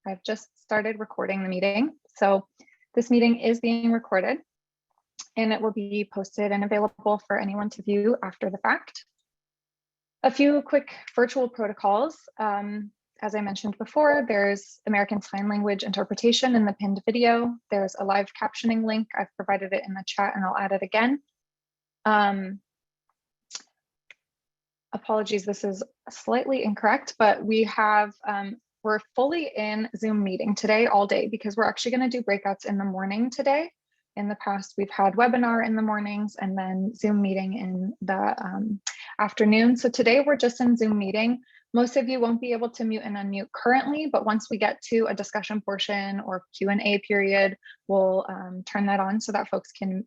I've just started recording the meeting. So this meeting is being recorded and it will be posted and available for anyone to view after the fact. A few quick virtual protocols. As I mentioned before, there's American Sign Language interpretation in the pinned video. There's a live captioning link. I've provided it in the chat and I'll add it again. Apologies, this is slightly incorrect, but we're fully in Zoom meeting today all day because we're actually going to do breakouts in the morning today. In the past, we've had webinar in the mornings and then Zoom meeting in the afternoon. So today we're just in Zoom meeting. Most of you won't be able to mute and unmute currently, but once we get to a discussion portion or Q&A period, we'll turn that on so that folks can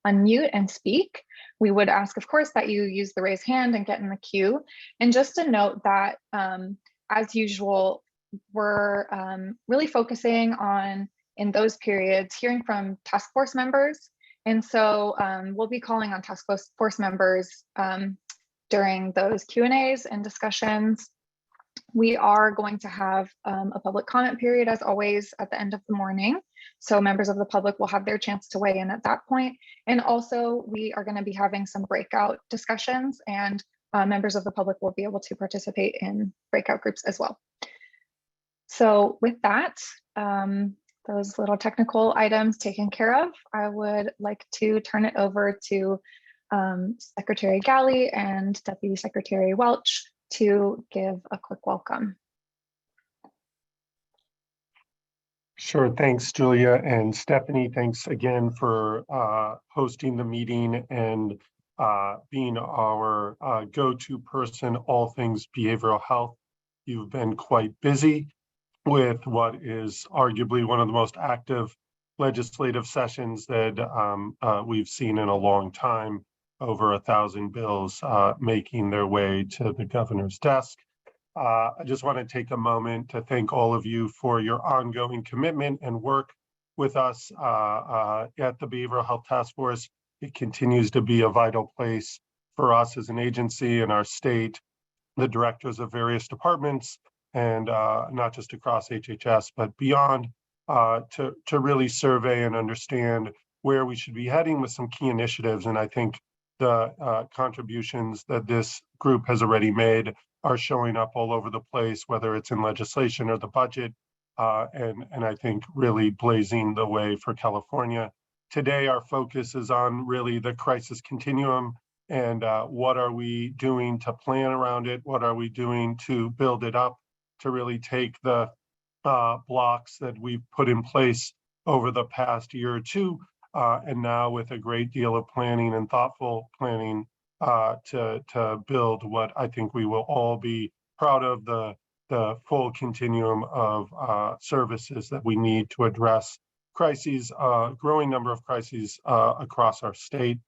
unmute and speak. We would ask, of course, that you use the raise hand and get in the queue. And just to note that, as usual, we're really focusing on, in those periods, hearing from task force members. And so we'll be calling on task force members during those Q&As and discussions. We are going to have a public comment period, as always, at the end of the morning. So members of the public will have their chance to weigh in at that point. And also, we are going to be having some breakout discussions, and members of the public will be able to participate in breakout groups as well. So with that, those little technical items taken care of, I would like to turn it over to Secretary Galley and Deputy Secretary Welch to give a quick welcome. Sure, thanks, Julia, and Stephanie, thanks again for hosting the meeting and being our go-to person, all things behavioral health. You've been quite busy with what is arguably one of the most active legislative sessions that we've seen in a long time. Over 1,000 bills making their way to the governor's desk. I just want to take a moment to thank all of you for your ongoing commitment and work with us at the Behavioral Health Task Force. It continues to be a vital place for us as an agency in our state, the directors of various departments, and not just across HHS, but beyond, to really survey and understand where we should be heading with some key initiatives. And I think the contributions that this group has already made are showing up all over the place, whether it's in legislation or the budget, and I think really blazing the way for California. Today, our focus is on really the crisis continuum and what are we doing to plan around it? What are we doing to build it up, to really take the blocks that we've put in place over the past year or two, and now with a great deal of planning and thoughtful planning to build what I think we will all be proud of, the full continuum of services that we need to address crises, growing number of crises across our state.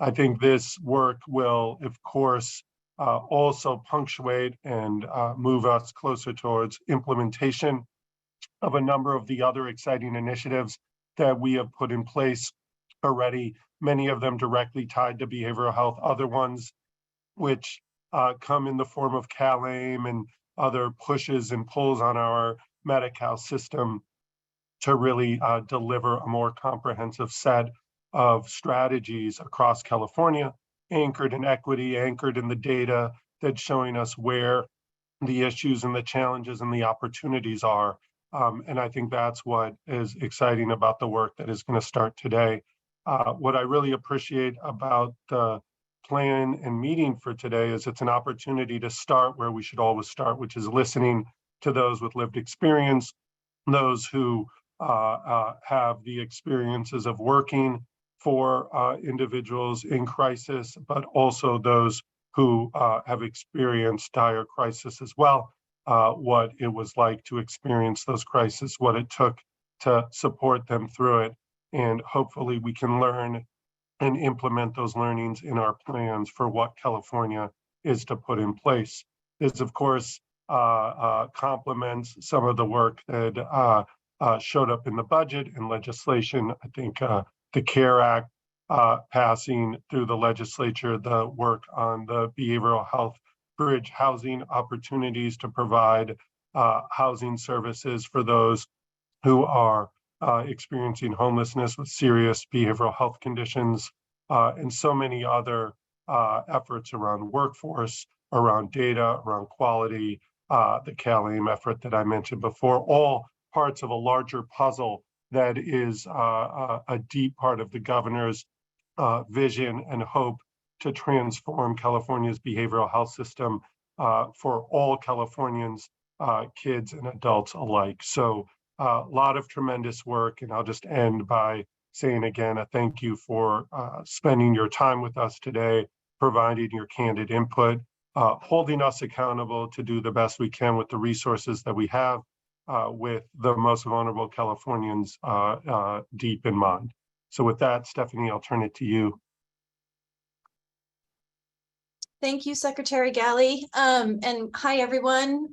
I think this work will, of course, also punctuate and move us closer towards implementation of a number of the other exciting initiatives that we have put in place already, many of them directly tied to behavioral health, other ones which come in the form of CalAIM and other pushes and pulls on our Medi-Cal system to really deliver a more comprehensive set of strategies across California, anchored in equity, anchored in the data that's showing us where the issues and the challenges and the opportunities are. And I think that's what is exciting about the work that is going to start today. What I really appreciate about the plan and meeting for today is it's an opportunity to start where we should always start, which is listening to those with lived experience, those who have the experiences of working for individuals in crisis, but also those who have experienced dire crisis as well. What it was like to experience those crises, what it took to support them through it. And hopefully we can learn and implement those learnings in our plans for what California is to put in place. This, of course, complements some of the work that showed up in the budget and legislation. I think the CARE Act passing through the legislature, the work on the behavioral health bridge housing opportunities to provide housing services for those who are experiencing homelessness with serious behavioral health conditions, and so many other efforts around workforce, around data, around quality, the CalAIM effort that I mentioned before, all parts of a larger puzzle that is a deep part of the governor's vision and hope to transform California's behavioral health system for all Californians, kids and adults alike. So a lot of tremendous work, and I'll just end by saying again, a thank you for spending your time with us today, providing your candid input, holding us accountable to do the best we can with the resources that we have, with the most vulnerable Californians deep in mind. So with that, Stephanie, I'll turn it to you. Thank you, Secretary Galley. And hi, everyone.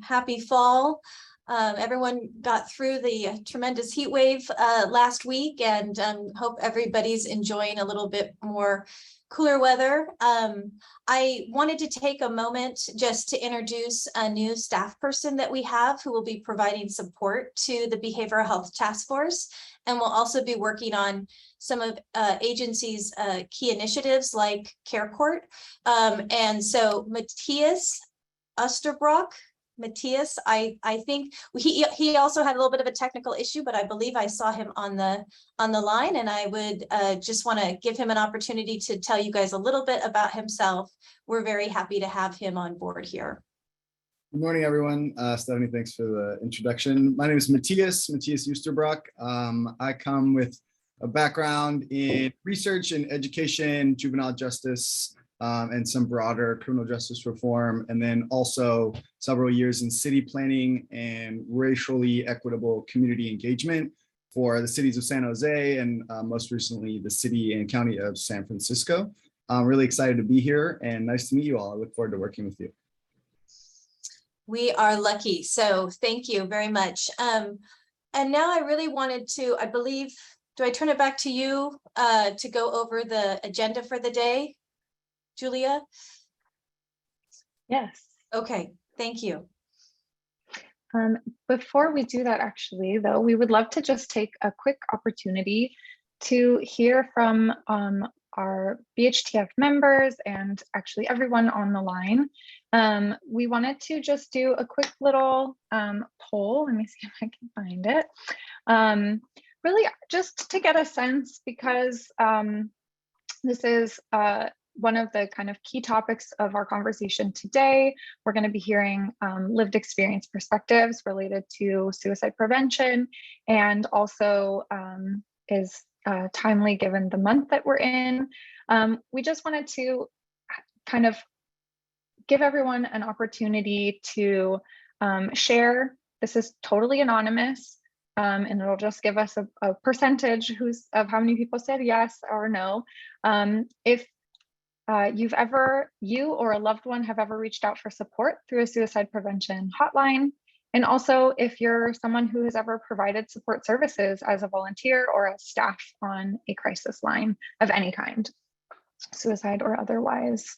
Happy fall. Everyone got through the tremendous heat wave last week, and hope everybody's enjoying a little bit more cooler weather. I wanted to take a moment just to introduce a new staff person that we have who will be providing support to the Behavioral Health Task Force, and will also be working on some of agency's key initiatives like Care Court. And so Matthias Osterbrock, I think he also had a little bit of a technical issue, but I believe I saw him on the line, and I would just want to give him an opportunity to tell you guys a little bit about himself. We're very happy to have him on board here. Good morning, everyone. Stephanie, thanks for the introduction. My name is Matthias Osterbrock. I come with a background in research and education, juvenile justice, and some broader criminal justice reform, and then also several years in city planning and racially equitable community engagement for the cities of San Jose and most recently the city and county of San Francisco. I'm really excited to be here and nice to meet you all. I look forward to working with you. We are lucky, so thank you very much. And now I really wanted to, I believe, do I turn it back to you to go over the agenda for the day? Julia? Yes. Okay, thank you. Before we do that, actually, though, we would love to just take a quick opportunity to hear from our BHTF members and actually everyone on the line. We wanted to just do a quick little poll. Let me see if I can find it. Really just to get a sense, because this is one of the kind of key topics of our conversation today. We're going to be hearing lived experience perspectives related to suicide prevention, and also is timely given the month that we're in. We just wanted to kind of give everyone an opportunity to share. This is totally anonymous, and it'll just give us a percentage of how many people said yes or no. If you or a loved one have ever reached out for support through a suicide prevention hotline, and also if you're someone who has ever provided support services as a volunteer or as staff on a crisis line of any kind, suicide or otherwise.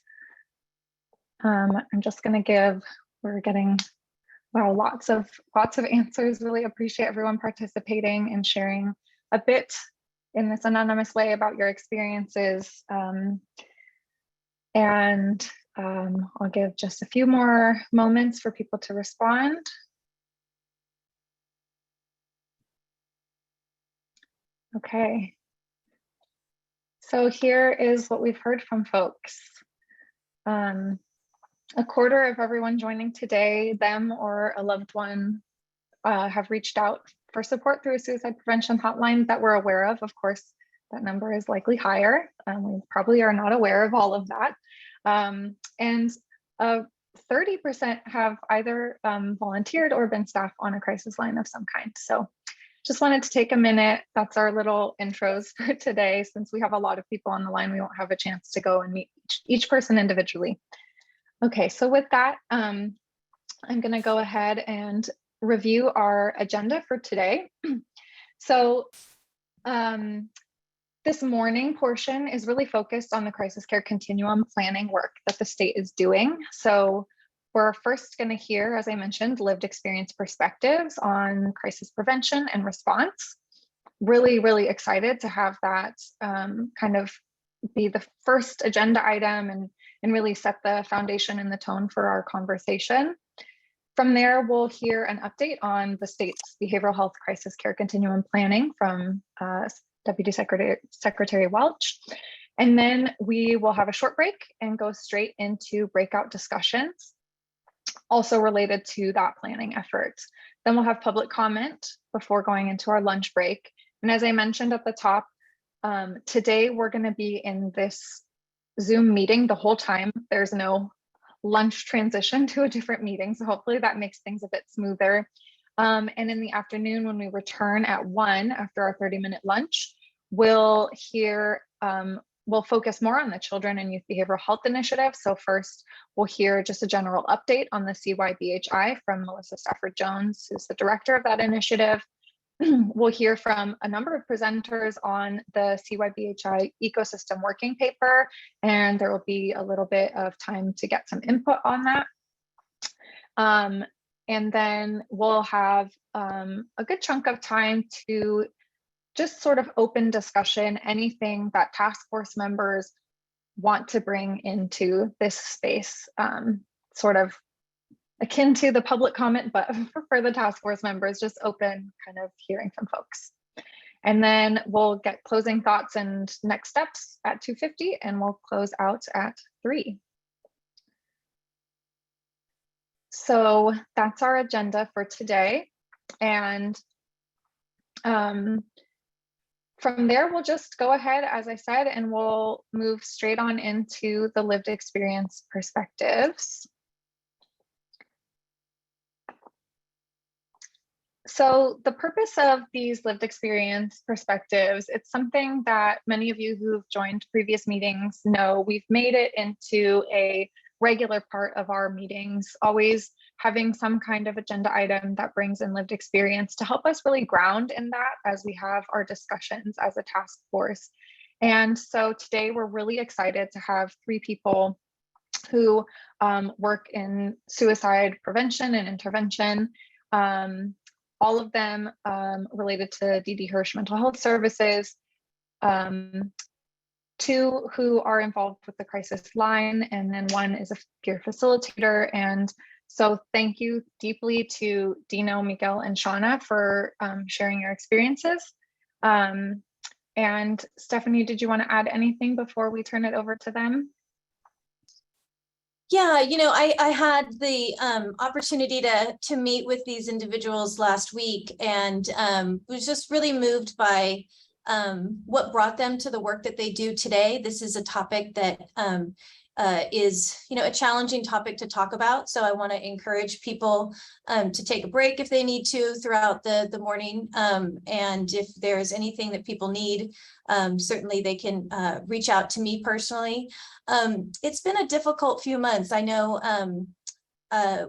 I'm just going to give, we're getting, wow, lots of answers. Really appreciate everyone participating and sharing a bit in this anonymous way about your experiences. And I'll give just a few more moments for people to respond. Okay. So here is what we've heard from folks. A quarter of everyone joining today, them or a loved one, have reached out for support through a suicide prevention hotline that we're aware of. Of course, that number is likely higher. We probably are not aware of all of that. And 30% have either volunteered or been staff on a crisis line of some kind. So just wanted to take a minute. That's our little intros for today. Since we have a lot of people on the line, we won't have a chance to go and meet each person individually. Okay, so with that, I'm going to go ahead and review our agenda for today. So this morning portion is really focused on the crisis care continuum planning work that the state is doing. So We're first going to hear, as I mentioned, lived experience perspectives on crisis prevention and response. Really, really excited to have that kind of be the first agenda item and really set the foundation and the tone for our conversation. From there, we'll hear an update on the state's behavioral health crisis care continuum planning from Deputy Secretary Welch. And then we will have a short break and go straight into breakout discussions, also related to that planning effort. Then we'll have public comment before going into our lunch break. And as I mentioned at the top, today we're going to be in this Zoom meeting the whole time. There's no lunch transition to a different meeting. So hopefully that makes things a bit smoother. And in the afternoon, when we return at 1 after our 30-minute lunch, we'll hear, we'll focus more on the Children and Youth Behavioral Health Initiative. So first, we'll hear just a general update on the CYBHI from Melissa Stafford Jones, who's the director of that initiative. We'll hear from a number of presenters on the CYBHI ecosystem working paper, and there will be a little bit of time to get some input on that. And then we'll have a good chunk of time to just sort of open discussion, anything that task force members want to bring into this space, sort of akin to the public comment, but for the task force members, just open kind of hearing from folks. And then we'll get closing thoughts and next steps at 2:50, and we'll close out at 3. So that's our agenda for today. And from there, we'll just go ahead, as I said, and we'll move straight on into the lived experience perspectives. So the purpose of these lived experience perspectives, it's something that many of you who've joined previous meetings know. We've made it into a regular part of our meetings, always having some kind of agenda item that brings in lived experience to help us really ground in that as we have our discussions as a task force. And so today we're really excited to have 3 people who work in suicide prevention and intervention. All of them related to D.D. Hirsch Mental Health Services, 2 who are involved with the crisis line, and then 1 is a peer facilitator. And so thank you deeply to Dino, Miguel, and Shauna for sharing your experiences. And Stephanie, did you want to add anything before we turn it over to them? Yeah, you know, I had the opportunity to meet with these individuals last week, and was just really moved by what brought them to the work that they do today. This is a topic that is, you know, a challenging topic to talk about. So I want to encourage people to take a break if they need to throughout the morning. And if there's anything that people need, certainly they can reach out to me personally. It's been a difficult few months. I know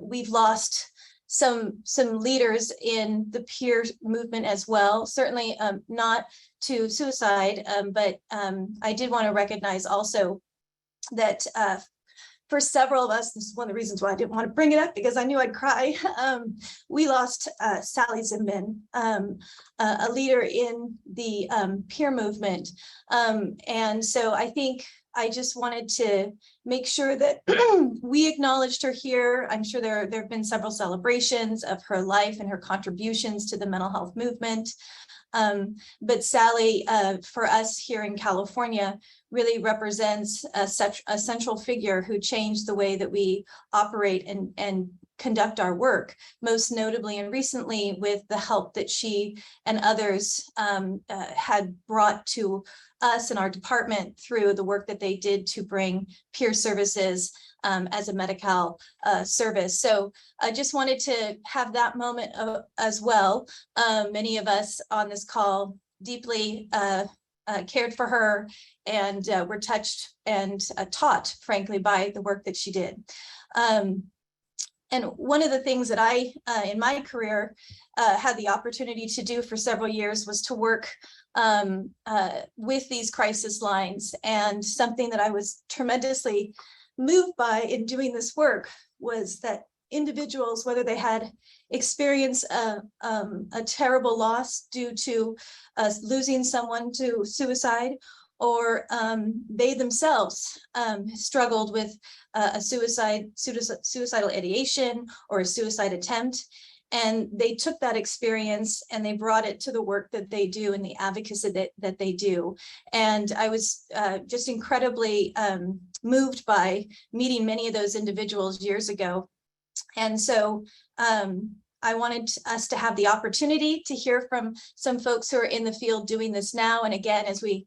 we've lost some leaders in the peer movement as well, certainly not to suicide, but I did want to recognize also that for several of us, this is one of the reasons why I didn't want to bring it up, because I knew I'd cry. We lost Sally Zimman, a leader in the peer movement. And so I think I just wanted to make sure that we acknowledged her here. I'm sure there have been several celebrations of her life and her contributions to the mental health movement. But Sally, for us here in California, really represents a central figure who changed the way that we operate and conduct our work, most notably and recently with the help that she and others had brought to us in our department through the work that they did to bring peer services as a Medi-Cal service. So I just wanted to have that moment as well. Many of us on this call deeply cared for her and were touched and taught, frankly, by the work that she did. And one of the things that I, in my career, had the opportunity to do for several years was to work with these crisis lines, and something that I was tremendously moved by in doing this work was that individuals, whether they had experienced a terrible loss due to losing someone to suicide, or they themselves struggled with a suicidal ideation or a suicide attempt. And they took that experience and they brought it to the work that they do and the advocacy that they do. And I was just incredibly moved by meeting many of those individuals years ago. And so I wanted us to have the opportunity to hear from some folks who are in the field doing this now. And again, as we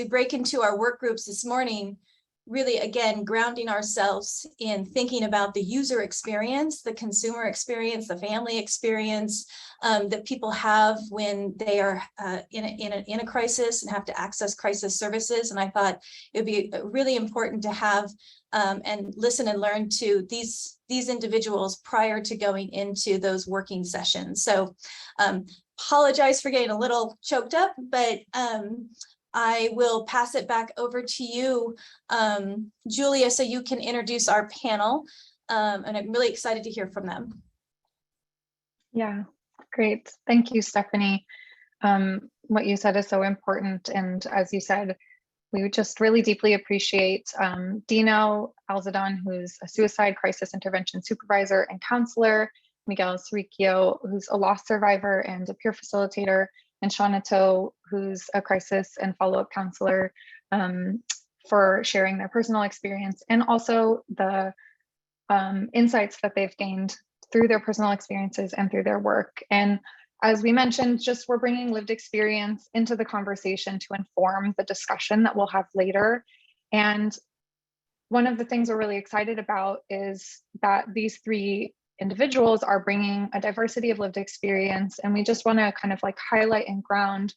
break into our work groups this morning, really, again, grounding ourselves in thinking about the user experience, the consumer experience, the family experience that people have when they are in a crisis and have to access crisis services. And I thought it would be really important to have and listen and learn to these individuals prior to going into those working sessions. So apologize for getting a little choked up, but I will pass it back over to you, Julia, so you can introduce our panel. And I'm really excited to hear from them. Yeah, great. Thank you, Stephanie. What you said is so important. And as you said, we would just really deeply appreciate Dino Alzadon, who's a suicide crisis intervention supervisor and counselor, Miguel Siricchio, who's a loss survivor and a peer facilitator, and Shauna To, who's a crisis and follow-up counselor, for sharing their personal experience and also the insights that they've gained through their personal experiences and through their work. And as we mentioned, just we're bringing lived experience into the conversation to inform the discussion that we'll have later. And one of the things we're really excited about is that these three individuals are bringing a diversity of lived experience, and we just want to kind of like highlight and ground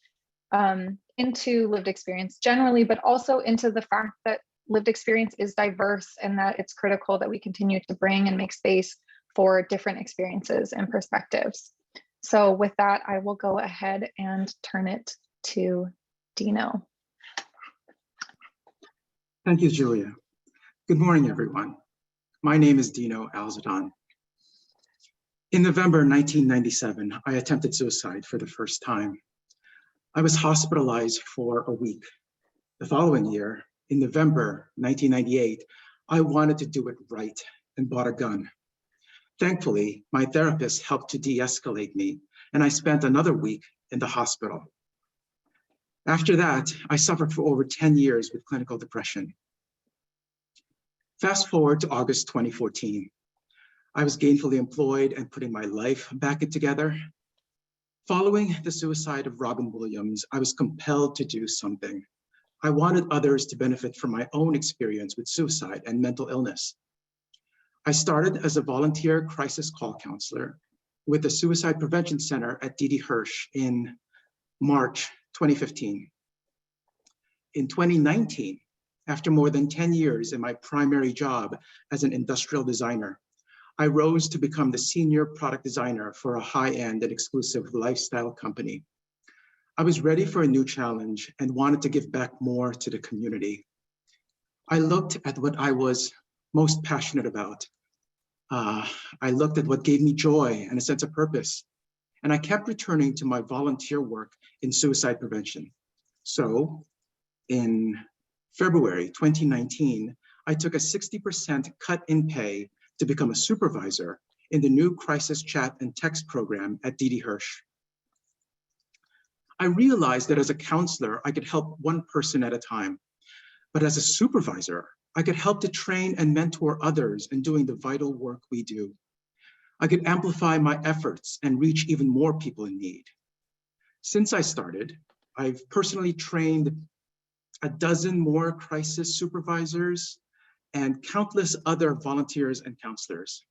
into lived experience generally, but also into the fact that lived experience is diverse and that it's critical that we continue to bring and make space for different experiences and perspectives. So with that, I will go ahead and turn it to Dino. Thank you, Julia. Good morning, everyone. My name is Dino Alzadon. In November 1997, I attempted suicide for the first time. I was hospitalized for a week. The following year, in November 1998, I wanted to do it right and bought a gun. Thankfully, my therapist helped to de-escalate me, and I spent another week in the hospital. After that, I suffered for over 10 years with clinical depression. Fast forward to August 2014. I was gainfully employed and putting my life back together. Following the suicide of Robin Williams, I was compelled to do something. I wanted others to benefit from my own experience with suicide and mental illness. I started as a volunteer crisis call counselor with the Suicide Prevention Center at D.D. Hirsch in March 2015. In 2019, after more than 10 years in my primary job as an industrial designer, I rose to become the senior product designer for a high-end and exclusive lifestyle company. I was ready for a new challenge and wanted to give back more to the community. I looked at what I was most passionate about. I looked at what gave me joy and a sense of purpose. And I kept returning to my volunteer work in suicide prevention. So in February 2019, I took a 60% cut in pay to become a supervisor in the new crisis chat and text program at D.D. Hirsch. I realized that as a counselor, I could help one person at a time, but as a supervisor, I could help to train and mentor others in doing the vital work we do. I could amplify my efforts and reach even more people in need. Since I started, I've personally trained a dozen more crisis supervisors and countless other volunteers and counselors.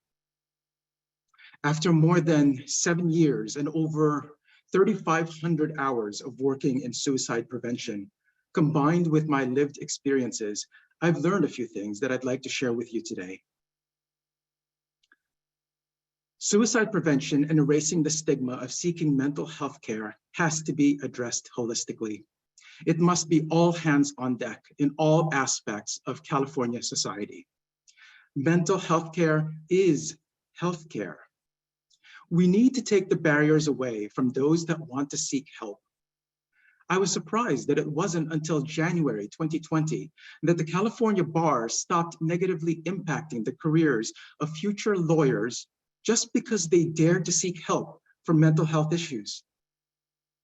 After more than 7 years and over 3,500 hours of working in suicide prevention, combined with my lived experiences, I've learned a few things that I'd like to share with you today. Suicide prevention and erasing the stigma of seeking mental health care has to be addressed holistically. It must be all hands on deck in all aspects of California society. Mental health care is healthcare. We need to take the barriers away from those that want to seek help. I was surprised that it wasn't until January 2020 that the California bar stopped negatively impacting the careers of future lawyers just because they dared to seek help for mental health issues.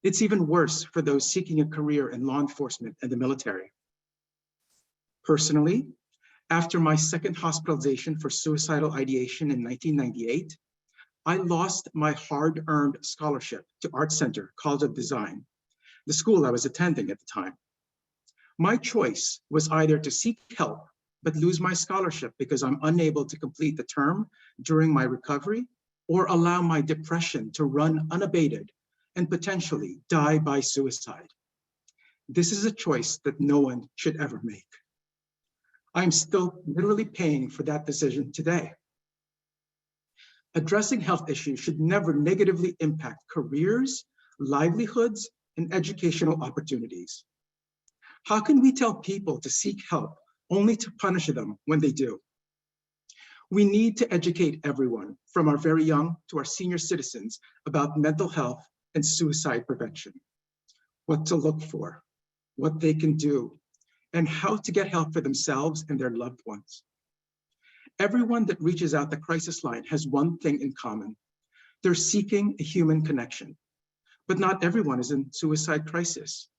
It's even worse for those seeking a career in law enforcement and the military. Personally, after my second hospitalization for suicidal ideation in 1998, I lost my hard-earned scholarship to Art Center College of Design, the school I was attending at the time. My choice was either to seek help but lose my scholarship because I'm unable to complete the term during my recovery, or allow my depression to run unabated and potentially die by suicide. This is a choice that no one should ever make. I'm still literally paying for that decision today. Addressing health issues should never negatively impact careers, livelihoods, and educational opportunities. How can we tell people to seek help only to punish them when they do? We need to educate everyone, from our very young to our senior citizens, about mental health and suicide prevention, what to look for, what they can do, and how to get help for themselves and their loved ones. Everyone that reaches out the crisis line has one thing in common. They're seeking a human connection, but not everyone is in suicide crisis.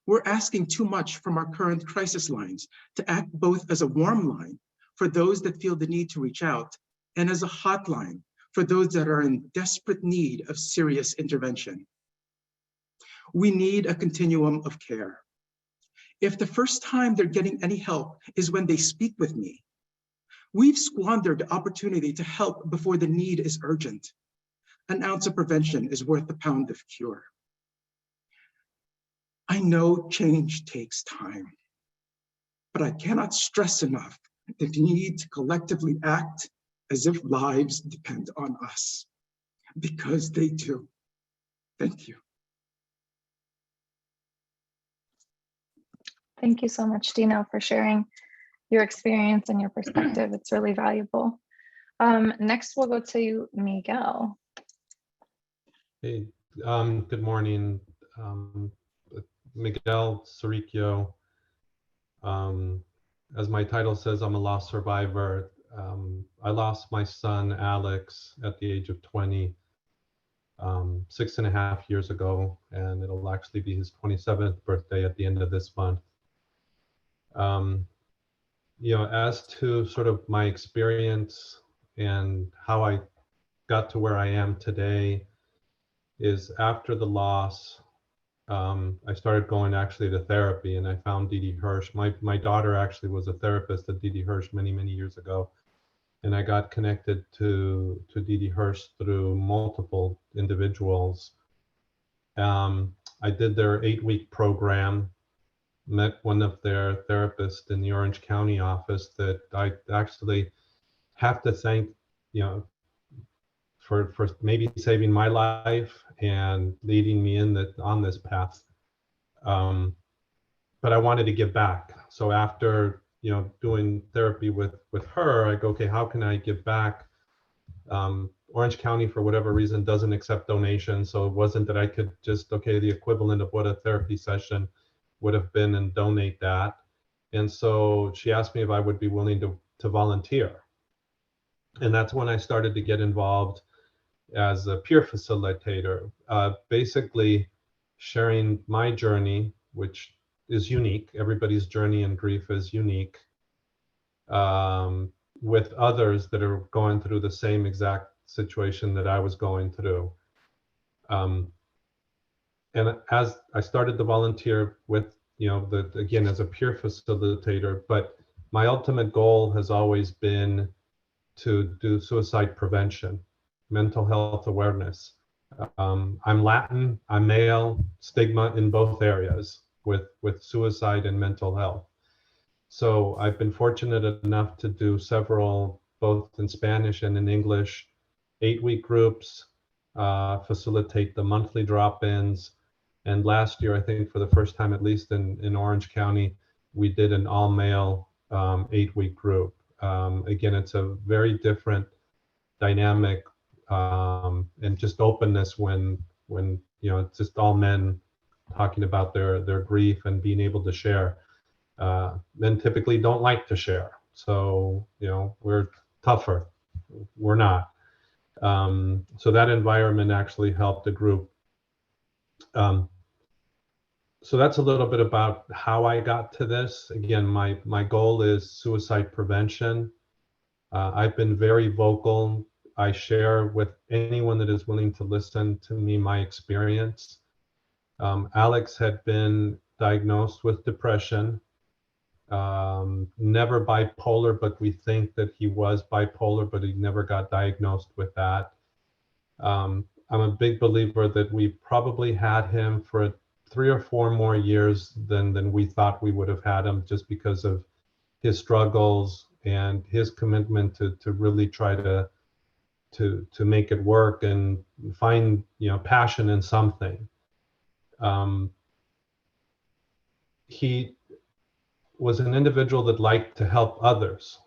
We're asking too much from our current crisis lines to act both as a warm line for those that feel the need to reach out and as a hotline for those that are in desperate need of serious intervention. We need a continuum of care. If the first time they're getting any help is when they speak with me, we've squandered the opportunity to help before the need is urgent. An ounce of prevention is worth a pound of cure. I know change takes time, but I cannot stress enough the need to collectively act as if lives depend on us, because they do. Thank you. Thank you so much, Dino, for sharing your experience and your perspective. It's really valuable. Next, we'll go to Miguel. Hey, good morning. Miguel Saricchio. As my title says, I'm a lost survivor. I lost my son, Alex, at the age of 20, 6.5 years ago, and it'll actually be his 27th birthday at the end of this month. You know, as to sort of my experience and how I got to where I am today is after the loss, I started going actually to therapy, and I found Didi Hirsch. My daughter actually was a therapist at Didi Hirsch many, many years ago. And I got connected to Didi Hirsch through multiple individuals. I did their 8-week program, met one of their therapists in the Orange County office that I actually have to thank, you know, for maybe saving my life and leading me on this path. But I wanted to give back. So after, you know, doing therapy with her, I go, okay, how can I give back? Orange County, for whatever reason, doesn't accept donations. So it wasn't that I could just, okay, the equivalent of what a therapy session would have been and donate that. And so she asked me if I would be willing to volunteer. And that's when I started to get involved as a peer facilitator, basically sharing my journey, which is unique. Everybody's journey in grief is unique, with others that are going through the same exact situation that I was going through. And as I started to volunteer with, you know, again, as a peer facilitator, but my ultimate goal has always been to do suicide prevention, mental health awareness. I'm Latin, I'm male, stigma in both areas with suicide and mental health. So I've been fortunate enough to do several, both in Spanish and in English, 8-week groups, facilitate the monthly drop-ins. And last year, I think for the first time, at least in Orange County, we did an all-male 8-week group. Again, it's a very different dynamic and just openness when it's just all men talking about their grief and being able to share. Men typically don't like to share, so we're tougher. We're not. So that environment actually helped the group. So that's a little bit about how I got to this. Again, my goal is suicide prevention. I've been very vocal. I share with anyone that is willing to listen to me my experience. Alex had been diagnosed with depression, never bipolar, but we think that he was bipolar, but he never got diagnosed with that. I'm a big believer that we probably had him for 3 or 4 more years than we thought we would have had him, just because of his struggles and his commitment to really try to make it work and find passion in something. He was an individual that liked to help others.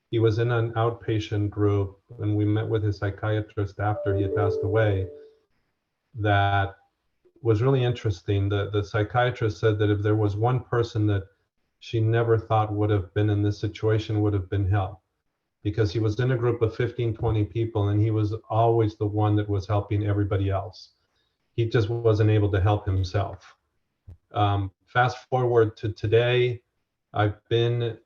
He was in an outpatient group, and we met with his psychiatrist after he had passed away. That was really interesting. The psychiatrist said that if there was one person that she never thought would have been in this situation, would have been him, because he was in a group of 15, 20 people, and he was always the one that was helping everybody else. He just wasn't able to help himself. Fast forward to today,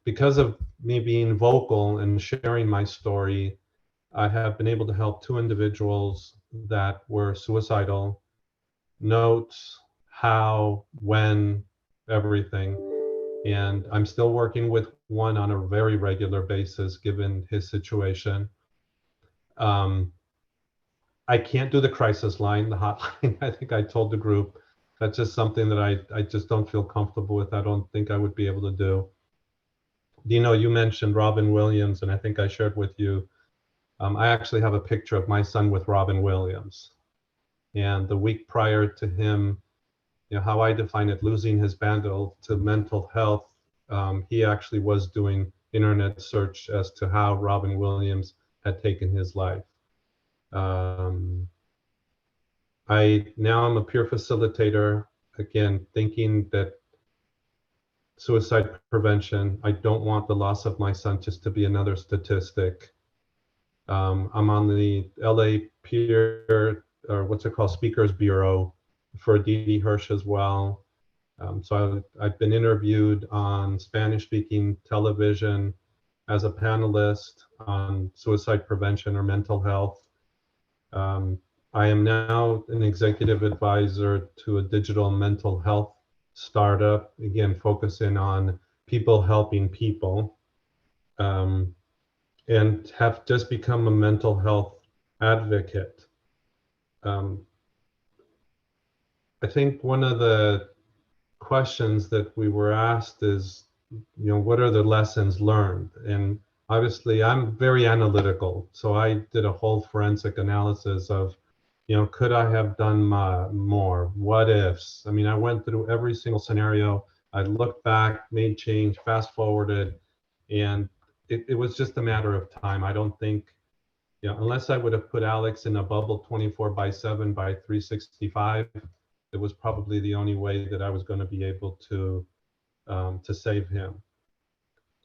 because of me being vocal and sharing my story, I have been able to help 2 individuals that were suicidal. Notes, how, when, everything. And I'm still working with one on a very regular basis, given his situation. I can't do the crisis line, the hotline. I think I told the group that's just something that I just don't feel comfortable with. I don't think I would be able to do. Dino, you mentioned Robin Williams, and I think I shared with you, I actually have a picture of my son with Robin Williams. And the week prior to him, how I define it, losing his battle to mental health, he actually was doing internet search as to how Robin Williams had taken his life. Now I'm a peer facilitator, again, thinking that suicide prevention, I don't want the loss of my son just to be another statistic. I'm on the LA peer, or what's it called, Speakers Bureau for Didi Hirsch as well. So I've been interviewed on Spanish-speaking television as a panelist on suicide prevention or mental health. I am now an executive advisor to a digital mental health startup, again, focusing on people helping people, and have just become a mental health advocate. I think one of the questions that we were asked is, what are the lessons learned? And obviously I'm very analytical. So I did a whole forensic analysis of, could I have done more? What ifs? I mean, I went through every single scenario. I looked back, made change, fast forwarded, and it was just a matter of time. I don't think, unless I would have put Alex in a bubble 24/7 by 365, it was probably the only way that I was going to be able to save him.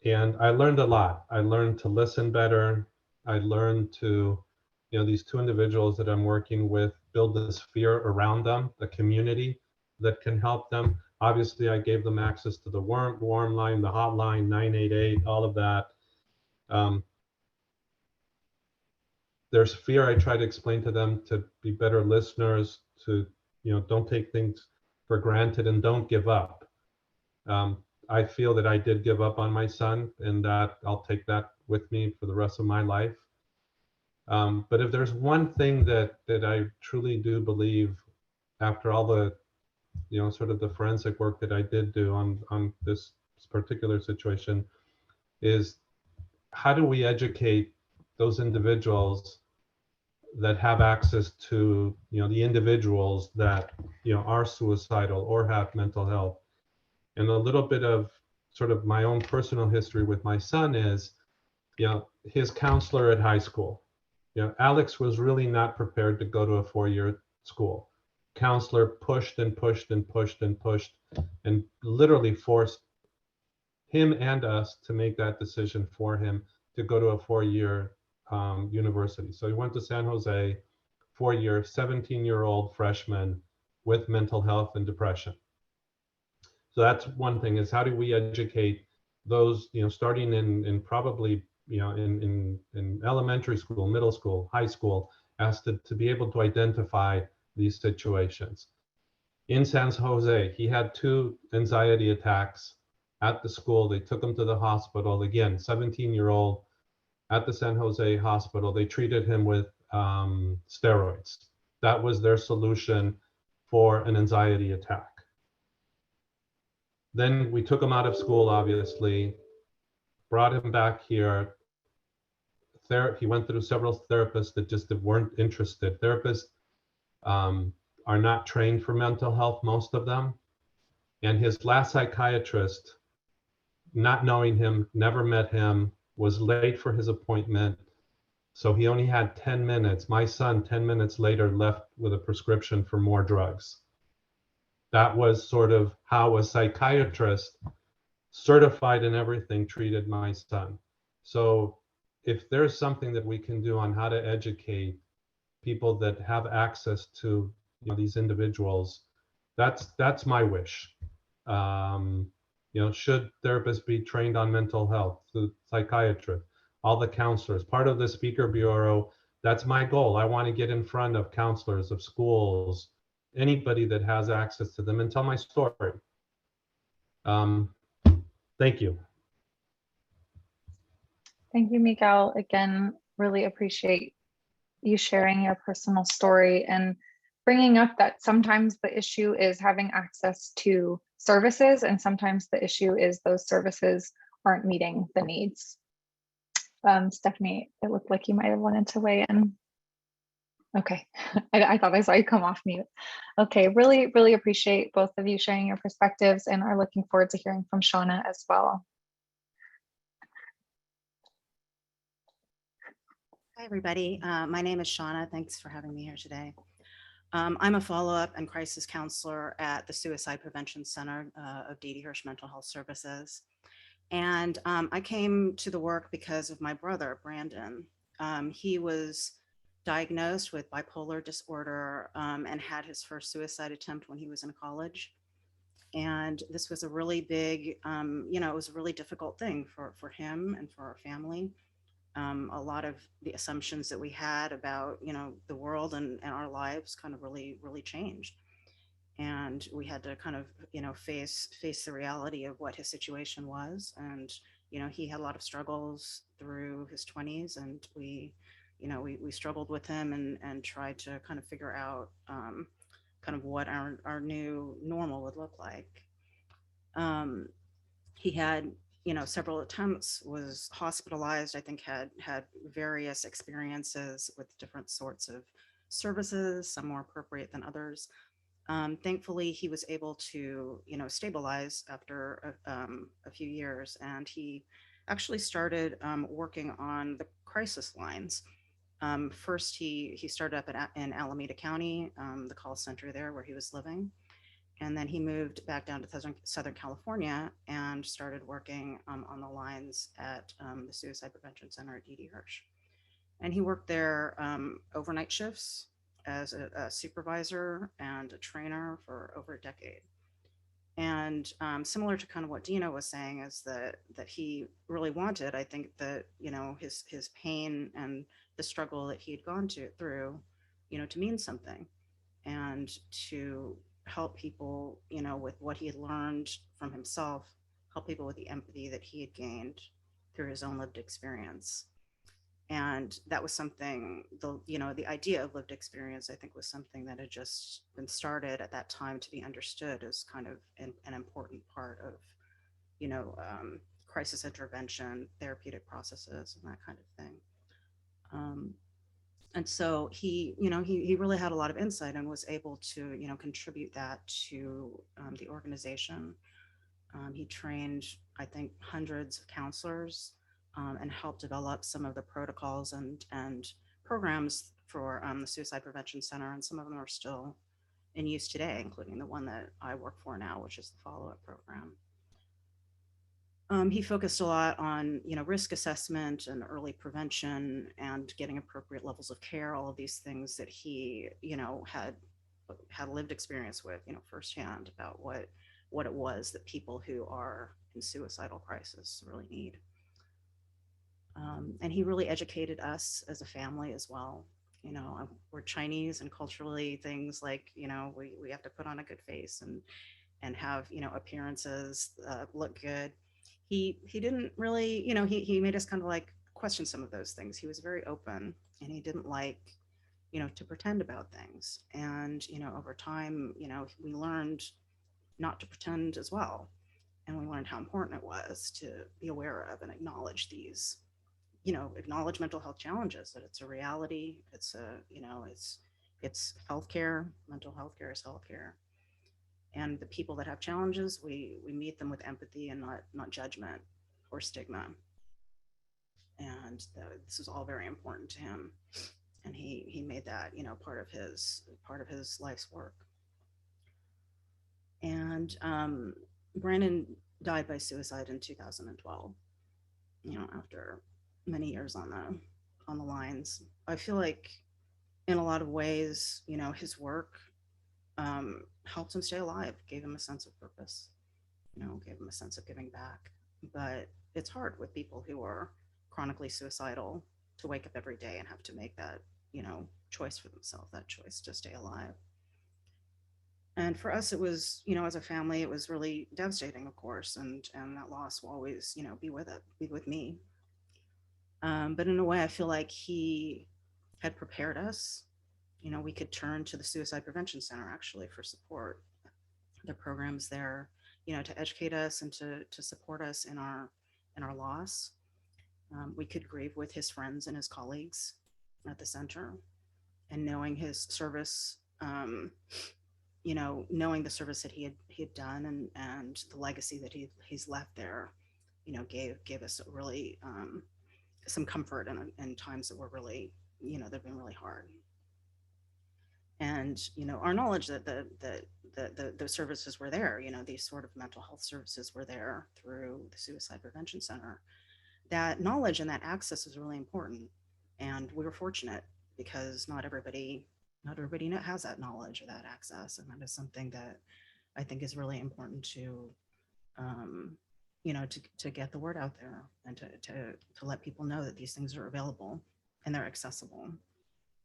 And I learned a lot. I learned to listen better. I learned to, these 2 individuals that I'm working with, build this sphere around them, the community that can help them. Obviously, I gave them access to the warm line, the hotline, 988, all of that. There's fear. I try to explain to them to be better listeners, to, don't take things for granted and don't give up. I feel that I did give up on my son, and that I'll take that with me for the rest of my life. But if there's one thing that I truly do believe, after all the, sort of the forensic work that I did do on this particular situation, is how do we educate those individuals that have access to, the individuals that, are suicidal or have mental health, and a little bit of sort of my own personal history with my son is, his counselor at high school. Alex was really not prepared to go to a 4-year school. Counselor pushed and pushed and pushed and pushed and literally forced him and us to make that decision for him to go to a 4-year university. So he went to San Jose, 4-year, 17-year-old freshman with mental health and depression. So that's one thing, is how do we educate those, starting in probably, in elementary school, middle school, high school, as to be able to identify these situations. In San Jose, he had 2 anxiety attacks at the school. They took him to the hospital. Again, 17-year-old at the San Jose hospital. They treated him with steroids. That was their solution for an anxiety attack. Then we took him out of school, obviously, brought him back here. He went through several therapists that just weren't interested. Therapists are not trained for mental health, most of them. And his last psychiatrist, not knowing him, never met him, was late for his appointment. So he only had 10 minutes. My son, 10 minutes later, left with a prescription for more drugs. That was sort of how a psychiatrist, certified in everything, treated my son. So if there's something that we can do on how to educate people that have access to these individuals, that's my wish. Should therapists be trained on mental health, the psychiatrists, all the counselors, part of the Speaker Bureau? That's my goal. I want to get in front of counselors, of schools, anybody that has access to them, and tell my story. Thank you. Thank you, Miguel. Again, really appreciate you sharing your personal story and bringing up that sometimes the issue is having access to services, and sometimes the issue is those services aren't meeting the needs. Stephanie, it looked like you might have wanted to weigh in. Okay, I thought I saw you come off mute. Okay, really, really appreciate both of you sharing your perspectives, and are looking forward to hearing from Shauna as well. Hi, everybody. My name is Shauna. Thanks for having me here today. I'm a follow-up and crisis counselor at the Suicide Prevention Center of D.D. Hirsch Mental Health Services. And I came to the work because of my brother, Brandon. He was diagnosed with bipolar disorder and had his first suicide attempt when he was in college. And this was a really big, it was a really difficult thing for him and for our family. A lot of the assumptions that we had about, the world and our lives kind of really changed. And we had to kind of, face the reality of what his situation was. And, he had a lot of struggles through his 20s, and we struggled with him and tried to kind of figure out kind of what our new normal would look like. He had, several attempts, was hospitalized, I think had various experiences with different sorts of services, some more appropriate than others. Thankfully, he was able to, stabilize after a few years, and he actually started working on the crisis lines. First, he started up in Alameda County, the call center there where he was living. And then he moved back down to Southern California and started working on the lines at the Suicide Prevention Center at D.D. Hirsch. And he worked there overnight shifts as a supervisor and a trainer for over a decade. And similar to kind of what Dina was saying, is that he really wanted, I think that, his pain and the struggle that he had gone through, to mean something, and to help people, with what he had learned from himself, help people with the empathy that he had gained through his own lived experience. And that was something, the idea of lived experience, I think, was something that had just been started at that time to be understood as kind of an important part of, crisis intervention, therapeutic processes, and that kind of thing. And so he really had a lot of insight and was able to, contribute that to the organization. He trained, I think, hundreds of counselors and helped develop some of the protocols and programs for the Suicide Prevention Center. And some of them are still in use today, including the one that I work for now, which is the follow-up program. He focused a lot on, risk assessment and early prevention and getting appropriate levels of care, all of these things that he, had lived experience with, firsthand about what it was that people who are in suicidal crisis really need. And he really educated us as a family as well. We're Chinese, and culturally things like, we have to put on a good face and have, appearances look good. He didn't really, he made us kind of like question some of those things. He was very open, and he didn't like, to pretend about things. And, over time, we learned not to pretend as well. And we learned how important it was to be aware of and acknowledge these, acknowledge mental health challenges, that it's a reality. It's it's healthcare. Mental health care is healthcare. And the people that have challenges, we meet them with empathy and not judgment or stigma. And this is all very important to him. And he made that, part of his life's work. And Brandon died by suicide in 2012, after many years on the lines. I feel like in a lot of ways, his work helped him stay alive, gave him a sense of purpose, gave him a sense of giving back. But it's hard with people who are chronically suicidal to wake up every day and have to make that, choice for themselves, that choice to stay alive. And for us, it was, as a family, it was really devastating, of course, and that loss will always, be with me. But in a way, I feel like he had prepared us. We could turn to the Suicide Prevention Center actually for support. The programs there, to educate us and to support us in our loss. We could grieve with his friends and his colleagues at the center, and knowing his service, knowing the service that he had done and the legacy that he's left there, gave us really some comfort in times that were really, they've been really hard. And, our knowledge that the services were there, these sort of mental health services were there through the Suicide Prevention Center. That knowledge and that access is really important. And we were fortunate because not everybody has that knowledge or that access. And that is something that I think is really important to, to get the word out there and to let people know that these things are available and they're accessible,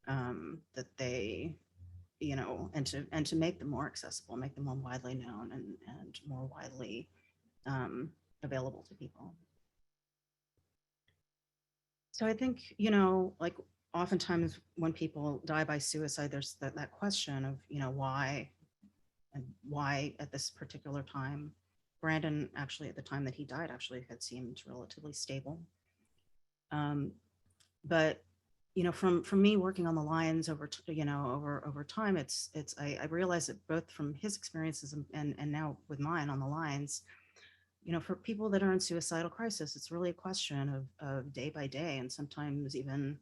that they, and to make them more accessible, make them more widely known and more widely available to people. So I think, like oftentimes when people die by suicide, there's that question of, why at this particular time. Brandon actually, at the time that he died, actually had seemed relatively stable. But from me working on the lines over time, I realized that both from his experiences and now with mine on the lines, for people that are in suicidal crisis, it's really a question of day by day, and sometimes even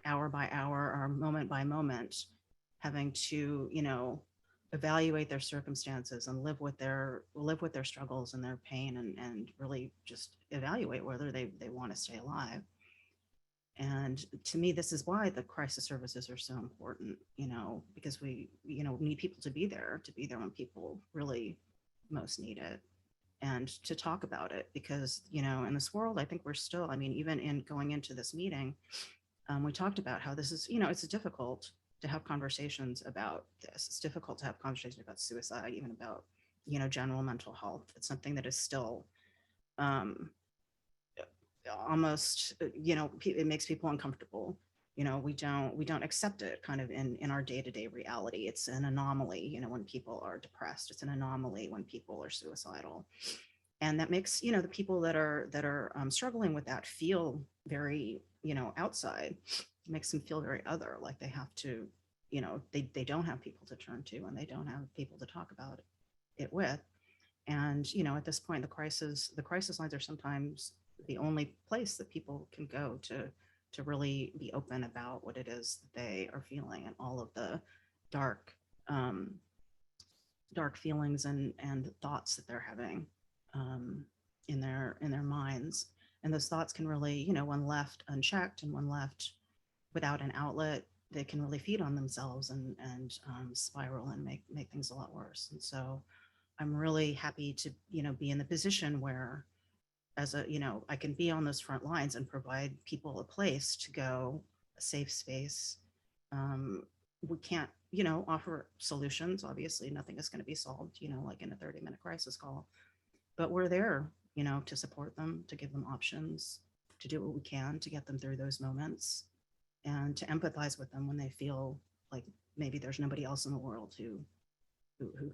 hour by hour or moment by moment, having to, evaluate their circumstances and live with their struggles and their pain and really just evaluate whether they want to stay alive. And to me, this is why the crisis services are so important, because we, need people to be there when people really most need it, and to talk about it. Because, in this world, I think we're still, even in going into this meeting, we talked about how this is, it's difficult to have conversations about this. It's difficult to have conversations about suicide, even about, general mental health. It's something that is still, almost, it makes people uncomfortable. We don't accept it kind of in our day-to-day reality. It's an anomaly, when people are depressed. It's an anomaly when people are suicidal. And that makes, the people that are struggling with that feel very, outside. It makes them feel very other, like they have to, they don't have people to turn to, and they don't have people to talk about it with. And, you know, at this point, the crisis lines are sometimes the only place that people can go to really be open about what it is that they are feeling and all of the dark feelings and thoughts that they're having in their minds. And those thoughts can really, you know, when left unchecked and when left without an outlet, they can really feed on themselves and spiral and make things a lot worse. And so I'm really happy to, you know, be in the position where, as a, you know, I can be on those front lines and provide people a place to go, a safe space. We can't, you know, offer solutions. Obviously, nothing is going to be solved, you know, like in a 30-minute crisis call, but we're there, you know, to support them, to give them options, to do what we can to get them through those moments, and to empathize with them when they feel like maybe there's nobody else in the world who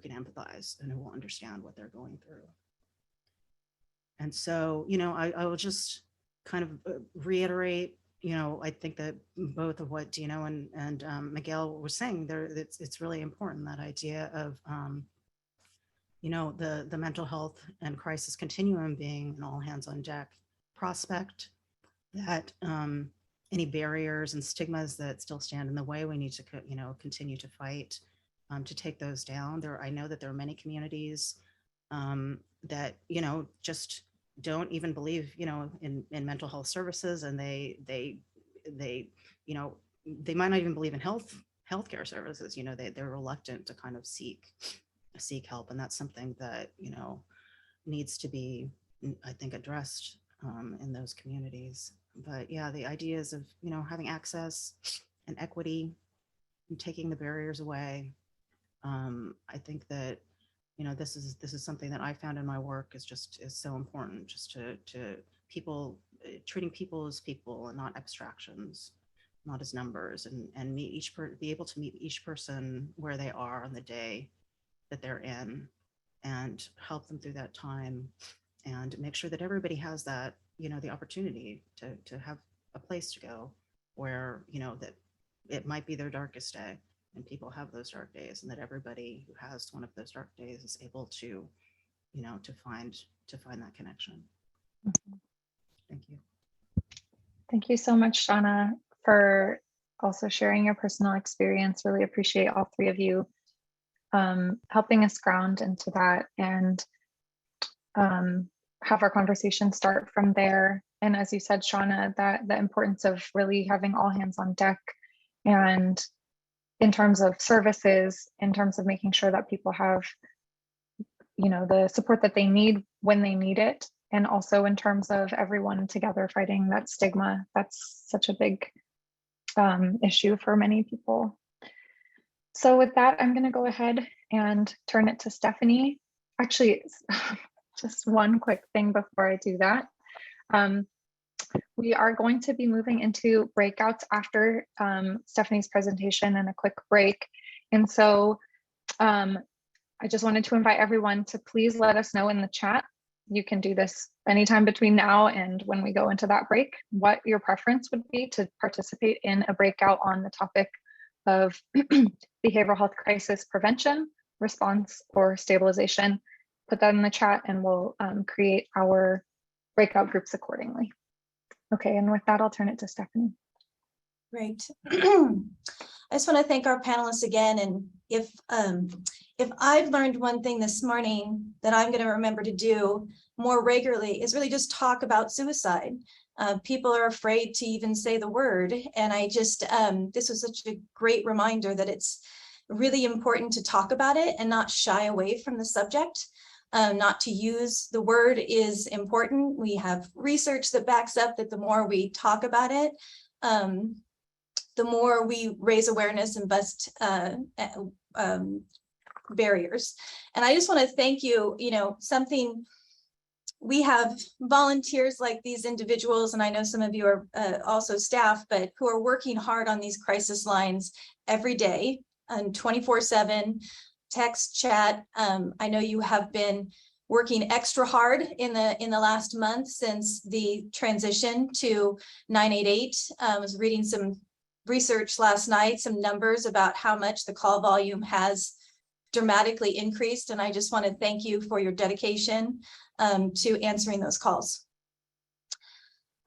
can empathize and who will understand what they're going through. And so, you know, I will just kind of reiterate, you know, I think that both of what Dino and Miguel were saying there, it's really important, that idea of, you know, the mental health and crisis continuum being an all hands on deck prospect, that any barriers and stigmas that still stand in the way, we need to, you know, continue to fight to take those down. I know that there are many communities that, you know, just don't even believe, you know, in mental health services, and they, you know, they might not even believe in healthcare services. You know, they're reluctant to kind of seek help, and that's something that, you know, needs to be, I think, addressed in those communities. But yeah, the ideas of, you know, having access and equity and taking the barriers away. I think that, you know, this is something that I found in my work is so important, just to people, treating people as people and not abstractions, not as numbers, and be able to meet each person where they are on the day that they're in, and help them through that time, and make sure that everybody has that, you know, the opportunity to have a place to go where, you know, that it might be their darkest day, and people have those dark days, and that everybody who has one of those dark days is able to, you know, to find that connection. Thank you. Thank you so much, Shauna, for also sharing your personal experience. Really appreciate all three of you helping us ground into that and have our conversation start from there. And as you said, Shauna, that the importance of really having all hands on deck, and in terms of services, in terms of making sure that people have, you know, the support that they need when they need it. And also in terms of everyone together fighting that stigma. That's such a big issue for many people. So with that, I'm going to go ahead and turn it to Stephanie. Actually, just one quick thing before I do that. We are going to be moving into breakouts after Stephanie's presentation and a quick break. And so I just wanted to invite everyone to please let us know in the chat. You can do this anytime between now and when we go into that break, what your preference would be to participate in a breakout on the topic of behavioral health crisis prevention, response, or stabilization. Put that in the chat and we'll create our breakout groups accordingly. Okay, and with that, I'll turn it to Stephanie. Great. I just want to thank our panelists again. And if I've learned one thing this morning that I'm going to remember to do more regularly is really just talk about suicide. People are afraid to even say the word. And I just, this was such a great reminder that it's really important to talk about it and not shy away from the subject. Not to use the word is important. We have research that backs up that the more we talk about it, the more we raise awareness and bust barriers. And I just want to thank you, you know, we have volunteers like these individuals, and I know some of you are also staff, but who are working hard on these crisis lines every day and 24/7. Text, chat. I know you have been working extra hard in the last month since the transition to 988. I was reading some research last night, some numbers about how much the call volume has dramatically increased. And I just want to thank you for your dedication to answering those calls.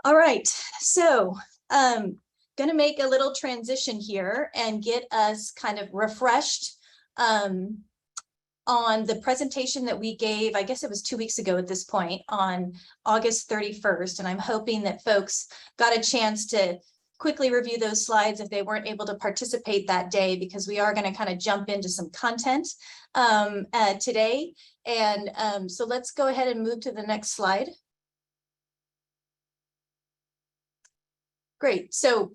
All right, so going to make a little transition here and get us kind of refreshed on the presentation that we gave, I guess it was 2 weeks ago at this point, on August 31st. And I'm hoping that folks got a chance to quickly review those slides if they weren't able to participate that day, because we are going to kind of jump into some content today. And so let's go ahead and move to the next slide. Great. So,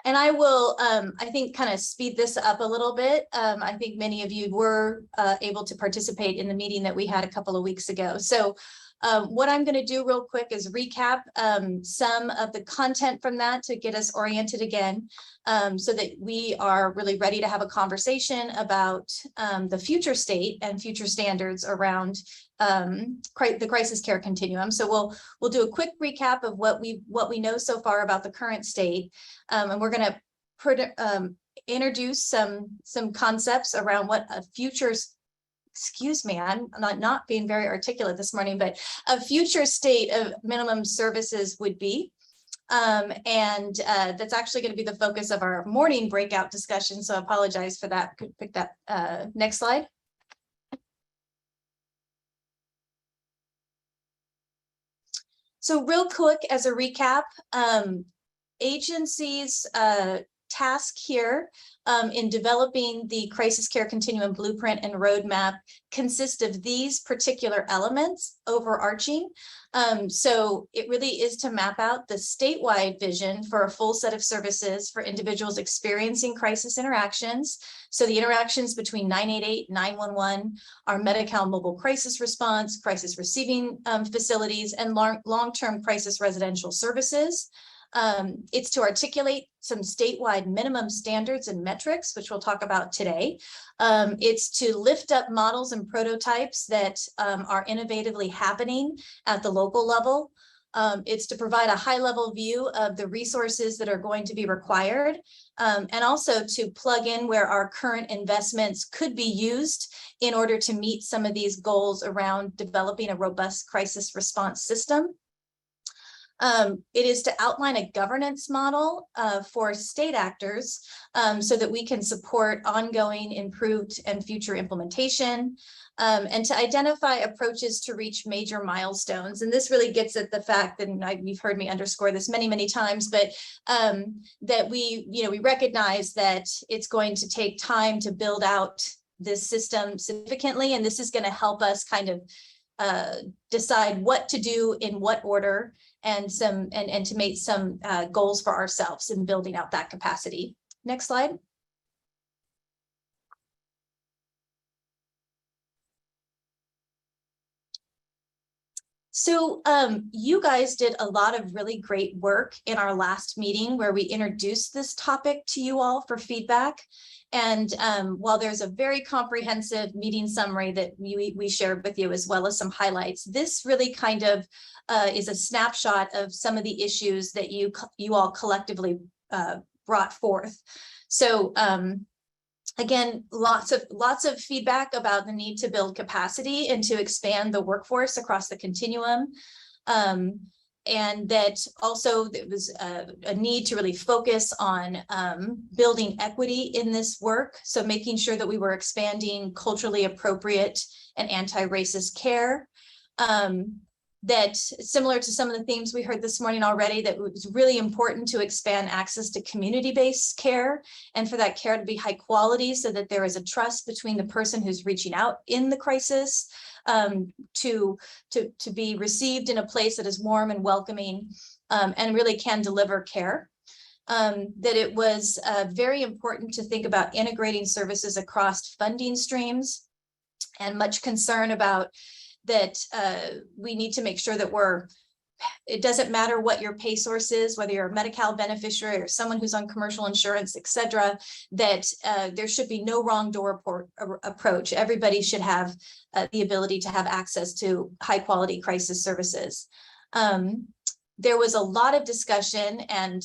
and I will, I think, kind of speed this up a little bit. I think many of you were able to participate in the meeting that we had a couple of weeks ago. So what I'm going to do real quick is recap some of the content from that to get us oriented again, so that we are really ready to have a conversation about the future state and future standards around the crisis care continuum. So we'll do a quick recap of what we know so far about the current state, and we're going to introduce some concepts around what a excuse me, I'm not being very articulate this morning, but a future state of minimum services would be. And that's actually going to be the focus of our morning breakout discussion. So I apologize for that. Could pick that next slide. So real quick, as a recap, agencies' task here in developing the crisis care continuum blueprint and roadmap consist of these particular elements overarching. So it really is to map out the statewide vision for a full set of services for individuals experiencing crisis interactions. So the interactions between 988, 911, our Medi-Cal mobile crisis response, crisis receiving facilities, and long-term crisis residential services. It's to articulate some statewide minimum standards and metrics, which we'll talk about today. It's to lift up models and prototypes that are innovatively happening at the local level. It's to provide a high-level view of the resources that are going to be required, and also to plug in where our current investments could be used in order to meet some of these goals around developing a robust crisis response system. It is to outline a governance model for state actors so that we can support ongoing, improved, and future implementation, and to identify approaches to reach major milestones. And this really gets at the fact that, you've heard me underscore this many, many times, but that we recognize that it's going to take time to build out this system significantly, and this is going to help us kind of decide what to do in what order, and to make some goals for ourselves in building out that capacity. Next slide. So you guys did a lot of really great work in our last meeting where we introduced this topic to you all for feedback. And while there's a very comprehensive meeting summary that we shared with you, as well as some highlights, this really kind of is a snapshot of some of the issues that you all collectively brought forth. So again, lots of feedback about the need to build capacity and to expand the workforce across the continuum. And that also there was a need to really focus on building equity in this work. So making sure that we were expanding culturally appropriate and anti-racist care. That similar to some of the themes we heard this morning already, that it was really important to expand access to community-based care, and for that care to be high quality so that there is a trust between the person who's reaching out in the crisis to be received in a place that is warm and welcoming and really can deliver care. That it was very important to think about integrating services across funding streams, and much concern about that we need to make sure that it doesn't matter what your pay source is, whether you're a Medi-Cal beneficiary or someone who's on commercial insurance, et cetera, that there should be no wrong door approach. Everybody should have the ability to have access to high quality crisis services. There was a lot of discussion and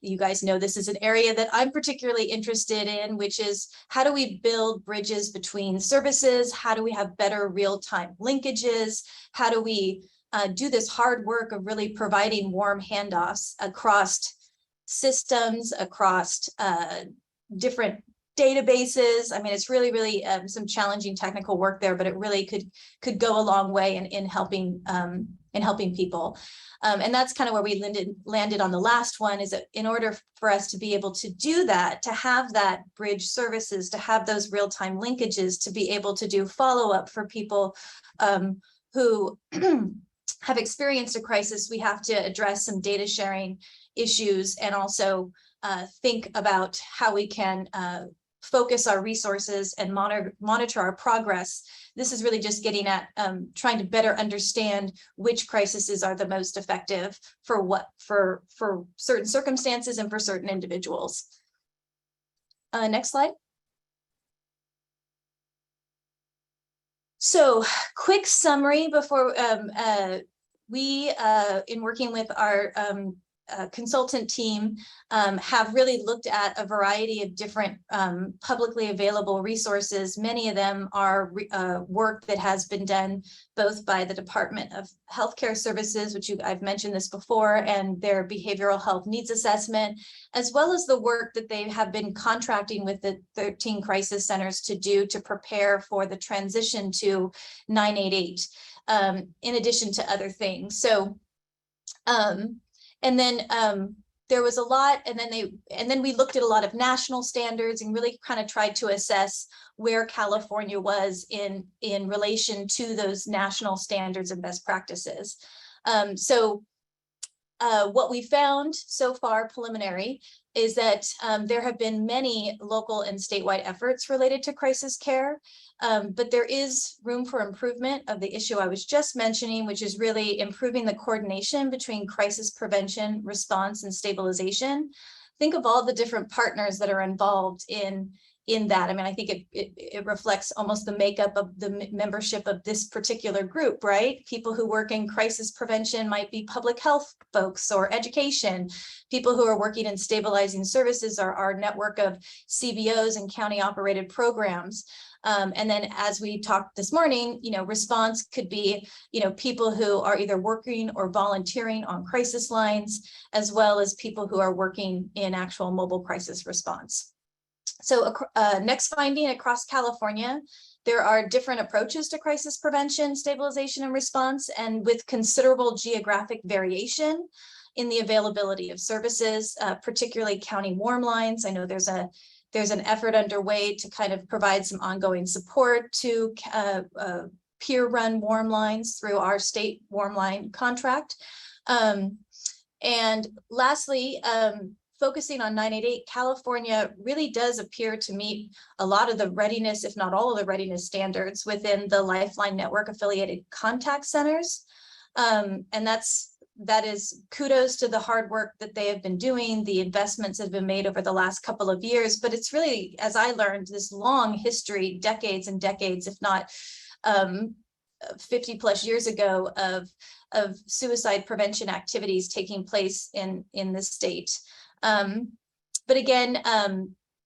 you guys know this is an area that I'm particularly interested in, which is how do we build bridges between services? How do we have better real-time linkages? How do we do this hard work of really providing warm handoffs across systems, across different databases? I mean, it's really some challenging technical work there, but it really could go a long way in helping people. And that's kind of where we landed on the last one, is that in order for us to be able to do that, to have that bridge services, to have those real-time linkages, to be able to do follow-up for people who have experienced a crisis, we have to address some data sharing issues and also think about how we can focus our resources and monitor our progress. This is really just getting at trying to better understand which crises are the most effective for certain circumstances and for certain individuals. Next slide. So, quick summary before we, in working with our consultant team, have really looked at a variety of different publicly available resources. Many of them are work that has been done both by the Department of Healthcare Services, which I've mentioned this before, and their behavioral health needs assessment, as well as the work that they have been contracting with the 13 crisis centers to do to prepare for the transition to 988, in addition to other things. So, and then there was a lot, and then we looked at a lot of national standards and really kind of tried to assess where California was in relation to those national standards and best practices. What we found so far, preliminary, is that there have been many local and statewide efforts related to crisis care, but there is room for improvement of the issue I was just mentioning, which is really improving the coordination between crisis prevention, response, and stabilization. Think of all the different partners that are involved in that. I mean, I think it reflects almost the makeup of the membership of this particular group, right? People who work in crisis prevention might be public health folks or education. People who are working in stabilizing services are our network of CBOs and county operated programs. And then, as we talked this morning, response could be, people who are either working or volunteering on crisis lines, as well as people who are working in actual mobile crisis response. So next finding, across California, there are different approaches to crisis prevention, stabilization, and response, and with considerable geographic variation in the availability of services, particularly county warm lines. I know there's an effort underway to kind of provide some ongoing support to peer-run warm lines through our state warm line contract. And lastly, focusing on 988, California really does appear to meet a lot of the readiness, if not all of the readiness standards within the Lifeline Network affiliated contact centers. And that is kudos to the hard work that they have been doing, the investments that have been made over the last couple of years, but it's really, as I learned, this long history, decades and decades, if not 50 plus years ago, of suicide prevention activities taking place in the state. But again,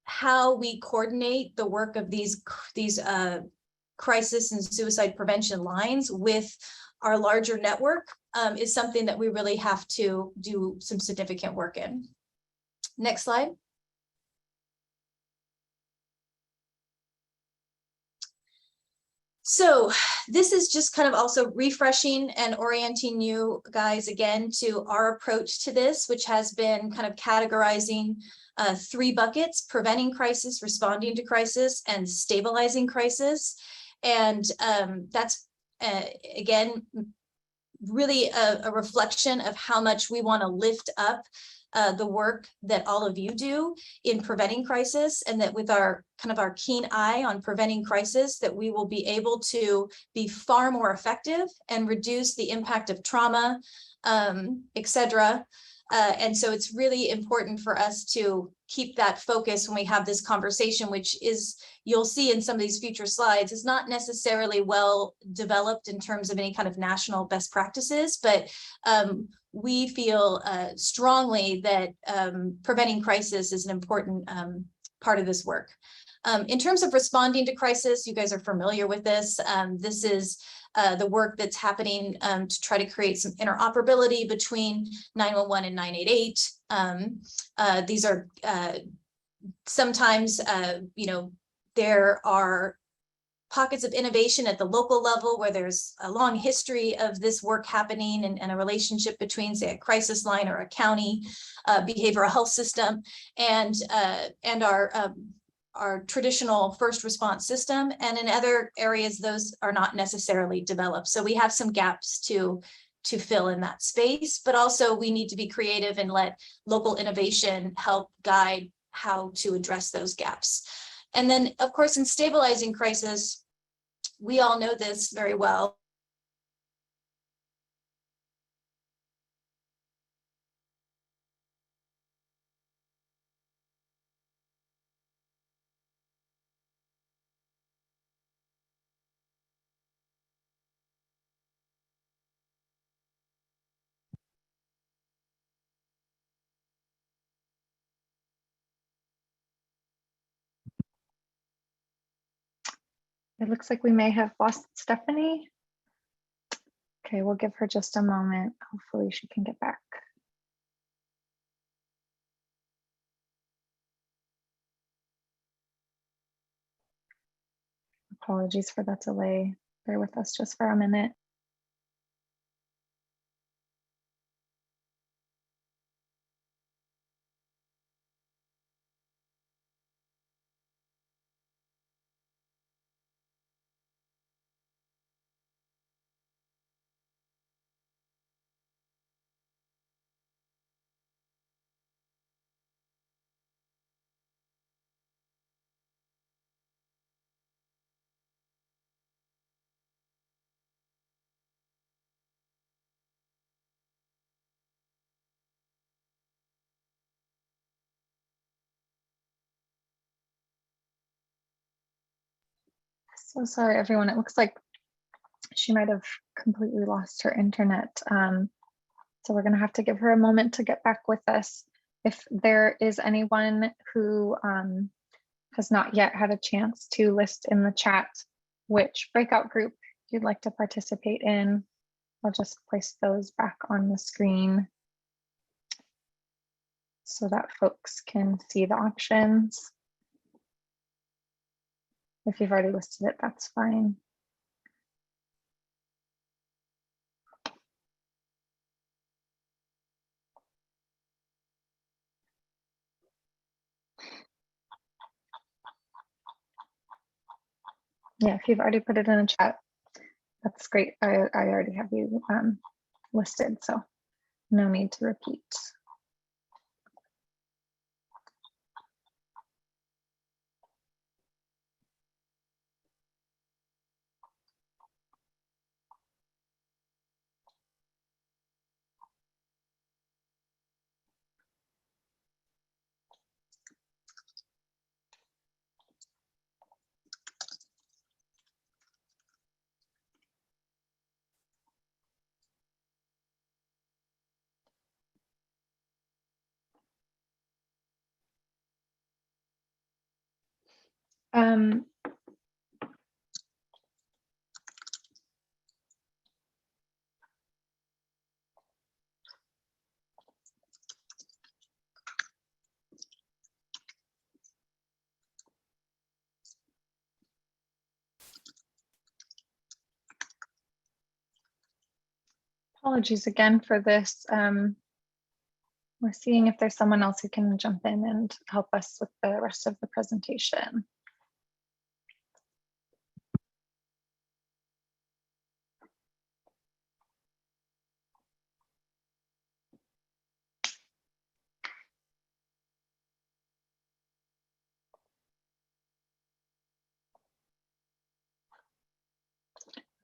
how we coordinate the work of these crisis and suicide prevention lines with our larger network is something that we really have to do some significant work in. Next slide. So this is just kind of also refreshing and orienting you guys again to our approach to this, which has been kind of categorizing 3 buckets: preventing crisis, responding to crisis, and stabilizing crisis. And that's, again, really a reflection of how much we want to lift up the work that all of you do in preventing crisis, and that with our keen eye on preventing crisis, that we will be able to be far more effective and reduce the impact of trauma, etc. And so it's really important for us to keep that focus when we have this conversation, which is, you'll see in some of these future slides, is not necessarily well developed in terms of any kind of national best practices, but we feel strongly that preventing crisis is an important part of this work. In terms of responding to crisis, you guys are familiar with this. This is the work that's happening to try to create some interoperability between 911 and 988. These are sometimes, you know, there are pockets of innovation at the local level where there's a long history of this work happening and a relationship between, say, a crisis line or a county behavioral health system and our traditional first response system. And in other areas, those are not necessarily developed. So we have some gaps to fill in that space, but also we need to be creative and let local innovation help guide how to address those gaps. And then, of course, in stabilizing crisis, we all know this very well. It looks like we may have lost Stephanie. Okay, we'll give her just a moment. Hopefully she can get back. Apologies for that delay. Bear with us just for a minute. So sorry, everyone. It looks like she might have completely lost her internet. So we're going to have to give her a moment to get back with us. If there is anyone who has not yet had a chance to list in the chat which breakout group you'd like to participate in, I'll just place those back on the screen so that folks can see the options. If you've already listed it, that's fine. Yeah, if you've already put it in the chat, that's great. I already have you listed, so no need to repeat. Apologies again for this. We're seeing if there's someone else who can jump in and help us with the rest of the presentation.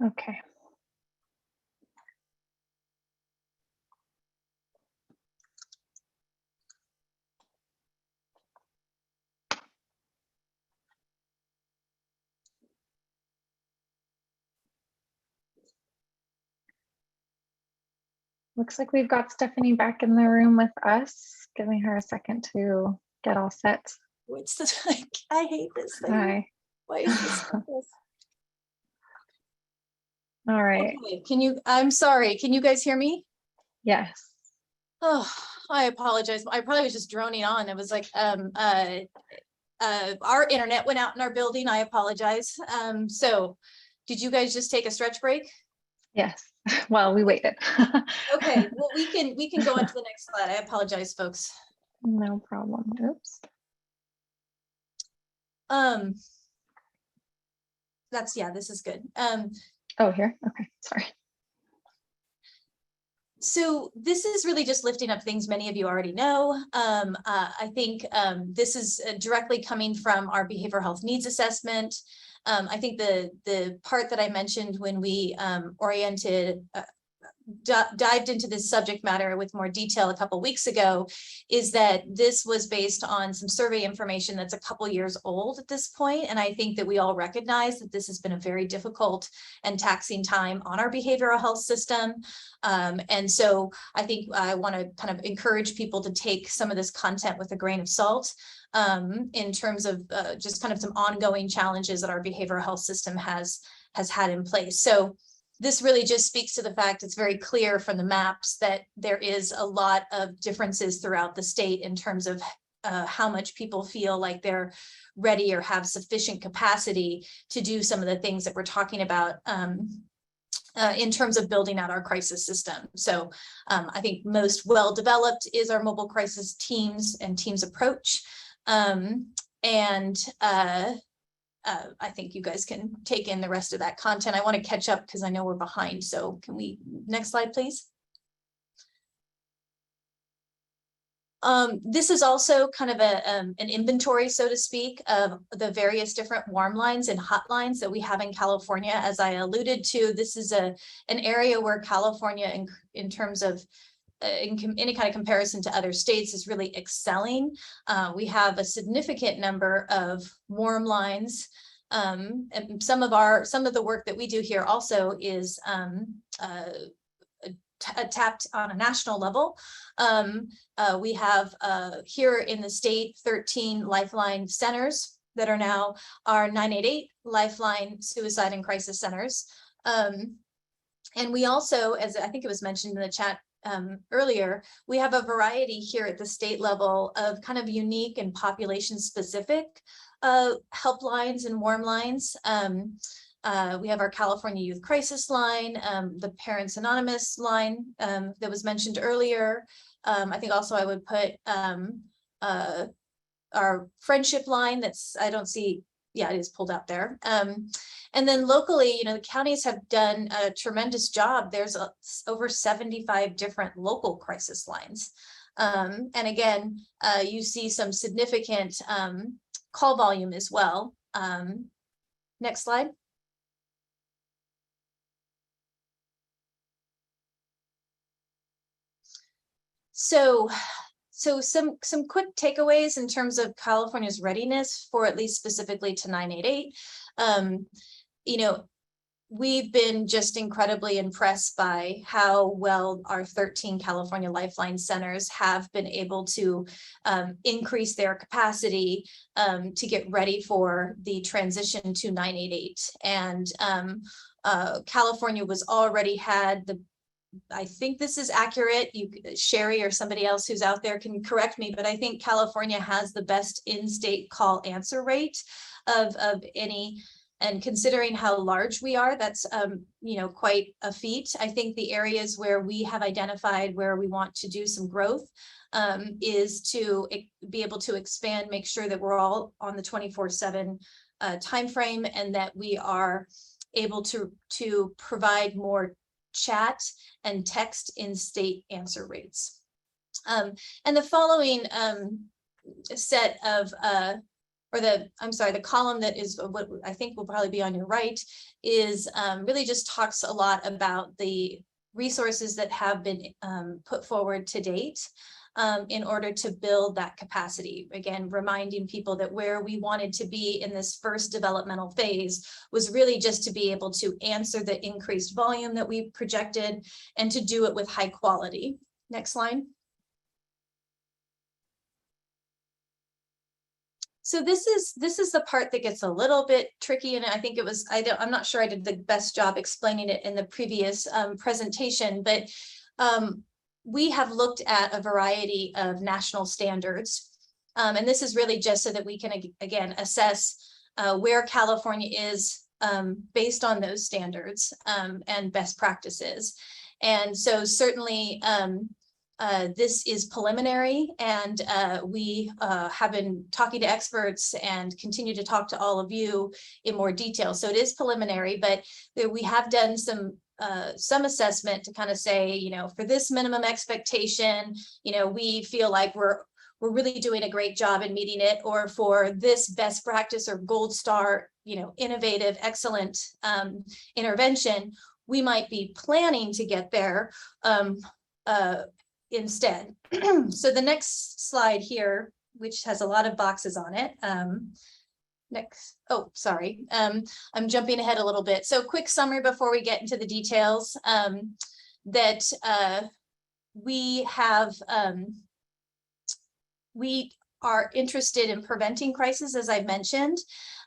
Okay. Looks like we've got Stephanie back in the room with us. Giving her a second to get all set. What's this? I hate this thing. Hi. Why is this like this? All right. Okay, I'm sorry, can you guys hear me? Yes. Oh, I apologize. I probably was just droning on. It was like, our internet went out in our building. I apologize. So did you guys just take a stretch break? Yes. Well, we waited. Okay, well, we can go on to the next slide. I apologize, folks. No problem. Oops. This is good. Oh, here. Okay. Sorry. So this is really just lifting up things many of you already know. I think this is directly coming from our behavioral health needs assessment. I think the part that I mentioned when we dived into this subject matter with more detail a couple weeks ago is that this was based on some survey information that's a couple years old at this point. And I think that we all recognize that this has been a very difficult and taxing time on our behavioral health system. And so I think I want to kind of encourage people to take some of this content with a grain of salt in terms of just kind of some ongoing challenges that our behavioral health system has had in place. So this really just speaks to the fact it's very clear from the maps that there is a lot of differences throughout the state in terms of how much people feel like they're ready or have sufficient capacity to do some of the things that we're talking about in terms of building out our crisis system. So I think most well-developed is our mobile crisis teams and teams approach. I think you guys can take in the rest of that content. I want to catch up because I know we're behind. So can we, next slide, please? This is also kind of an inventory, so to speak, of the various different warm lines and hotlines that we have in California. As I alluded to, this is an area where California, in terms of in any kind of comparison to other states, is really excelling. We have a significant number of warm lines. And some of the work that we do here also is tapped on a national level. We have here in the state 13 Lifeline centers that are now our 988 Lifeline Suicide and Crisis Centers. And we also, as I think it was mentioned in the chat earlier, we have a variety here at the state level of kind of unique and population specific helplines and warm lines. We have our California Youth Crisis Line, the Parents Anonymous line that was mentioned earlier. I think also I would put our friendship line that's, I don't see, yeah, it is pulled out there. And then locally, the counties have done a tremendous job. There's over 75 different local crisis lines. And again, you see some significant call volume as well. Next slide. So some quick takeaways in terms of California's readiness for at least specifically to 988. We've been just incredibly impressed by how well our 13 California Lifeline centers have been able to increase their capacity to get ready for the transition to 988. And California was already had the, I think this is accurate. Sherry or somebody else who's out there can correct me, but I think California has the best in-state call answer rate of any. And considering how large we are, that's quite a feat. I think the areas where we have identified where we want to do some growth is to be able to expand, make sure that we're all on the 24/7 timeframe, and that we are able to provide more chat and text in state answer rates. And the following set of the column that is what I think will probably be on your right is really just talks a lot about the resources that have been put forward to date. in order to build that capacity. Again, reminding people that where we wanted to be in this first developmental phase was really just to be able to answer the increased volume that we projected and to do it with high quality. Next slide. So this is the part that gets a little bit tricky, and I think it was, I'm not sure I did the best job explaining it in the previous presentation, but we have looked at a variety of national standards. And this is really just so that we can, again, assess where California is based on those standards and best practices. And so certainly this is preliminary, and we have been talking to experts and continue to talk to all of you in more detail. So it is preliminary, but we have done some assessment to kind of say, you know, for this minimum expectation, you know, we feel like we're really doing a great job in meeting it, or for this best practice or gold star, you know, innovative, excellent intervention, we might be planning to get there instead. So the next slide here, which has a lot of boxes on it. Next, oh, sorry. I'm jumping ahead a little bit. So quick summary before we get into the details, that we are interested in preventing crisis, as I mentioned,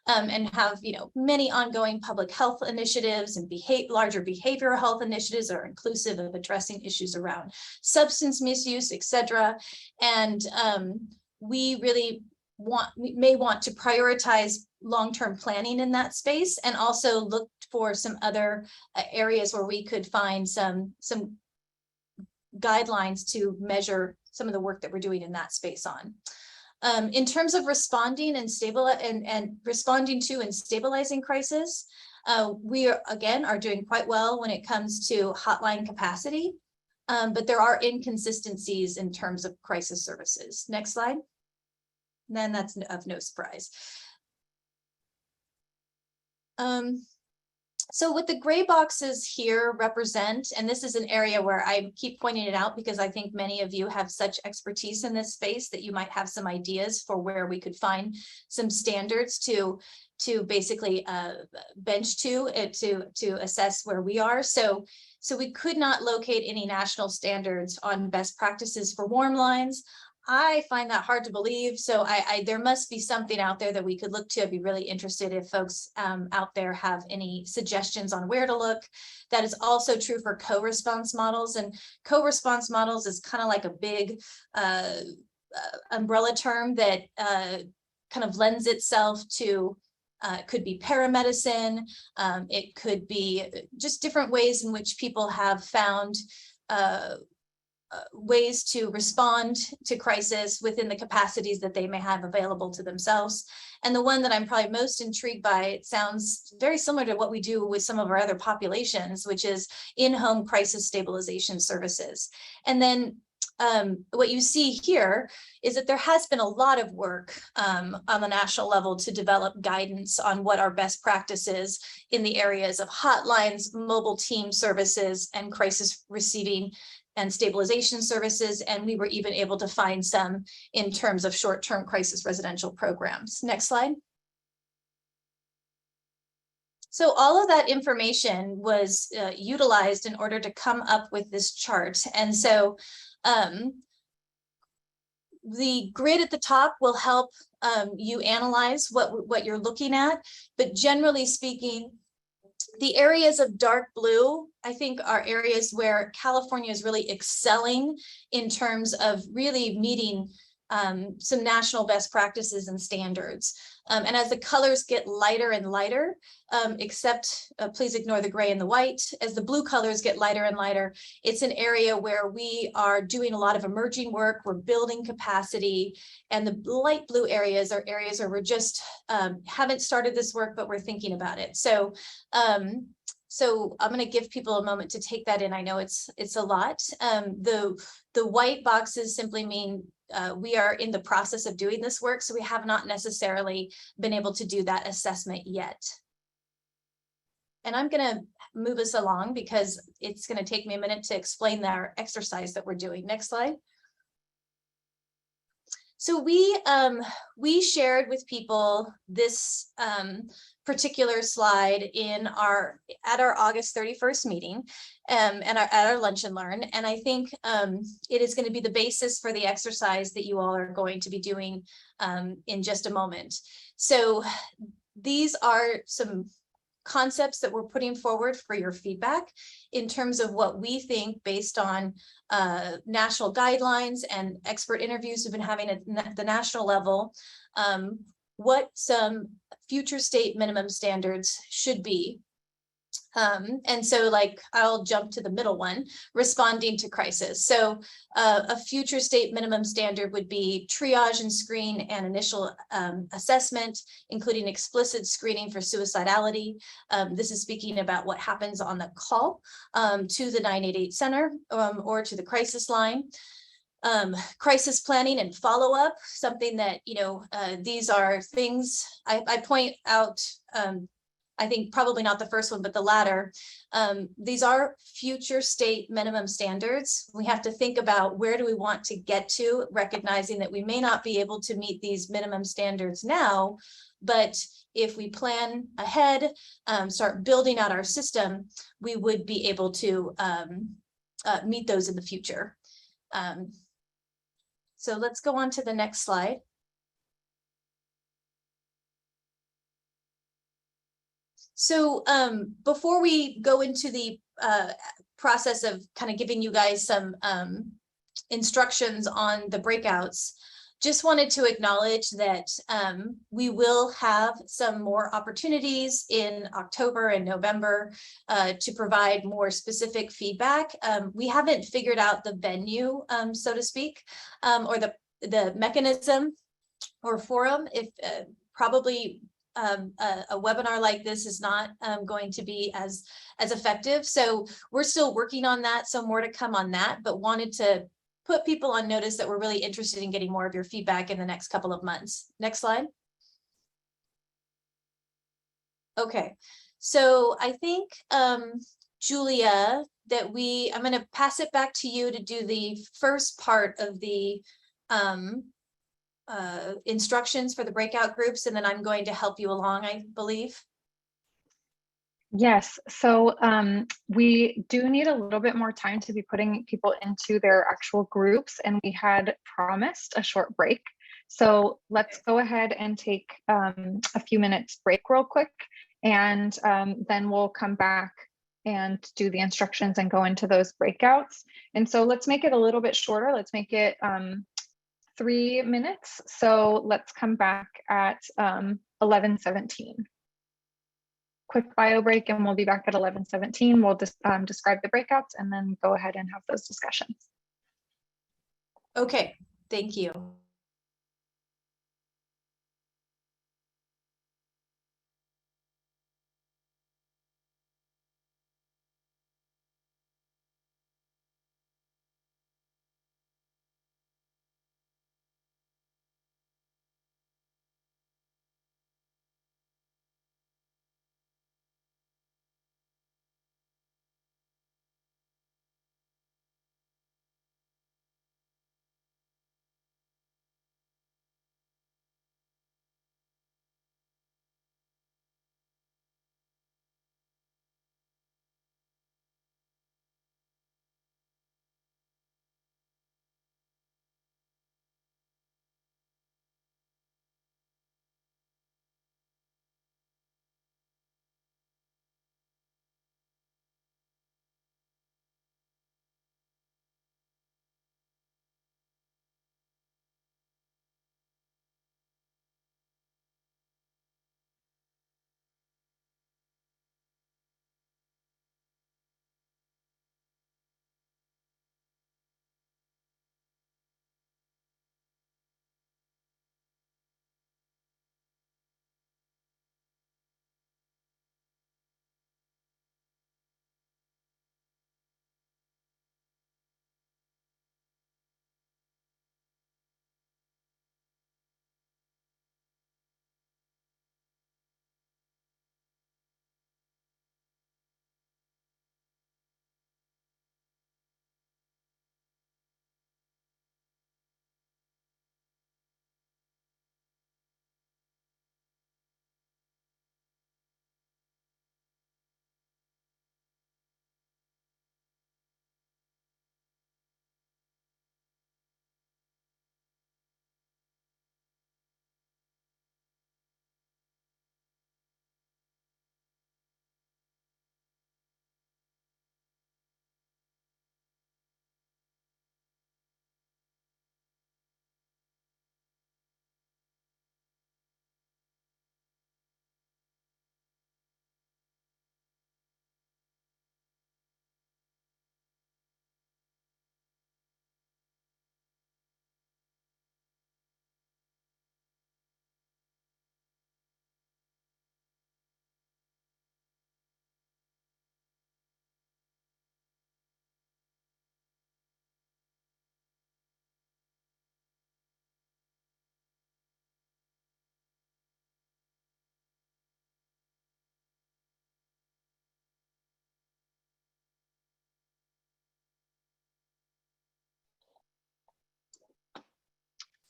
and have, you know, many ongoing public health initiatives and larger behavioral health initiatives are inclusive of addressing issues around substance misuse, etc. And we really may want to prioritize long-term planning in that space, and also look for some other areas where we could find some guidelines to measure some of the work that we're doing in that space on. In terms of responding and responding to and stabilizing crisis, we are doing quite well when it comes to hotline capacity, but there are inconsistencies in terms of crisis services. Next slide. And then that's of no surprise. So what the gray boxes here represent, and this is an area where I keep pointing it out because I think many of you have such expertise in this space that you might have some ideas for where we could find some standards to basically bench to assess where we are. So we could not locate any national standards on best practices for warm lines. I find that hard to believe. So there must be something out there that we could look to. I'd be really interested if folks out there have any suggestions on where to look. That is also true for co-response models, and co-response models is kind of like a big umbrella term that kind of lends itself to could be paramedicine. It could be just different ways in which people have found ways to respond to crisis within the capacities that they may have available to themselves. And the one that I'm probably most intrigued by, it sounds very similar to what we do with some of our other populations, which is in-home crisis stabilization services. And then what you see here is that there has been a lot of work on the national level to develop guidance on what our best practices in the areas of hotlines, mobile team services, and crisis receiving and stabilization services. And we were even able to find some in terms of short-term crisis residential programs. Next slide. So all of that information was utilized in order to come up with this chart. And so the grid at the top will help you analyze what you're looking at, but generally speaking, the areas of dark blue, I think, are areas where California is really excelling in terms of really meeting some national best practices and standards. And as the colors get lighter and lighter, please ignore the gray and the white, as the blue colors get lighter and lighter, it's an area where we are doing a lot of emerging work, we're building capacity, and the light blue areas are areas where we're just haven't started this work, but we're thinking about it. So so I'm going to give people a moment to take that in. I know it's a lot. The white boxes simply mean we are in the process of doing this work, so we have not necessarily been able to do that assessment yet. And I'm going to move us along because it's going to take me a minute to explain our exercise that we're doing. Next slide. So we shared with people this particular slide at our August 31st meeting and at our lunch and learn. And I think it is going to be the basis for the exercise that you all are going to be doing in just a moment. So these are some concepts that we're putting forward for your feedback in terms of what we think based on national guidelines and expert interviews we've been having at the national level, what some future state minimum standards should be. And so like, I'll jump to the middle one, responding to crisis. So a future state minimum standard would be triage and screen and initial assessment, including explicit screening for suicidality. This is speaking about what happens on the call to the 988 center or to the crisis line. Crisis planning and follow-up, something that, these are things I point out, I think probably not the first one, but the latter. These are future state minimum standards. We have to think about where do we want to get to, recognizing that we may not be able to meet these minimum standards now, but if we plan ahead, start building out our system, we would be able to meet those in the future. So let's go on to the next slide. So before we go into the process of kind of giving you guys some instructions on the breakouts, just wanted to acknowledge that we will have some more opportunities in October and November to provide more specific feedback. We haven't figured out the venue, so to speak, or the mechanism or forum. If probably a webinar like this is not going to be as effective. So we're still working on that. So more to come on that, but wanted to put people on notice that we're really interested in getting more of your feedback in the next couple of months. Next slide. Okay, so I think Julia, that I'm going to pass it back to you to do the first part of the instructions for the breakout groups, and then I'm going to help you along, I believe. Yes, so we do need a little bit more time to be putting people into their actual groups, and we had promised a short break. So let's go ahead and take a few minutes break real quick, and then we'll come back and do the instructions and go into those breakouts. And so let's make it a little bit shorter. Let's make it 3 minutes. So let's come back at 11:17. Quick bio break, and we'll be back at 11:17. We'll just describe the breakouts and then go ahead and have those discussions. Okay, thank you.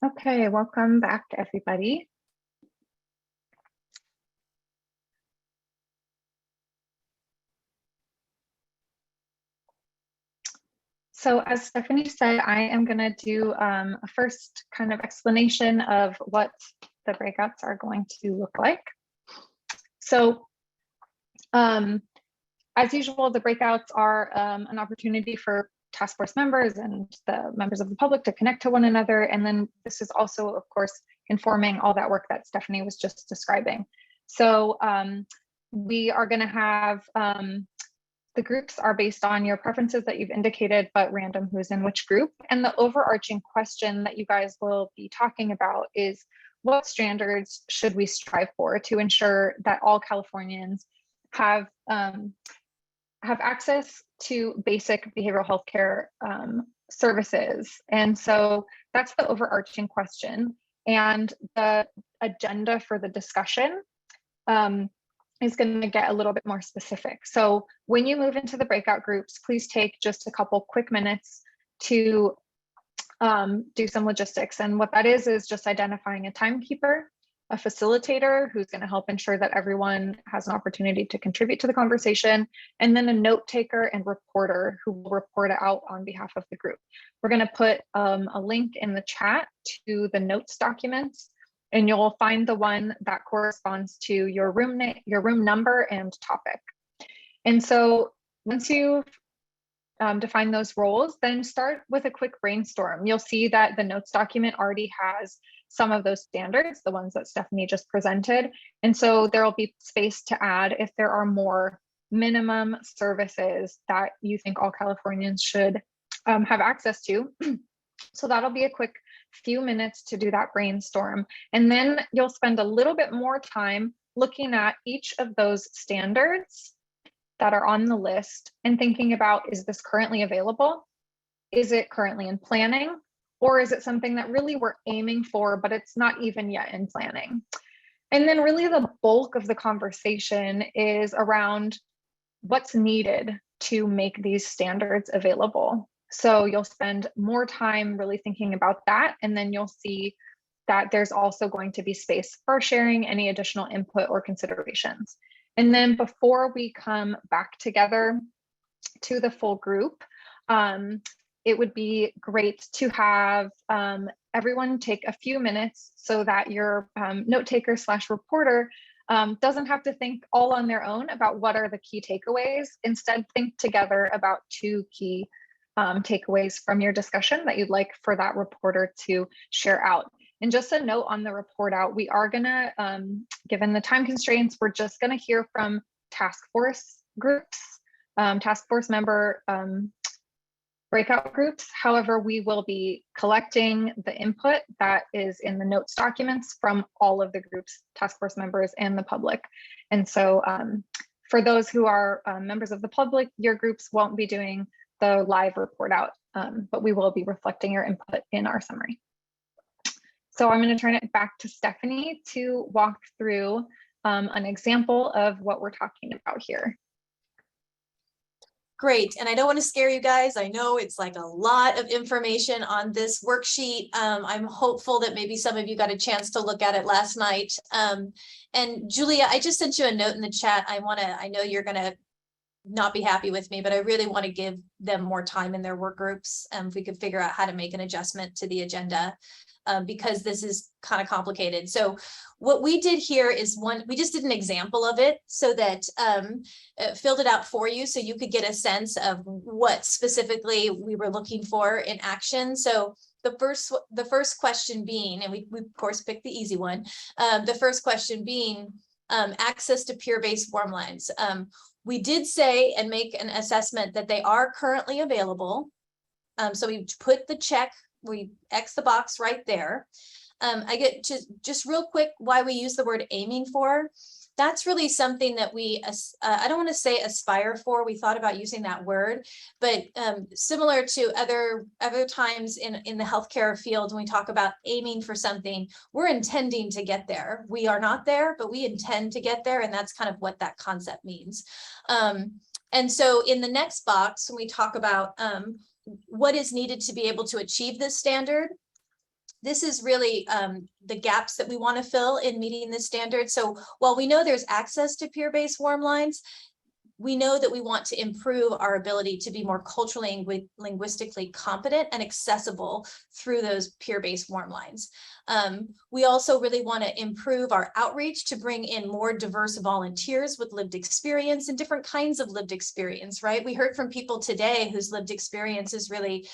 Okay, welcome back, everybody. So as Stephanie said, I am going to do a first kind of explanation of what the breakouts are going to look like. So as usual, the breakouts are an opportunity for task force members and the members of the public to connect to one another. And then this is also, of course, informing all that work that Stephanie was just describing. So we are going to have the groups are based on your preferences that you've indicated, but random who's in which group. And the overarching question that you guys will be talking about is what standards should we strive for to ensure that all Californians have access to basic behavioral health care services. And so that's the overarching question. And the agenda for the discussion is going to get a little bit more specific. So when you move into the breakout groups, please take just a couple quick minutes to do some logistics. And what that is just identifying a timekeeper, a facilitator who's going to help ensure that everyone has an opportunity to contribute to the conversation, and then a note taker and reporter who will report out on behalf of the group. We're going to put a link in the chat to the notes documents, and you'll find the one that corresponds to your room number and topic. And so once you've defined those roles, then start with a quick brainstorm. You'll see that the notes document already has some of those standards, the ones that Stephanie just presented. And so there will be space to add if there are more minimum services that you think all Californians should have access to. So that'll be a quick few minutes to do that brainstorm. And then you'll spend a little bit more time looking at each of those standards that are on the list and thinking about, is this currently available? Is it currently in planning? Or is it something that really we're aiming for, but it's not even yet in planning? And then really the bulk of the conversation is around what's needed to make these standards available. So you'll spend more time really thinking about that, and then you'll see that there's also going to be space for sharing any additional input or considerations. And then before we come back together to the full group, it would be great to have everyone take a few minutes so that your note taker / reporter doesn't have to think all on their own about what are the key takeaways. Instead, think together about 2 key takeaways from your discussion that you'd like for that reporter to share out. And just a note on the report out, we are gonna, given the time constraints, we're just gonna hear from task force groups, task force member breakout groups. However, we will be collecting the input that is in the notes documents from all of the groups, task force members and the public. And so for those who are members of the public, your groups won't be doing the live report out, but we will be reflecting your input in our summary. So I'm going to turn it back to Stephanie to walk through an example of what we're talking about here. Great, and I don't want to scare you guys. I know it's like a lot of information on this worksheet. I'm hopeful that maybe some of you got a chance to look at it last night. And Julia, I just sent you a note in the chat. I know you're going to not be happy with me, but I really want to give them more time in their work groups. If we could figure out how to make an adjustment to the agenda, because this is kind of complicated. So what we did here is we just did an example of it so that filled it out for you so you could get a sense of what specifically we were looking for in action. So the first question being, and we of course picked the easy one, the first question being access to peer-based warm lines. We did say and make an assessment that they are currently available. So we put the check, we X the box right there. I get to just real quick why we use the word aiming for. That's really something that we, I don't want to say aspire for, we thought about using that word, but similar to other times in the healthcare field, when we talk about aiming for something, we're intending to get there. We are not there, but we intend to get there, and that's kind of what that concept means. And so in the next box, when we talk about what is needed to be able to achieve this standard, this is really the gaps that we want to fill in meeting this standard. So while we know there's access to peer-based warm lines, we know that we want to improve our ability to be more culturally and linguistically competent and accessible through those peer-based warm lines. We also really want to improve our outreach to bring in more diverse volunteers with lived experience and different kinds of lived experience, right? We heard from people today whose lived experience is really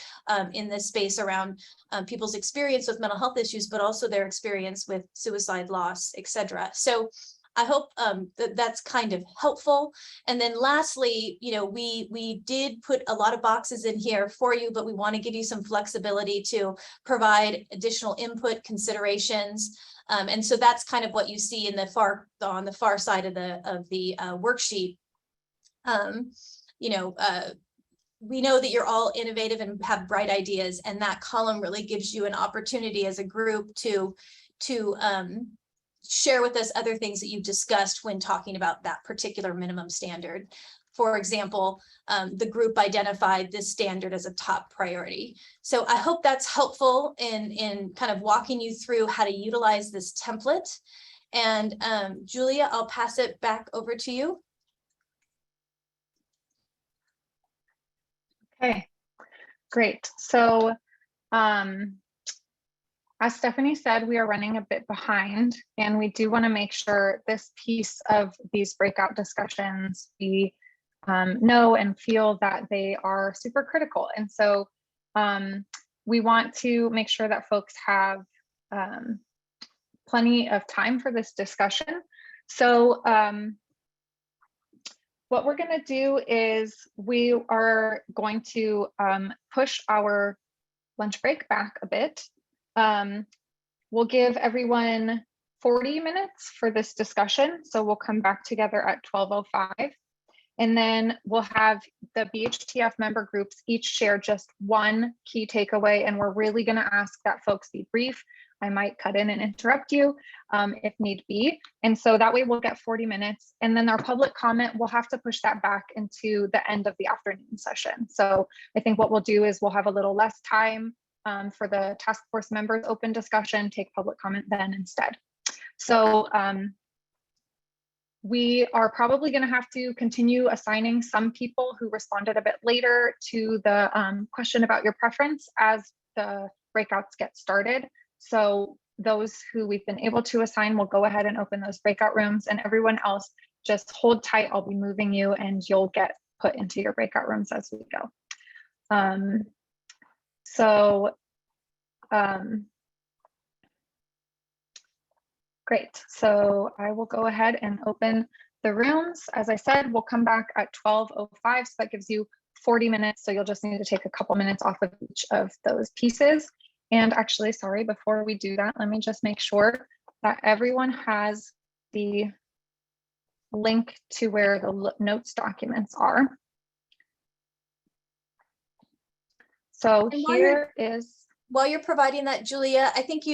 in this space around people's experience with mental health issues, but also their experience with suicide, loss, etc. So I hope that that's kind of helpful. And then lastly, you know, we did put a lot of boxes in here for you, but we want to give you some flexibility to provide additional input considerations. And so that's kind of what you see in on the far side of the worksheet. You know, we know that you're all innovative and have bright ideas, and that column really gives you an opportunity as a group to share with us other things that you've discussed when talking about that particular minimum standard. For example, the group identified this standard as a top priority. So I hope that's helpful in kind of walking you through how to utilize this template. And Julia, I'll pass it back over to you. Okay, great. So as Stephanie said, we are running a bit behind, and we do want to make sure this piece of these breakout discussions, we know and feel that they are super critical. And so we want to make sure that folks have plenty of time for this discussion. So what we're going to do is we are going to push our lunch break back a bit. We'll give everyone 40 minutes for this discussion. So we'll come back together at 12:05. And then we'll have the BHTF member groups each share just one key takeaway. And we're really going to ask that folks be brief. I might cut in and interrupt you if need be. And so that way we'll get 40 minutes. And then our public comment, we'll have to push that back into the end of the afternoon session. So I think what we'll do is we'll have a little less time for the task force members open discussion, take public comment then instead. So we are probably going to have to continue assigning some people who responded a bit later to the question about your preference as the breakouts get started. So those who we've been able to assign will go ahead and open those breakout rooms, and everyone else just hold tight. I'll be moving you and you'll get put into your breakout rooms as we go. Great. So I will go ahead and open the rooms. As I said, we'll come back at 12:05. So that gives you 40 minutes. So you'll just need to take a couple minutes off of each of those pieces. And actually, sorry, before we do that, let me just make sure that everyone has the link to where the notes documents are. So here is. While you're providing that, Julia, I think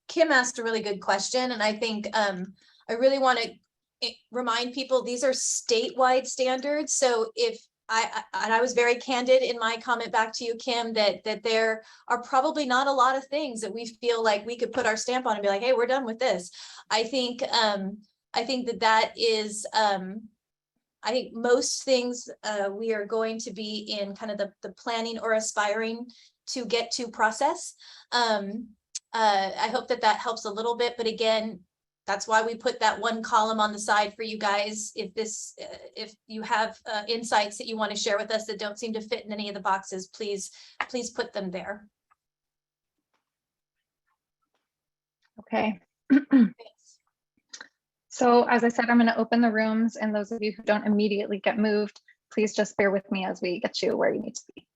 Kim asked a really good question. And I think I really want to remind people these are statewide standards. So if I was very candid in my comment back to you, Kim, that there are probably not a lot of things that we feel like we could put our stamp on and be like, hey, we're done with this. I think that is, I think most things we are going to be in kind of the planning or aspiring to get to process. I hope that helps a little bit, but again, that's why we put that one column on the side for you guys. If you have insights that you want to share with us that don't seem to fit in any of the boxes, please put them there. Okay. So as I said, I'm going to open the rooms, and those of you who don't immediately get moved, please just bear with me as we get you where you need to be.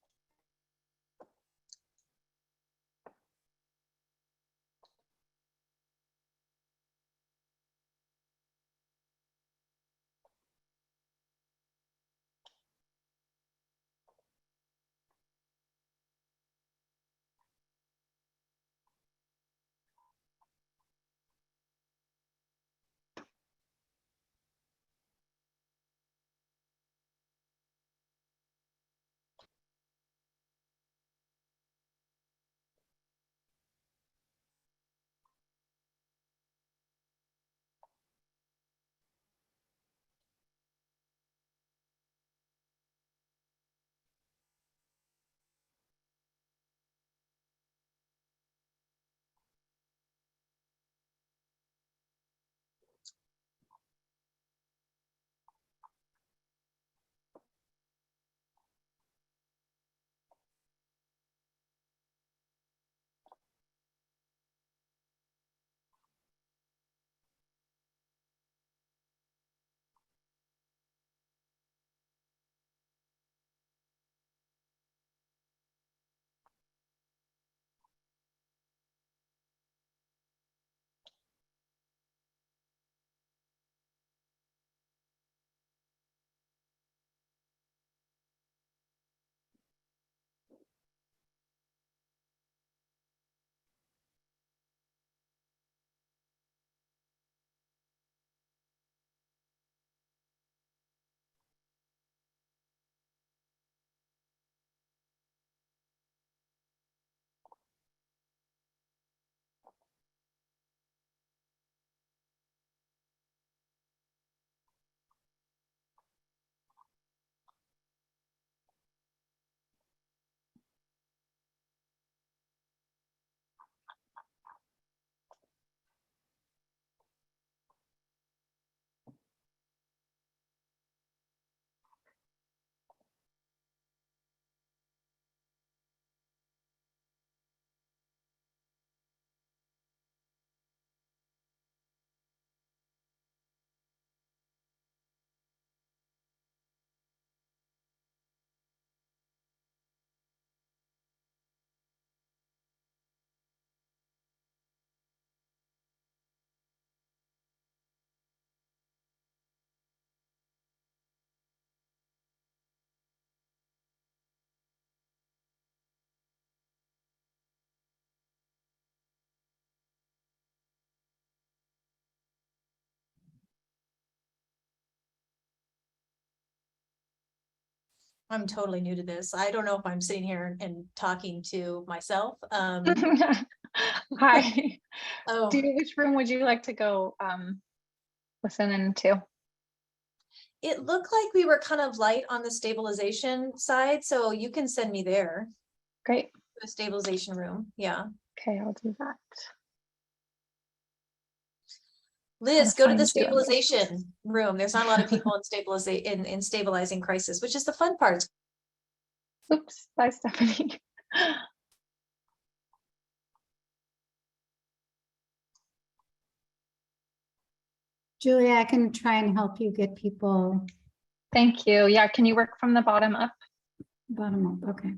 I'm totally new to this. I don't know if I'm sitting here and talking to myself. Hi. Oh, Which room would you like to go listen into? it looked like we were kind of light on the stabilization side, so you can send me there, Great. the stabilization room. Yeah. Okay, I'll do that. Liz, go to the find you in this. stabilization room. There's not a lot of people in stabilizing crisis, which is the fun part. Oops, bye, Stephanie. Julia, I can try and help you get people Thank you. Yeah, can you work from the bottom up? bottom up. Okay.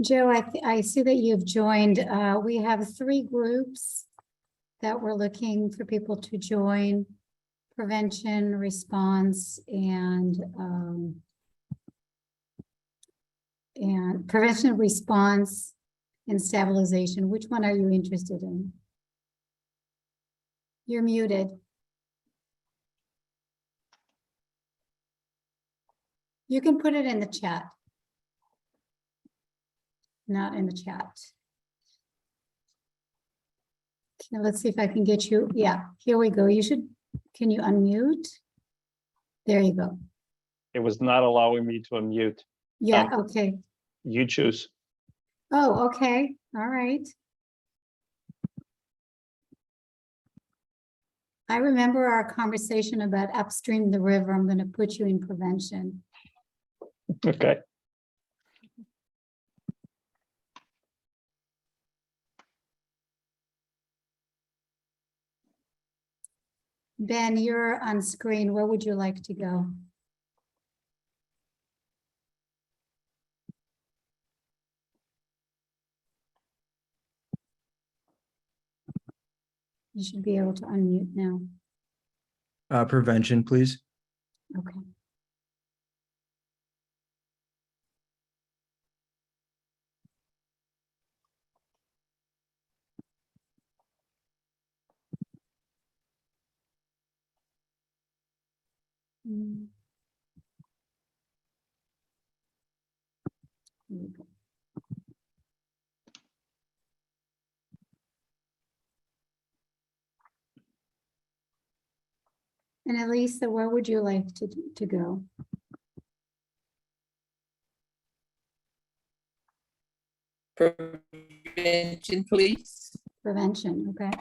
Joe, I see that you've joined. We have 3 groups that we're looking for people to join: prevention, response, and and prevention, response, and stabilization. Which one are you interested in? You're muted. You can put it in the chat. Not in the chat. Okay, let's see if I can get you. Yeah, here we go. Can you unmute? There you go. It was not allowing me to unmute. Yeah, okay. You choose. Oh, okay. All right. I remember our conversation about upstream the river. I'm going to put you in prevention. Okay. Ben, you're on screen. Where would you like to go? You should be able to unmute now. Prevention, please. Okay. Mm. Here we go. And Elisa, where would you like to go? Prevention, please. Prevention, okay.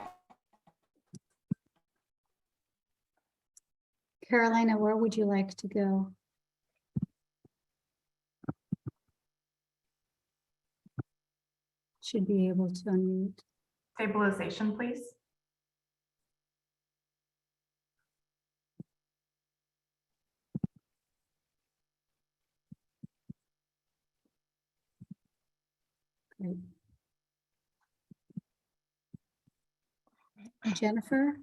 Carolina, where would you like to go? Should be able to unmute. Stabilization, please. Great. Jennifer?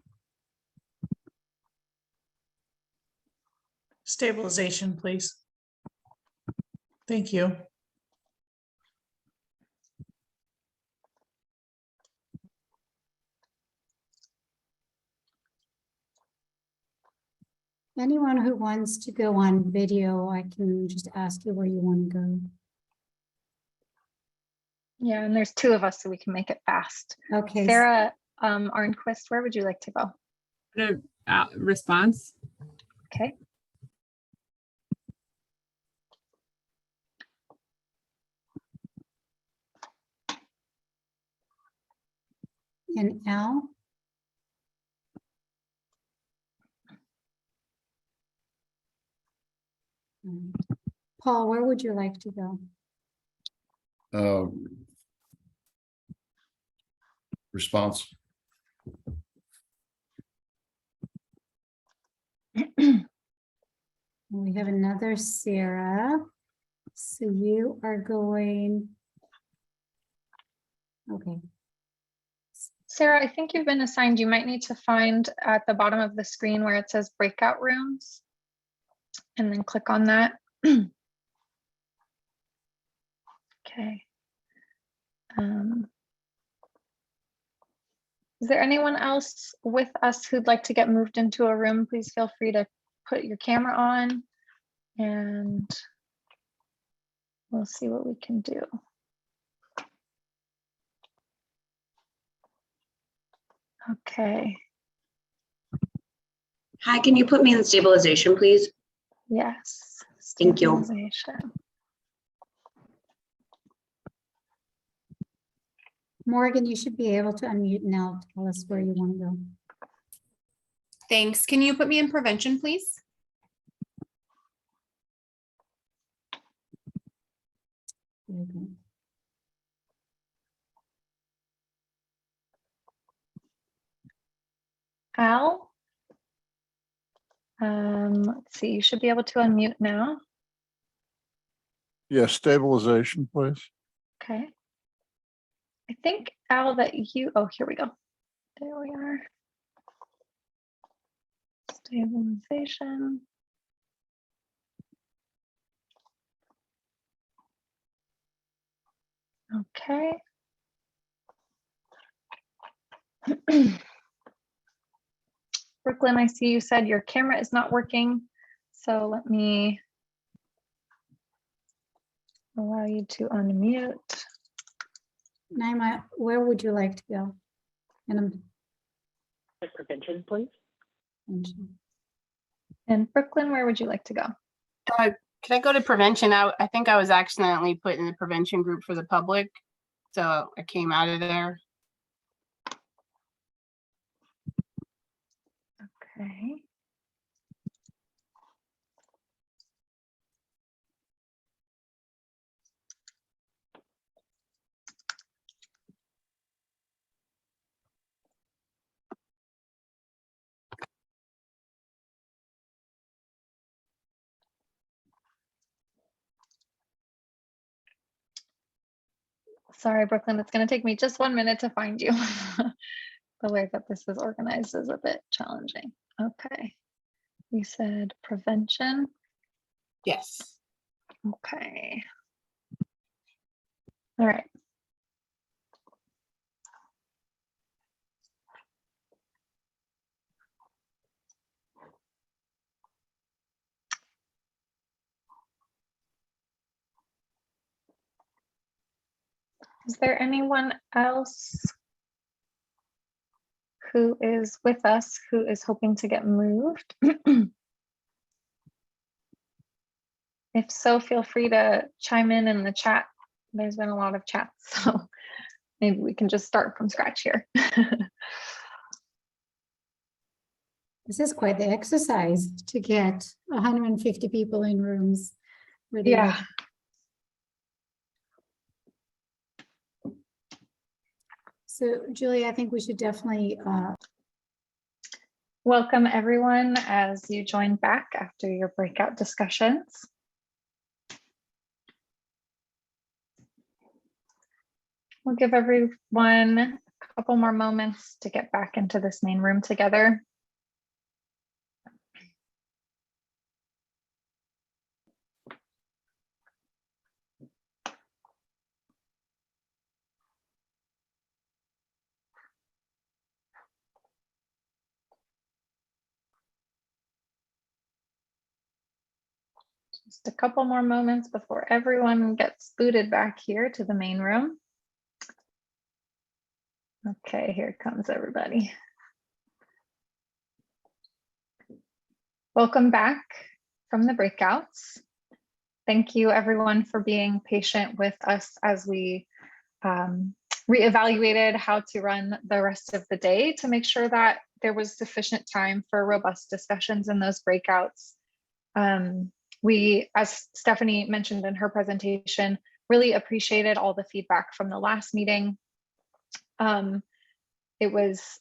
Stabilization, please. Thank you. Anyone who wants to go on video, I can just ask you where you want to go. Yeah, and there's 2 of us, so we can make it fast. Okay. Sarah Arnquist, where would you like to go? Response. Okay. And Al? Paul, where would you like to go? Response. We have another Sarah. So you are going. Okay. Sarah, I think you've been assigned, you might need to find at the bottom of the screen where it says breakout rooms. And then click on that. Okay. Is there anyone else with us who'd like to get moved into a room? Please feel free to put your camera on and we'll see what we can do. Okay. Hi, can you put me in stabilization, please? Yes. Thank you. Stabilization. Morgan, you should be able to unmute now. Tell us where you want to go. Thanks. Can you put me in prevention, please? There you go. Al? Let's see, you should be able to unmute now. Yes, stabilization, please. Okay. I think, Al, that you, oh, here we go. There we are. Stabilization. Okay. Brooklyn, I see you said your camera is not working. So let me allow you to unmute. Naima, where would you like to go? And Prevention, please. And Brooklyn, where would you like to go? Can I go to prevention? I think I was accidentally put in the prevention group for the public. So I came out of there. Okay. Sorry, Brooklyn, it's going to take me just 1 minute to find you. The way that this is organized is a bit challenging. Okay. You said prevention. Yes. Okay. All right. Is there anyone else who is with us who is hoping to get moved? If so, feel free to chime in the chat. There's been a lot of chats, so maybe we can just start from scratch here. this is quite the exercise to get 150 people in rooms. Really. Yeah. So Julie, I think we should definitely welcome everyone as you join back after your breakout discussions. We'll give everyone a couple more moments to get back into this main room together. Just a couple more moments before everyone gets booted back here to the main room. Okay, here comes everybody. Welcome back from the breakouts. Thank you everyone for being patient with us as we reevaluated how to run the rest of the day to make sure that there was sufficient time for robust discussions in those breakouts. We, as Stephanie mentioned in her presentation, really appreciated all the feedback from the last meeting. It was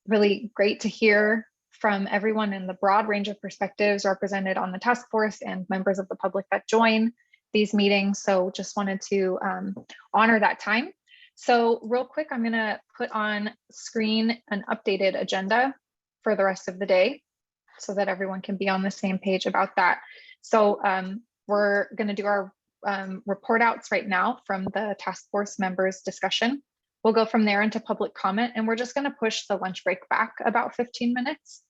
really great to hear from everyone in the broad range of perspectives represented on the task force and members of the public that join these meetings. So just wanted to honor that time. So real quick, I'm gonna put on screen an updated agenda for the rest of the day so that everyone can be on the same page about that. So we're gonna do our report outs right now from the task force members discussion. We'll go from there into public comment, and we're just gonna push the lunch break back about 15 minutes.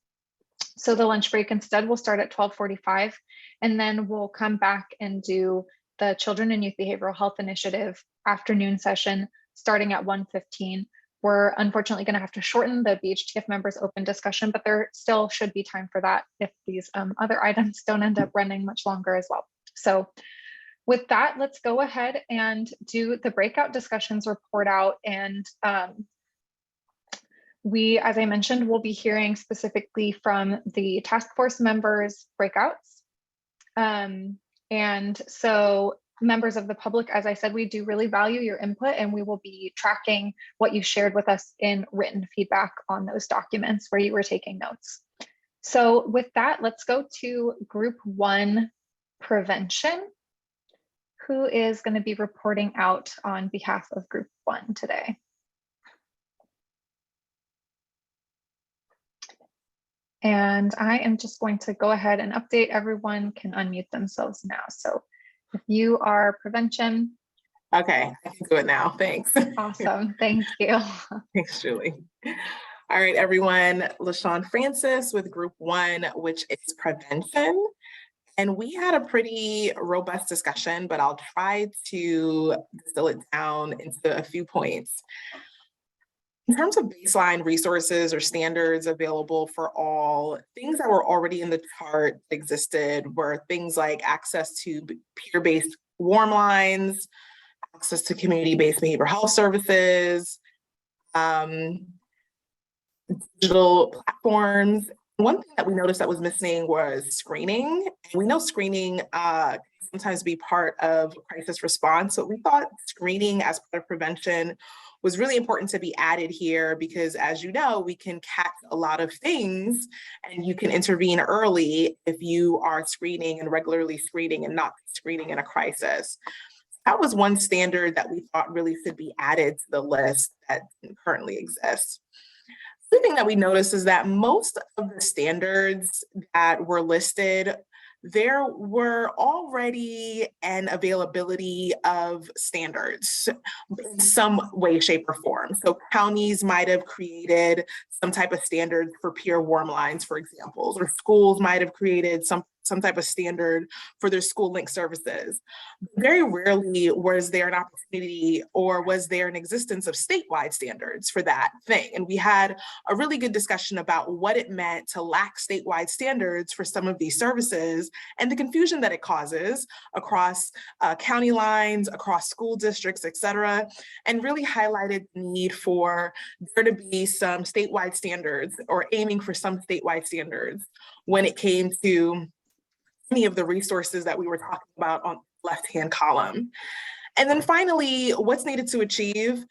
So the lunch break instead will start at 12:45, and then we'll come back and do the Children and Youth Behavioral Health Initiative afternoon session starting at 1:15. We're unfortunately going to have to shorten the BHTF members open discussion, but there still should be time for that if these other items don't end up running much longer as well. So with that, let's go ahead and do the breakout discussions report out. And we, as I mentioned, will be hearing specifically from the task force members breakouts. And so members of the public, as I said, we do really value your input, and we will be tracking what you shared with us in written feedback on those documents where you were taking notes. So with that, let's go to group 1 prevention. Who is going to be reporting out on behalf of group 1 today? And I am just going to go ahead and update. Everyone can unmute themselves now. So if you are prevention. Okay, I can do it now. Thanks. Awesome. Thank you. Thanks, Julie. All right, everyone. LaShawn Francis with Group 1, which is prevention. And we had a pretty robust discussion, but I'll try to distill it down into a few points. In terms of baseline resources or standards available for all, things that were already in the chart that existed were things like access to peer-based warm lines, access to community-based behavioral health services, digital platforms. One thing that we noticed that was missing was screening. We know screening can sometimes be part of crisis response, but we thought screening as part of prevention was really important to be added here because, as you know, we can catch a lot of things and you can intervene early if you are screening and regularly screening and not screening in a crisis. That was one standard that we thought really should be added to the list that currently exists. The thing that we noticed is that most of the standards that were listed, there were already an availability of standards in some way, shape, or form. So counties might have created some type of standards for peer warm lines, for example, or schools might have created some type of standard for their school link services. Very rarely was there an opportunity or was there an existence of statewide standards for that thing. And we had a really good discussion about what it meant to lack statewide standards for some of these services and the confusion that it causes across county lines, across school districts, et cetera, and really highlighted the need for there to be some statewide standards or aiming for some statewide standards when it came to any of the resources that we were talking about on the left-hand column. And then finally, what's needed to achieve?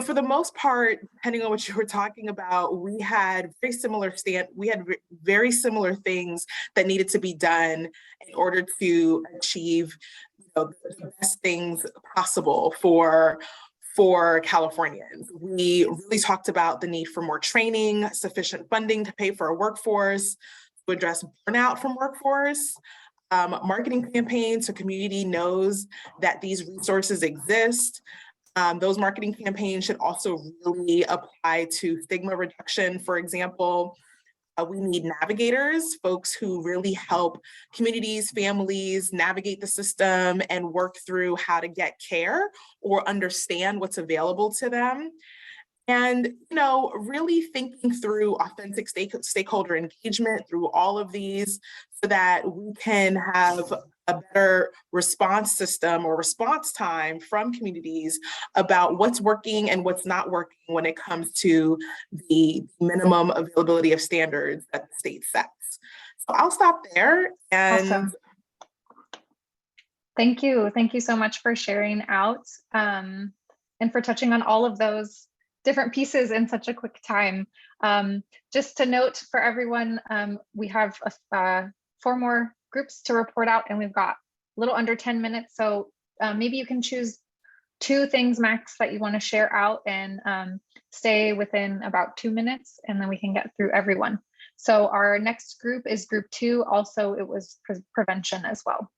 For the most part, depending on what you were talking about, we had very similar things that needed to be done in order to achieve, the best things possible for Californians. We really talked about the need for more training, sufficient funding to pay for a workforce, to address burnout from workforce, marketing campaigns so community knows that these resources exist. Those marketing campaigns should also really apply to stigma reduction. For example, we need navigators, folks who really help communities, families navigate the system and work through how to get care or understand what's available to them. And, really thinking through authentic stakeholder engagement through all of these so that we can have a better response system or response time from communities about what's working and what's not working when it comes to the minimum availability of standards that the state sets. So I'll stop there. And awesome. Thank you. Thank you so much for sharing out and for touching on all of those different pieces in such a quick time. Just to note for everyone, we have 4 more groups to report out and we've got a little under 10 minutes. So maybe you can choose 2 things max that you want to share out and stay within about 2 minutes and then we can get through everyone. So our next group is group 2. Also, it was prevention as well.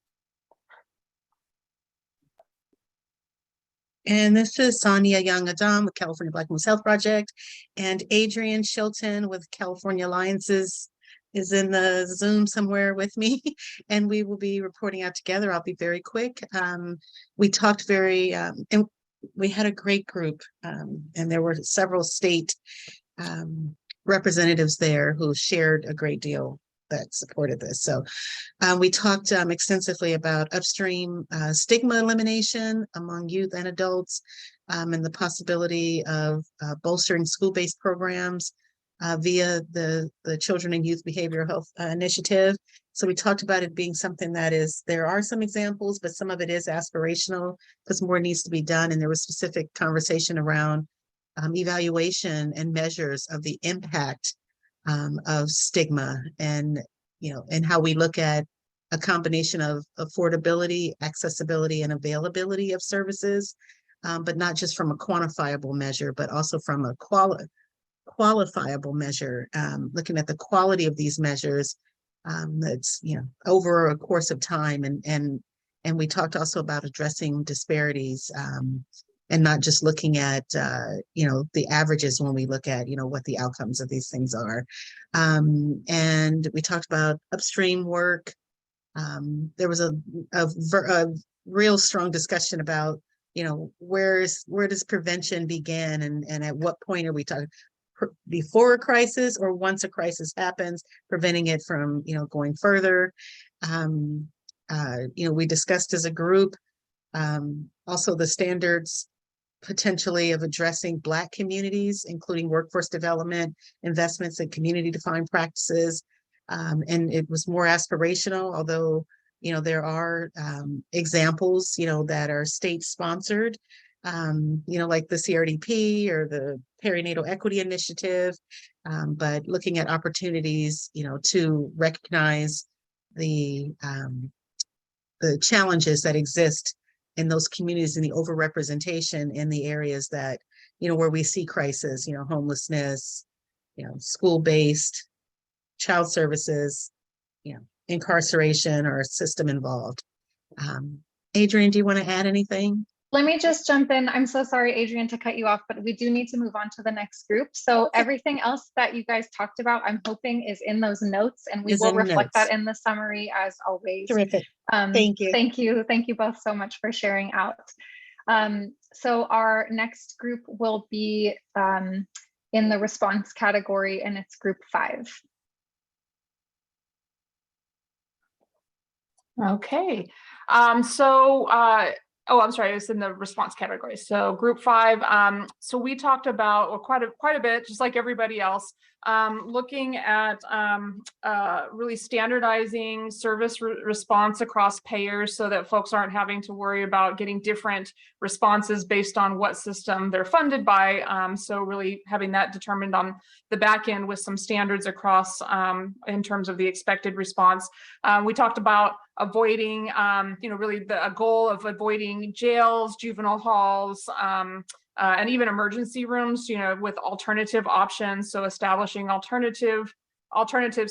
And this is Sonia Young Adam with California Black Women's Health Project, and Adrian Shilton with California Alliances is in the Zoom somewhere with me, and we will be reporting out together. I'll be very quick. We talked and we had a great group, and there were several state representatives there who shared a great deal that supported this. So we talked extensively about upstream stigma elimination among youth and adults, and the possibility of bolstering school-based programs via the Children and Youth Behavioral Health Initiative. So we talked about it being something that there are some examples, but some of it is aspirational because more needs to be done. And there was specific conversation around evaluation and measures of the impact of stigma and how we look at a combination of affordability, accessibility, and availability of services, but not just from a quantifiable measure, but also from a qualifiable measure, looking at the quality of these measures that's over a course of time and And we talked also about addressing disparities and not just looking at, the averages when we look at, what the outcomes of these things are. And we talked about upstream work. There was a real strong discussion about, where does prevention begin and at what point are we talking? Before a crisis or once a crisis happens, preventing it from, going further. We discussed as a group, also the standards potentially of addressing Black communities, including workforce development, investments in community defined practices. And it was more aspirational, although, there are examples, that are state sponsored, like the CRDP or the Perinatal Equity Initiative, but looking at opportunities, to recognize the challenges that exist in those communities and the overrepresentation in the areas that, where we see crisis, homelessness, school-based, child services, incarceration or system involved. Adrienne, do you want to add anything? Let me just jump in. I'm so sorry, Adrienne, to cut you off, but we do need to move on to the next group. So everything else that you guys talked about, I'm hoping is in those notes, and we will reflect that in the summary as always. Terrific. Thank you. Thank you. Thank you both so much for sharing out. So our next group will be in the response category, and it's group 5. Okay. I'm sorry, it's in the response category. So group 5. So we talked about quite a bit, just like everybody else, looking at really standardizing service response across payers so that folks aren't having to worry about getting different responses based on what system they're funded by. So really having that determined on the back end with some standards across in terms of the expected response. We talked about avoiding, really a goal of avoiding jails, juvenile halls, and even emergency rooms, with alternative options. So establishing alternatives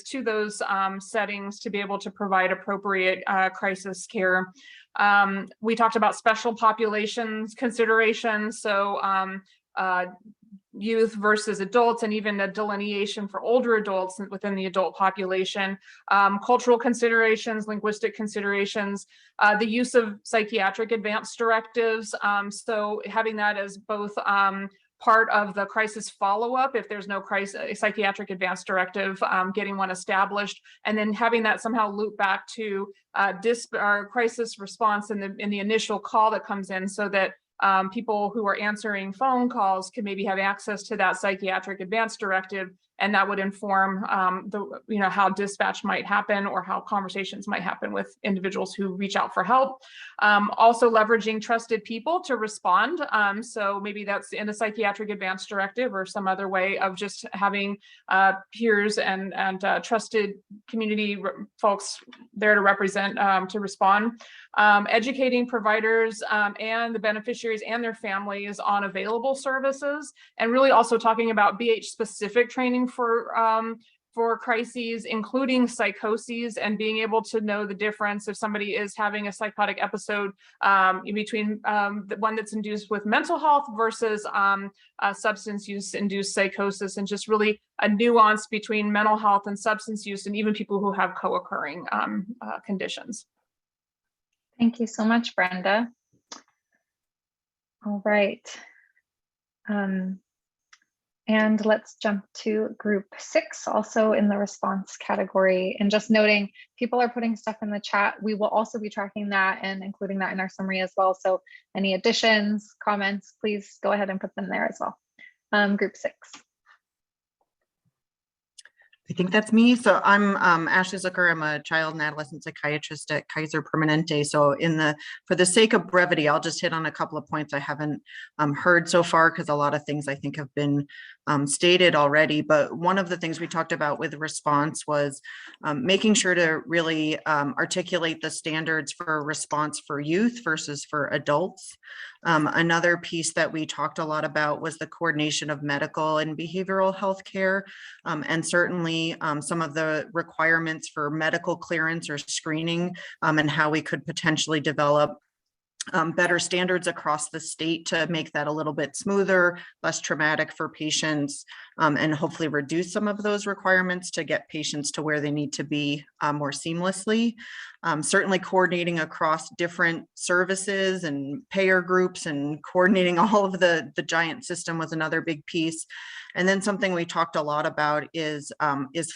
to those settings to be able to provide appropriate crisis care. We talked about special populations considerations. So youth versus adults, and even a delineation for older adults within the adult population, cultural considerations, linguistic considerations, the use of psychiatric advance directives. So having that as both part of the crisis follow-up, if there's no psychiatric advance directive, getting one established, and then having that somehow loop back to crisis response in the initial call that comes in, so that people who are answering phone calls can maybe have access to that psychiatric advance directive, and that would inform how dispatch might happen or how conversations might happen with individuals who reach out for help. Also leveraging trusted people to respond. So maybe that's in a psychiatric advance directive or some other way of just having peers and trusted community folks there to represent, to respond. Educating providers and the beneficiaries and their families on available services, and really also talking about BH specific training for crises, including psychoses, and being able to know the difference if somebody is having a psychotic episode between the one that's induced with mental health versus substance use induced psychosis, and just really a nuance between mental health and substance use, and even people who have co-occurring conditions. Thank you so much, Brenda. All right. And let's jump to group 6, also in the response category. And just noting, people are putting stuff in the chat. We will also be tracking that and including that in our summary as well. So any additions, comments, please go ahead and put them there as well. Group 6. I think that's me. So I'm Ashley Zucker. I'm a child and adolescent psychiatrist at Kaiser Permanente. So for the sake of brevity, I'll just hit on a couple of points I haven't heard so far, because a lot of things I think have been stated already, but one of the things we talked about with response was making sure to really articulate the standards for response for youth versus for adults. Another piece that we talked a lot about was the coordination of medical and behavioral health care, and certainly some of the requirements for medical clearance or screening, and how we could potentially develop better standards across the state to make that a little bit smoother, less traumatic for patients, and hopefully reduce some of those requirements to get patients to where they need to be more seamlessly. Certainly coordinating across different services and payer groups and coordinating all of the giant system was another big piece. And then something we talked a lot about is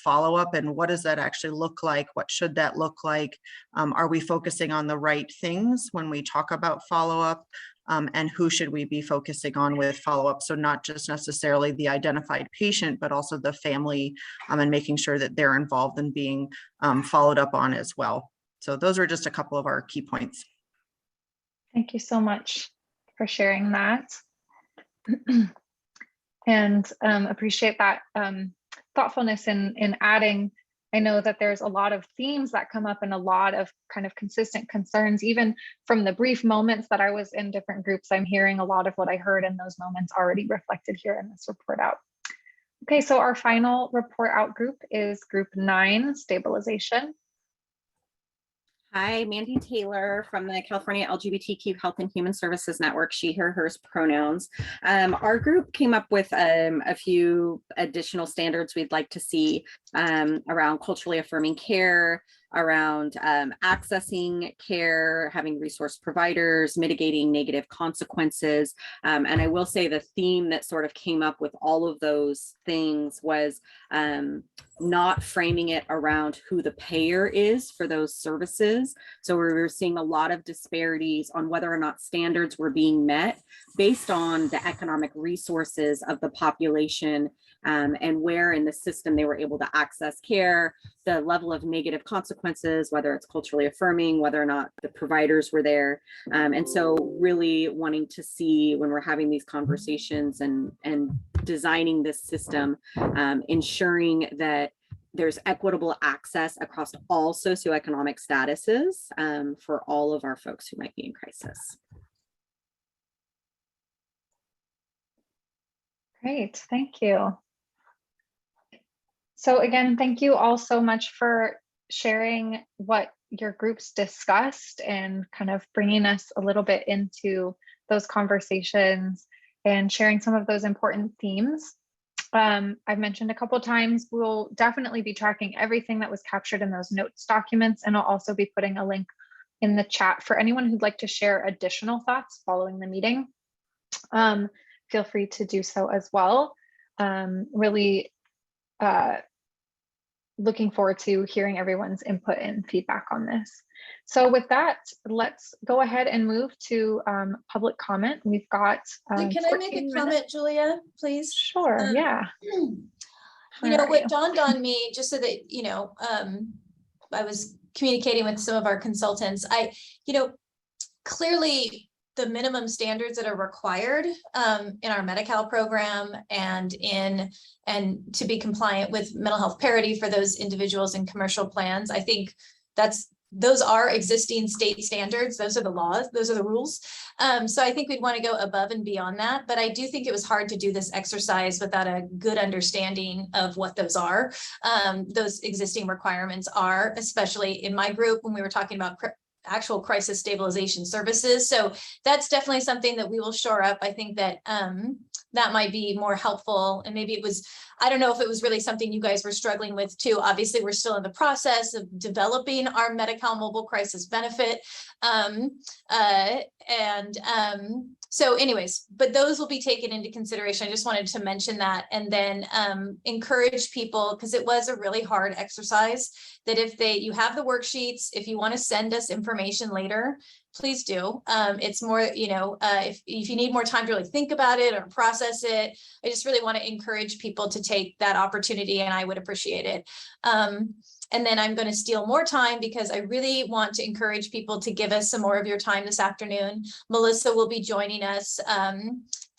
follow-up, and what does that actually look like? What should that look like? Are we focusing on the right things when we talk about follow-up? And who should we be focusing on with follow-up? So not just necessarily the identified patient, but also the family, and making sure that they're involved in being followed up on as well. So those are just a couple of our key points. Thank you so much for sharing that. And appreciate that thoughtfulness in adding. I know that there's a lot of themes that come up and a lot of kind of consistent concerns, even from the brief moments that I was in different groups. I'm hearing a lot of what I heard in those moments already reflected here in this report out. Okay, so our final report out group is group 9, stabilization. Hi, Mandy Taylor from the California LGBTQ Health and Human Services Network, she, her, hers pronouns. Our group came up with a few additional standards we'd like to see around culturally affirming care, around accessing care, having resource providers, mitigating negative consequences. And I will say the theme that sort of came up with all of those things was not framing it around who the payer is for those services. So we were seeing a lot of disparities on whether or not standards were being met based on the economic resources of the population, and where in the system they were able to access care, the level of negative consequences, whether it's culturally affirming, whether or not the providers were there. And so really wanting to see when we're having these conversations and designing this system, ensuring that there's equitable access across all socioeconomic statuses for all of our folks who might be in crisis. Great, thank you. So again, thank you all so much for sharing what your groups discussed and kind of bringing us a little bit into those conversations and sharing some of those important themes. I've mentioned a couple of times, we'll definitely be tracking everything that was captured in those notes documents, and I'll also be putting a link in the chat for anyone who'd like to share additional thoughts following the meeting. Feel free to do so as well. Really looking forward to hearing everyone's input and feedback on this. So with that, let's go ahead and move to public comment. We've got Can I make a comment, Julia, please? Sure, yeah. You know, what dawned on me, just so that, you know, I was communicating with some of our consultants, clearly the minimum standards that are required in our Medi-Cal program and to be compliant with mental health parity for those individuals in commercial plans. I think those are existing state standards. Those are the laws, those are the rules. So I think we'd want to go above and beyond that, but I do think it was hard to do this exercise without a good understanding of what those are. Those existing requirements are, especially in my group when we were talking about actual crisis stabilization services. So that's definitely something that we will shore up. I think that that might be more helpful. And maybe it was, I don't know if it was really something you guys were struggling with too. Obviously, we're still in the process of developing our Medi-Cal mobile crisis benefit. So anyways, but those will be taken into consideration. I just wanted to mention that, and then encourage people, because it was a really hard exercise, that if you have the worksheets, if you want to send us information later, please do. It's more, if you need more time to really think about it or process it, I just really want to encourage people to take that opportunity, and I would appreciate it. And then I'm going to steal more time because I really want to encourage people to give us some more of your time this afternoon. Melissa will be joining us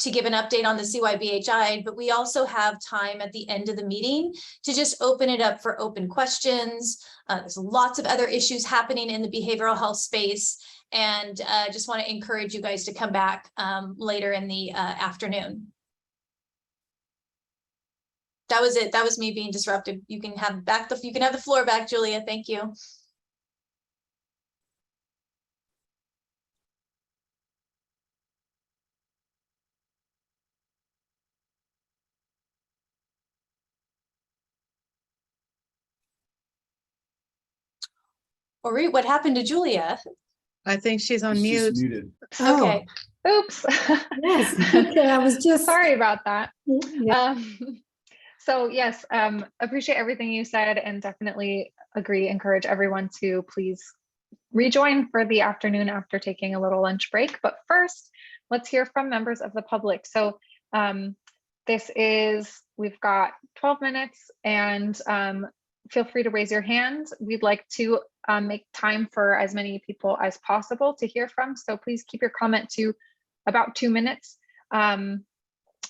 to give an update on the CYBHI, but we also have time at the end of the meeting to just open it up for open questions. There's lots of other issues happening in the behavioral health space, and just want to encourage you guys to come back later in the afternoon. That was it. That was me being disruptive. You can have the floor back, Julia. Thank you. Ori, what happened to Julia? I think she's on She's mute. muted. Okay. Oops. Yes, okay, I was just. Sorry about that. Yeah. So yes, appreciate everything you said and definitely agree, encourage everyone to please rejoin for the afternoon after taking a little lunch break. But first, let's hear from members of the public. So we've got 12 minutes and feel free to raise your hand. We'd like to make time for as many people as possible to hear from. So please keep your comment to about 2 minutes.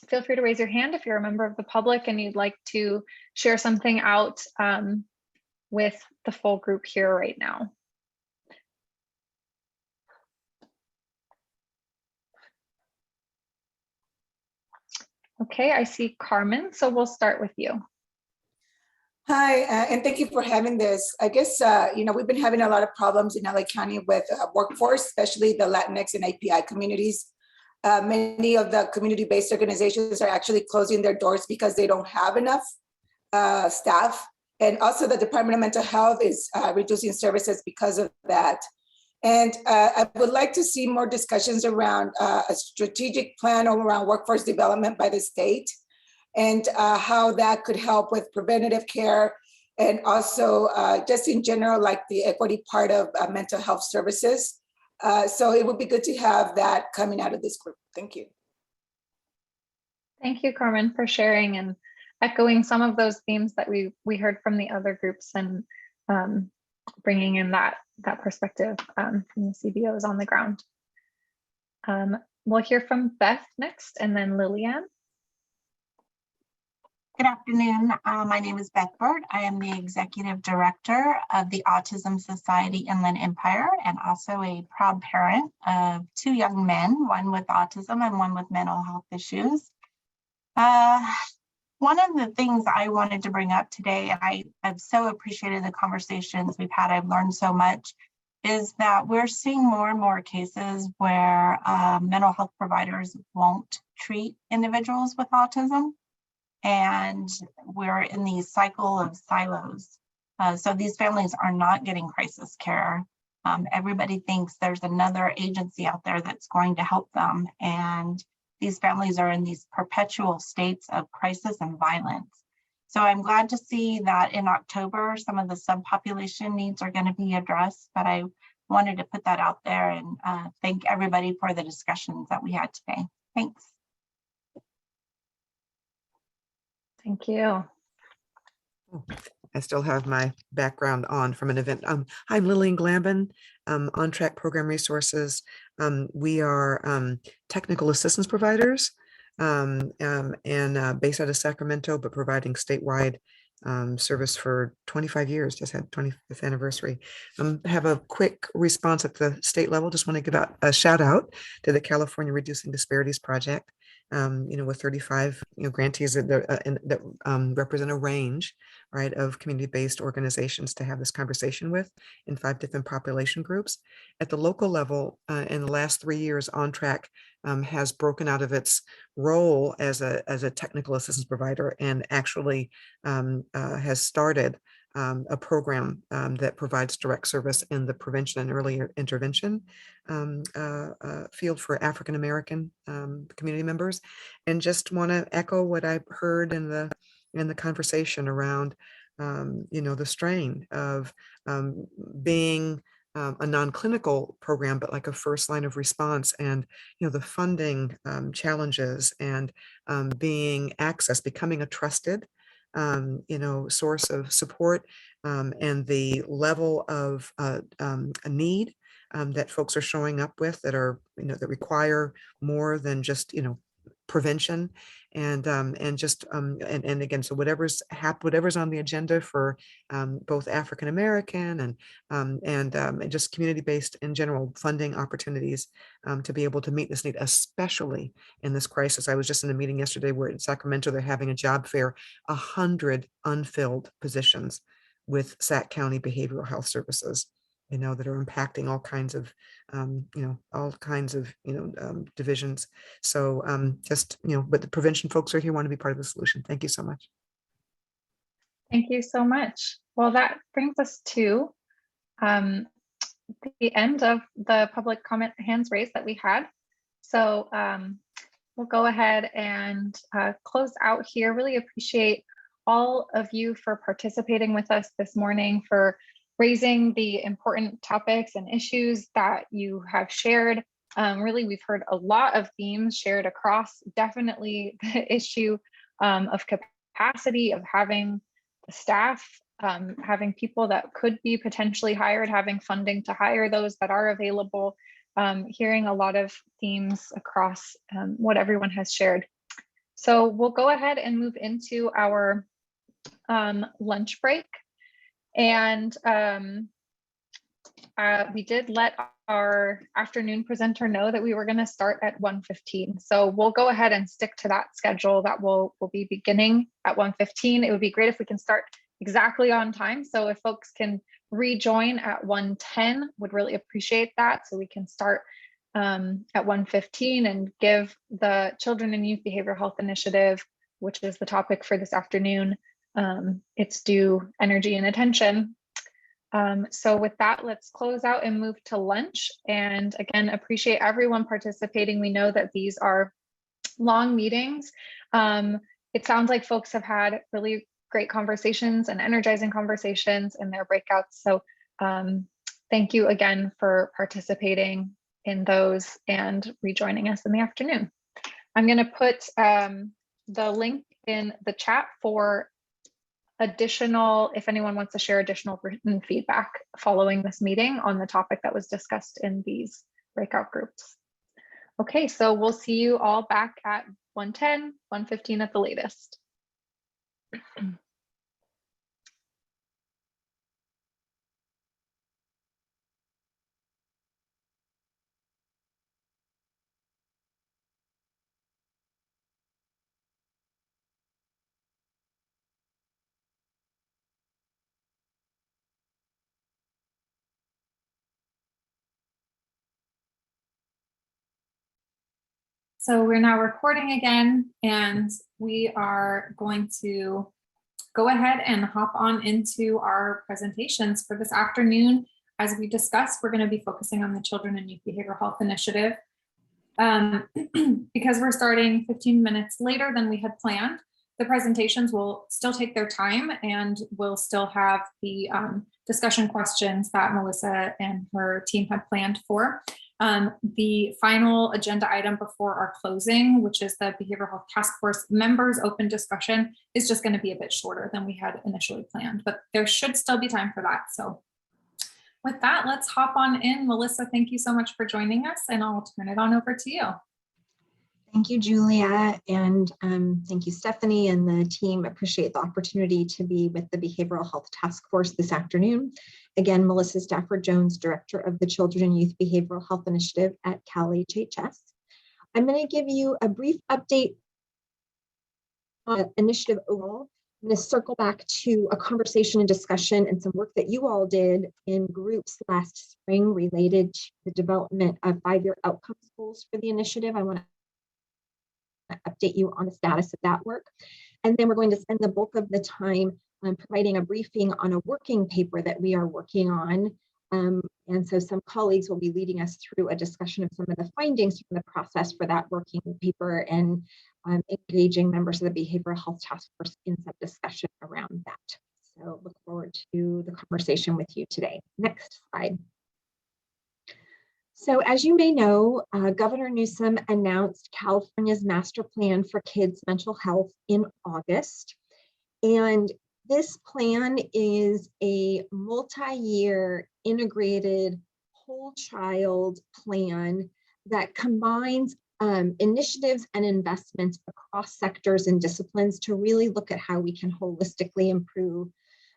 Feel free to raise your hand if you're a member of the public and you'd like to share something out with the full group here right now. Okay, I see Carmen, so we'll start with you. Hi, and thank you for having this. I guess, we've been having a lot of problems in LA County with workforce, especially the Latinx and API communities. Many of the community-based organizations are actually closing their doors because they don't have enough staff. And also the Department of Mental Health is reducing services because of that. And I would like to see more discussions around a strategic plan around workforce development by the state and how that could help with preventative care and also just in general, like the equity part of mental health services. So it would be good to have that coming out of this group. Thank you. Thank you, Carmen, for sharing and echoing some of those themes that we heard from the other groups and bringing in that perspective from the CBOs on the ground. We'll hear from Beth next and then Lillian. Good afternoon. My name is Beth Bird. I am the Executive Director of the Autism Society Inland Empire and also a proud parent of 2 young men, one with autism and one with mental health issues. One of the things I wanted to bring up today, and I've so appreciated the conversations we've had, I've learned so much, is that we're seeing more and more cases where mental health providers won't treat individuals with autism. And we're in the cycle of silos. So these families are not getting crisis care. Everybody thinks there's another agency out there that's going to help them. And these families are in these perpetual states of crisis and violence. So I'm glad to see that in October, some of the subpopulation needs are going to be addressed, but I wanted to put that out there and thank everybody for the discussions that we had today. Thanks. Thank you. I still have my background on from an event. I'm Lillian Glambin, On Track Program Resources. We are technical assistance providers and based out of Sacramento, but providing statewide service for 25 years, just had 25th anniversary. Have a quick response at the state level. Just want to give out a shout out to the California Reducing Disparities Project. With 35 grantees that represent a range, right, of community-based organizations to have this conversation with in 5 different population groups. At the local level, in the last 3 years, On Track has broken out of its role as a technical assistance provider and actually has started a program that provides direct service in the prevention and early intervention field for African-American community members. And just want to echo what I heard in the conversation around, the strain of being a non-clinical program, but like a first line of response and, the funding challenges and becoming a trusted source of support and the level of a need that folks are showing up with that are, that require more than just, prevention and just and again, so whatever's on the agenda for both African American and just community-based in general funding opportunities to be able to meet this need, especially in this crisis. I was just in a meeting yesterday where in Sacramento they're having a job fair, 100 unfilled positions with Sac County Behavioral Health Services, that are impacting all kinds of, divisions. So but the prevention folks are here, want to be part of the solution. Thank you so much. Thank you so much. Well, that brings us to the end of the public comment hands raised that we had. So we'll go ahead and close out here. Really appreciate all of you for participating with us this morning, for raising the important topics and issues that you have shared. Really, we've heard a lot of themes shared across, definitely the issue of capacity, of having the staff, having people that could be potentially hired, having funding to hire those that are available, hearing a lot of themes across what everyone has shared. So we'll go ahead and move into our lunch break. And we did let our afternoon presenter know that we were going to start at 1:15. So we'll go ahead and stick to that schedule that we'll be beginning at 1:15. It would be great if we can start exactly on time. So if folks can rejoin at 1:10, would really appreciate that. So we can start at 1:15 and give the Children and Youth Behavioral Health Initiative, which is the topic for this afternoon, its due energy and attention. So with that, let's close out and move to lunch. And again, appreciate everyone participating. We know that these are long meetings. It sounds like folks have had really great conversations and energizing conversations in their breakouts. So thank you again for participating in those and rejoining us in the afternoon. I'm going to put the link in the chat for additional, if anyone wants to share additional written feedback following this meeting on the topic that was discussed in these breakout groups. Okay, so we'll see you all back at 1:10, 1:15 at the latest. So we're now recording again, and we are going to go ahead and hop on into our presentations for this afternoon. As we discussed, we're going to be focusing on the Children and Youth Behavioral Health Initiative. Because we're starting 15 minutes later than we had planned, the presentations will still take their time, and we'll still have the discussion questions that Melissa and her team had planned for. The final agenda item before our closing, which is the Behavioral Health Task Force members open discussion, is just going to be a bit shorter than we had initially planned, but there should still be time for that. So with that, let's hop on in. Melissa, thank you so much for joining us, and I'll turn it on over to you. Thank you, Julia, and thank you, Stephanie and the team. Appreciate the opportunity to be with the Behavioral Health Task Force this afternoon. Again, Melissa Stafford Jones, Director of the Children and Youth Behavioral Health Initiative at Cal HHS. I'm going to give you a brief update on the initiative overall. I'm going to circle back to a conversation and discussion and some work that you all did in groups last spring related to the development of 5-year outcomes goals for the initiative. I want to update you on the status of that work. And then we're going to spend the bulk of the time providing a briefing on a working paper that we are working on. And so some colleagues will be leading us through a discussion of some of the findings from the process for that working paper and engaging members of the Behavioral Health Task Force in some discussion around that. So look forward to the conversation with you today. Next slide. So as you may know, Governor Newsom announced California's master plan for kids' mental health in August. And this plan is a multi-year integrated whole child plan that combines initiatives and investments across sectors and disciplines to really look at how we can holistically improve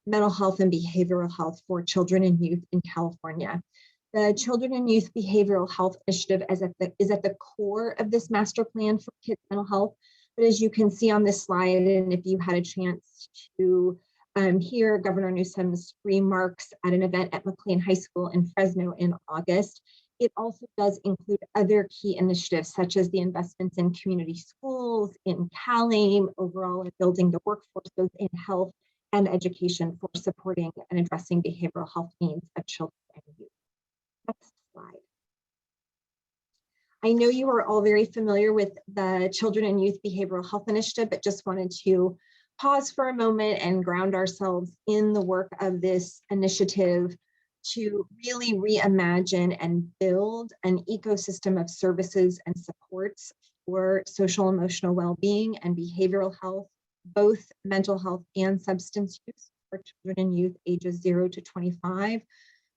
mental health and behavioral health for children and youth in California. The Children and Youth Behavioral Health Initiative is at the core of this master plan for kids' mental health. But as you can see on this slide, and if you had a chance to hear Governor Newsom's remarks at an event at McLean High School in Fresno in August, it also does include other key initiatives such as the investments in community schools, in CalAIM, overall in building the workforce, both in health and education for supporting and addressing behavioral health needs of children and youth. Next slide. I know you are all very familiar with the Children and Youth Behavioral Health Initiative, but just wanted to pause for a moment and ground ourselves in the work of this initiative to really reimagine and build an ecosystem of services and supports for social emotional well-being and behavioral health, both mental health and substance use for children and youth ages 0 to 25,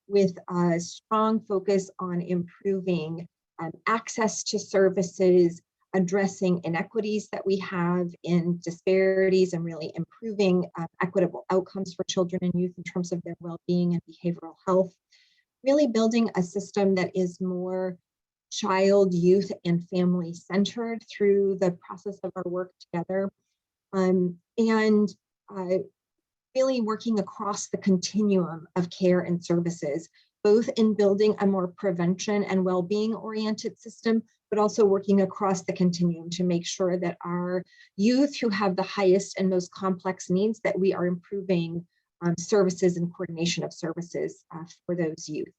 with a strong focus on improving access to services, addressing inequities that we have in disparities, and really improving equitable outcomes for children and youth in terms of their well-being and behavioral health. Really building a system that is more child, youth, and family centered through the process of our work together. Really working across the continuum of care and services, both in building a more prevention and well-being oriented system, but also working across the continuum to make sure that our youth who have the highest and most complex needs, that we are improving services and coordination of services for those youth.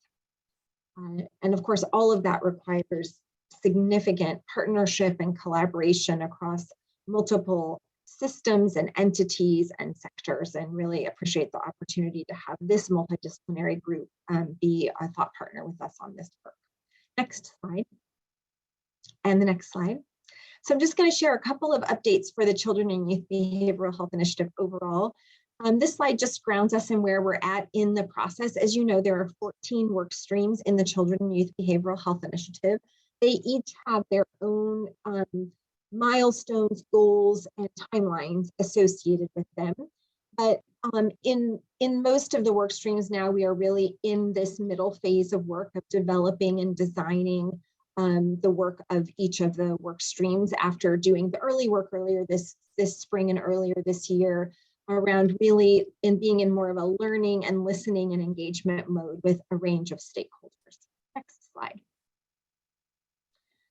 And of course, all of that requires significant partnership and collaboration across multiple systems and entities and sectors, and really appreciate the opportunity to have this multidisciplinary group be a thought partner with us on this work. Next slide. And the next slide. So I'm just going to share a couple of updates for the Children and Youth Behavioral Health Initiative overall. This slide just grounds us in where we're at in the process. As you know, there are 14 work streams in the Children and Youth Behavioral Health Initiative. They each have their own milestones, goals, and timelines associated with them. But in most of the work streams now, we are really in this middle phase of work of developing and designing the work of each of the work streams after doing the early work earlier this spring and earlier this year around really being in more of a learning and listening and engagement mode with a range of stakeholders. Next slide.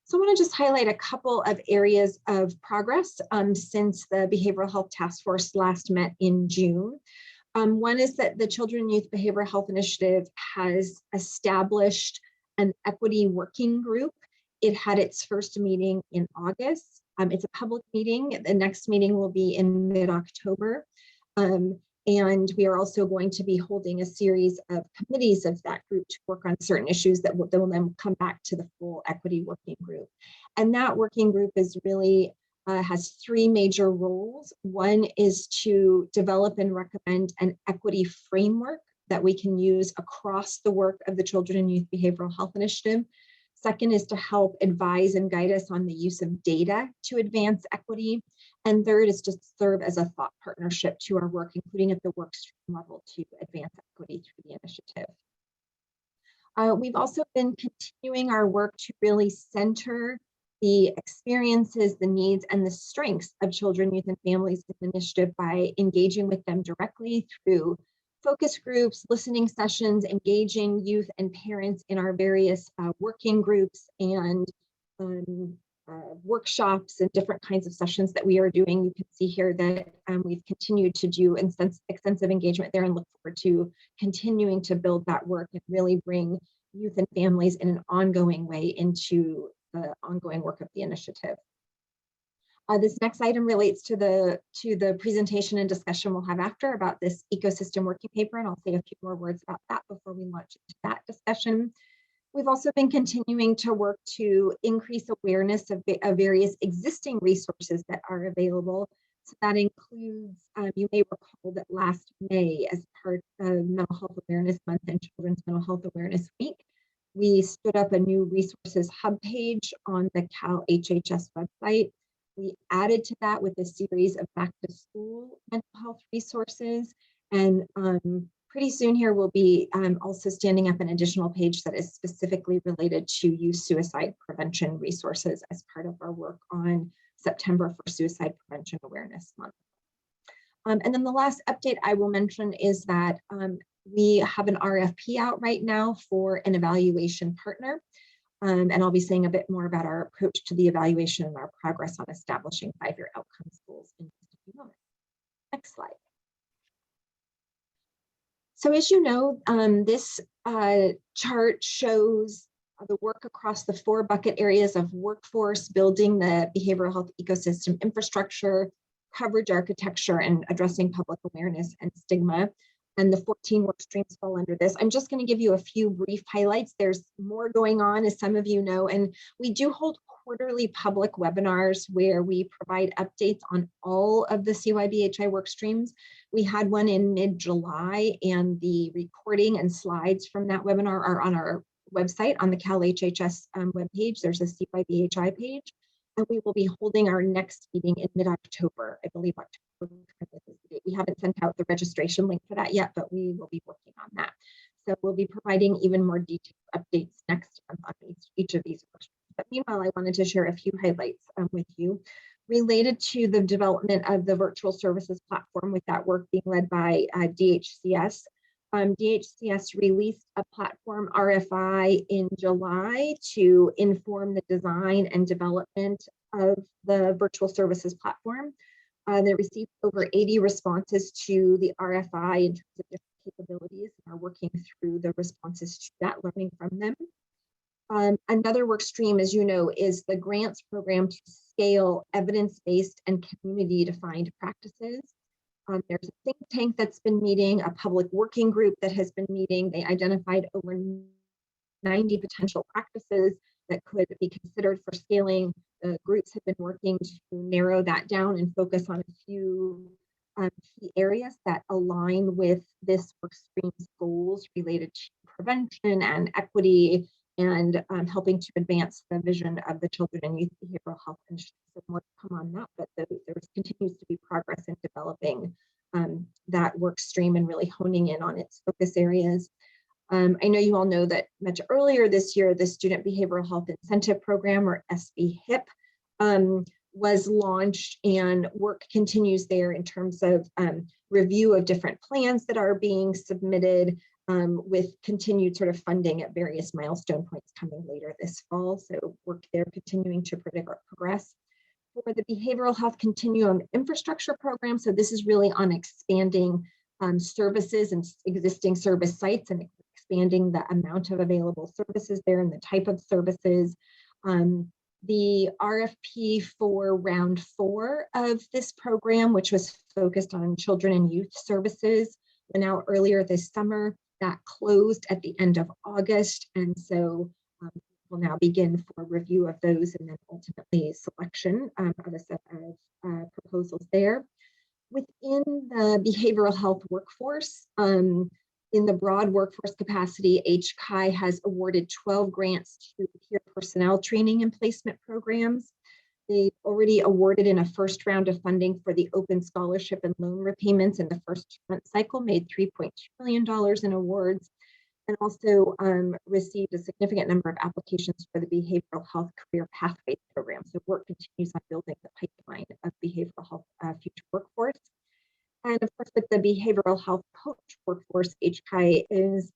So I want to just highlight a couple of areas of progress since the Behavioral Health Task Force last met in June. One is that the Children and Youth Behavioral Health Initiative has established an equity working group. It had its first meeting in August. It's a public meeting. The next meeting will be in mid-October. And we are also going to be holding a series of committees of that group to work on certain issues that will then come back to the full equity working group. And that working group is really has three major roles. One is to develop and recommend an equity framework that we can use across the work of the Children and Youth Behavioral Health Initiative. Second is to help advise and guide us on the use of data to advance equity. And third is to serve as a thought partnership to our work, including at the work stream level, to advance equity through the initiative. We've also been continuing our work to really center the experiences, the needs, and the strengths of children, youth, and families in the initiative by engaging with them directly through focus groups, listening sessions, engaging youth and parents in our various working groups and workshops and different kinds of sessions that we are doing. You can see here that we've continued to do extensive engagement there and look forward to continuing to build that work and really bring youth and families in an ongoing way into the ongoing work of the initiative. This next item relates to the presentation and discussion we'll have after about this ecosystem working paper, and I'll say a few more words about that before we launch into that discussion. We've also been continuing to work to increase awareness of various existing resources that are available. So that includes, you may recall that last May, as part of Mental Health Awareness Month and Children's Mental Health Awareness Week, We stood up a new resources hub page on the Cal HHS website. We added to that with a series of back to school mental health resources. And pretty soon here we'll be also standing up an additional page that is specifically related to youth suicide prevention resources as part of our work on September for Suicide Prevention Awareness Month. And then the last update I will mention is that we have an RFP out right now for an evaluation partner. And I'll be saying a bit more about our approach to the evaluation and our progress on establishing 5-year outcomes goals in just a few moments. Next slide. So as you know, this chart shows the work across the 4 bucket areas of workforce, building the behavioral health ecosystem infrastructure, coverage architecture, and addressing public awareness and stigma. And the 14 work streams fall under this. I'm just going to give you a few brief highlights. There's more going on, as some of you know, and we do hold quarterly public webinars where we provide updates on all of the CYBHI work streams. We had one in mid-July, and the recording and slides from that webinar are on our website on the Cal HHS webpage. There's a CYBHI page, and we will be holding our next meeting in mid-October, I believe October. We haven't sent out the registration link for that yet, but we will be working on that. So we'll be providing even more detailed updates next month on each of these work streams. But meanwhile, I wanted to share a few highlights with you related to the development of the virtual services platform, with that work being led by DHCS. DHCS released a platform RFI in July to inform the design and development of the virtual services platform. They received over 80 responses to the RFI in terms of different capabilities, and are working through the responses to that, learning from them. Another work stream, as you know, is the grants program to scale evidence-based and community-defined practices. There's a think tank that's been meeting, a public working group that has been meeting. They identified over 90 potential practices that could be considered for scaling. The groups have been working to narrow that down and focus on a few key areas that align with this work stream's goals related to prevention and equity, and helping to advance the vision of the Children and Youth Behavioral Health Initiative. So more to come on that, but there continues to be progress in developing that work stream and really honing in on its focus areas. I know you all know that much earlier this year, the Student Behavioral Health Incentive Program, or SBHIP, was launched, and work continues there in terms of review of different plans that are being submitted, with continued sort of funding at various milestone points coming later this fall. So work there continuing to progress. For the Behavioral Health Continuum Infrastructure Program, so this is really on expanding services and existing service sites, and expanding the amount of available services there and the type of services. The RFP for round 4 of this program, which was focused on children and youth services, went out earlier this summer. That closed at the end of August, and so we'll now begin for review of those, and then ultimately selection of a set of proposals there. Within the behavioral health workforce, in the broad workforce capacity, HCI has awarded 12 grants to peer personnel training and placement programs. They've already awarded in a first round of funding for the open scholarship and loan repayments in the first 2-month cycle, made $3.2 million in awards, and also received a significant number of applications for the Behavioral Health Career Pathways Program. So work continues on building the pipeline of behavioral health future workforce. And of course, with the behavioral health coach workforce, HCI is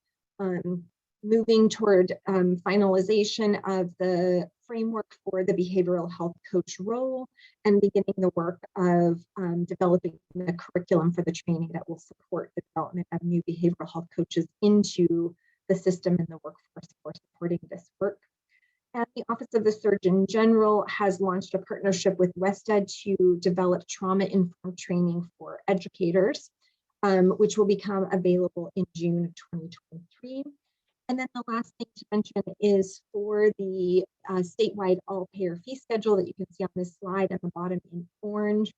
moving toward finalization of the framework for the behavioral health coach role, and beginning the work of developing the curriculum for the training that will support the development of new behavioral health coaches into the system and the workforce for supporting this work. And the Office of the Surgeon General has launched a partnership with WestEd to develop trauma-informed training for educators, which will become available in June of 2023. And then the last thing to mention is for the statewide all-payer fee schedule that you can see on this slide at the bottom in orange,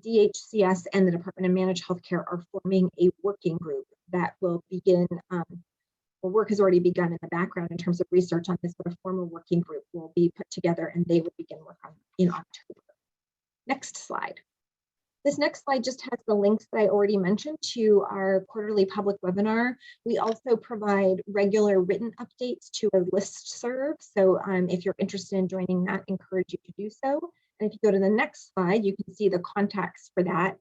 DHCS and the Department of Managed Healthcare are forming a working group that will begin work has already begun in the background in terms of research on this, but a formal working group will be put together and they will begin work on in October. Next slide. This next slide just has the links that I already mentioned to our quarterly public webinar. We also provide regular written updates to a listserv. So if you're interested in joining that, encourage you to do so. And if you go to the next slide, you can see the contacts for that.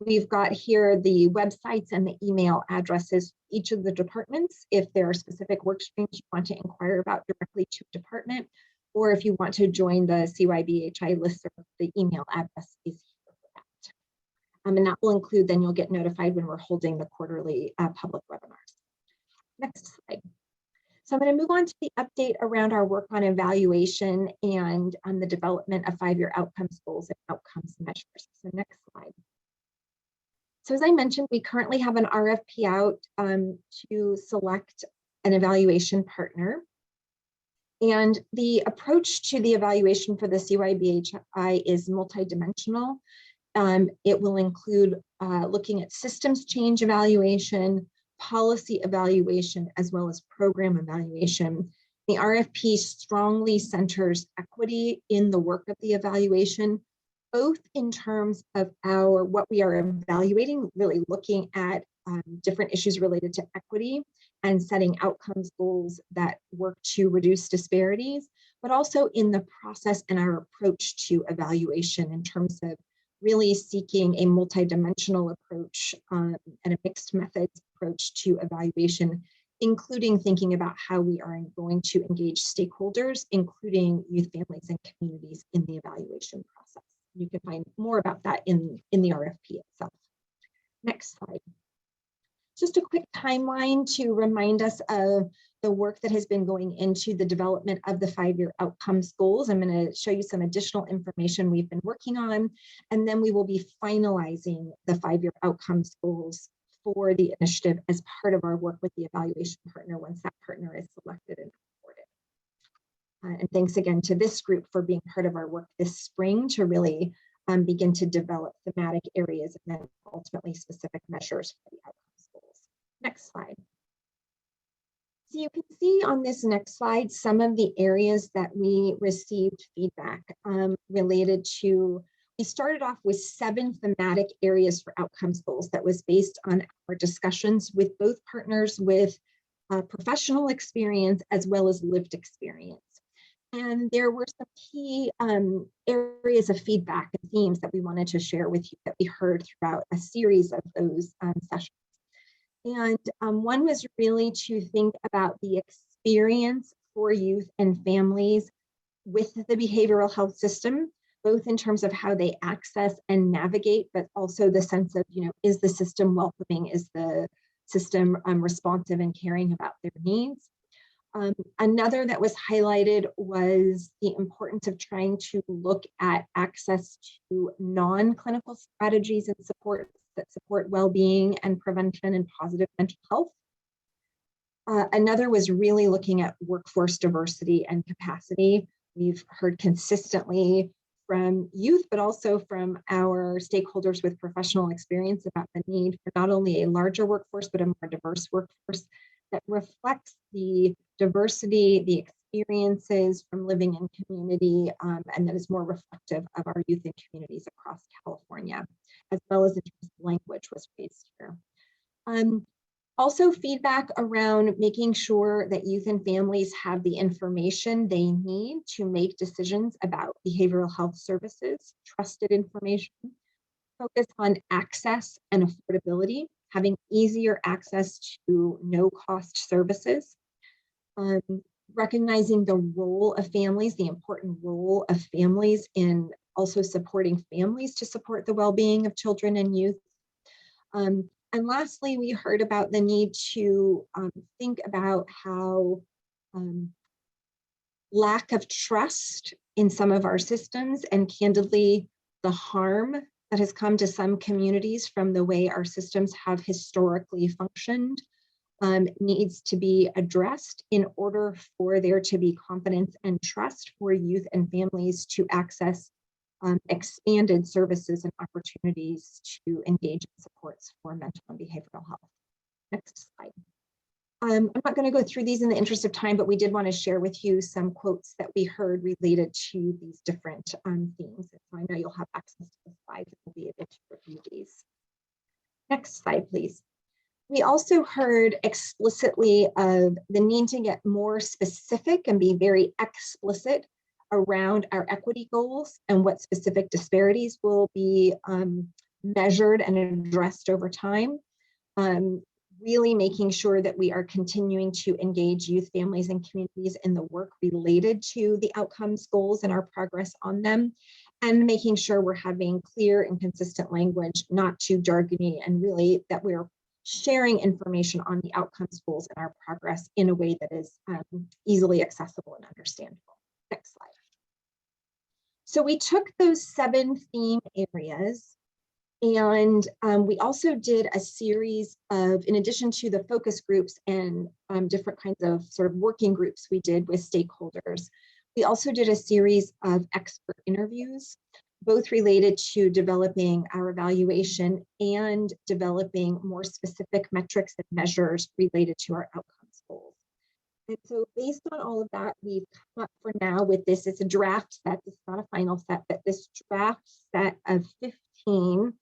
We've got here the websites and the email addresses, each of the departments. If there are specific work streams you want to inquire about directly to a department, or if you want to join the CYBHI listserv, the email address is here for that. And that will include, then you'll get notified when we're holding the quarterly public webinars. Next slide. So I'm going to move on to the update around our work on evaluation and on the development of 5-year outcomes goals and outcomes measures. So next slide. So as I mentioned, we currently have an RFP out to select an evaluation partner. And the approach to the evaluation for the CYBHI is multidimensional. It will include looking at systems change evaluation, policy evaluation, as well as program evaluation. The RFP strongly centers equity in the work of the evaluation, both in terms of what we are evaluating, really looking at different issues related to equity and setting outcomes goals that work to reduce disparities, but also in the process and our approach to evaluation in terms of really seeking a multidimensional approach and a mixed methods approach to evaluation, including thinking about how we are going to engage stakeholders, including youth, families, and communities in the evaluation process. You can find more about that in the RFP itself. Next slide. Just a quick timeline to remind us of the work that has been going into the development of the 5-year outcomes goals. I'm going to show you some additional information we've been working on, and then we will be finalizing the 5-year outcomes goals for the initiative as part of our work with the evaluation partner once that partner is selected and awarded. And thanks again to this group for being part of our work this spring to really begin to develop thematic areas and then ultimately specific measures for the outcomes goals. Next slide. So you can see on this next slide some of the areas that we received feedback related to. We started off with 7 thematic areas for outcomes goals that was based on our discussions with both partners with professional experience as well as lived experience. And there were some key areas of feedback and themes that we wanted to share with you that we heard throughout a series of those sessions. And one was really to think about the experience for youth and families with the behavioral health system, both in terms of how they access and navigate, but also the sense of, is the system welcoming? Is the system responsive and caring about their needs? Another that was highlighted was the importance of trying to look at access to non-clinical strategies and supports that support well-being and prevention and positive mental health. Another was really looking at workforce diversity and capacity. We've heard consistently from youth, but also from our stakeholders with professional experience about the need for not only a larger workforce, but a more diverse workforce that reflects the diversity, the experiences from living in community, and that is more reflective of our youth and communities across California, as well as in terms of language was raised here. Also feedback around making sure that youth and families have the information they need to make decisions about behavioral health services, trusted information, focus on access and affordability, having easier access to no-cost services, recognizing the role of families, the important role of families in also supporting families to support the well-being of children and youth. And lastly, we heard about the need to think about how lack of trust in some of our systems and candidly the harm that has come to some communities from the way our systems have historically functioned needs to be addressed in order for there to be confidence and trust for youth and families to access expanded services and opportunities to engage in supports for mental and behavioral health. Next slide. I'm not going to go through these in the interest of time, but we did want to share with you some quotes that we heard related to these different themes. So I know you'll have access to the slides and we'll be able to review these. Next slide, please. We also heard explicitly of the need to get more specific and be very explicit around our equity goals and what specific disparities will be measured and addressed over time. Really making sure that we are continuing to engage youth, families, and communities in the work related to the outcomes goals and our progress on them, and making sure we're having clear and consistent language, not too jargony, and really that we're sharing information on the outcomes goals and our progress in a way that is easily accessible and understandable. Next slide. So we took those 7 theme areas, and we also did a series of, in addition to the focus groups and different kinds of sort of working groups we did with stakeholders, we also did a series of expert interviews, both related to developing our evaluation and developing more specific metrics and measures related to our outcomes goals. And so based on all of that, we've come up for now with this, it's a draft set, it's not a final set, but this draft set of 15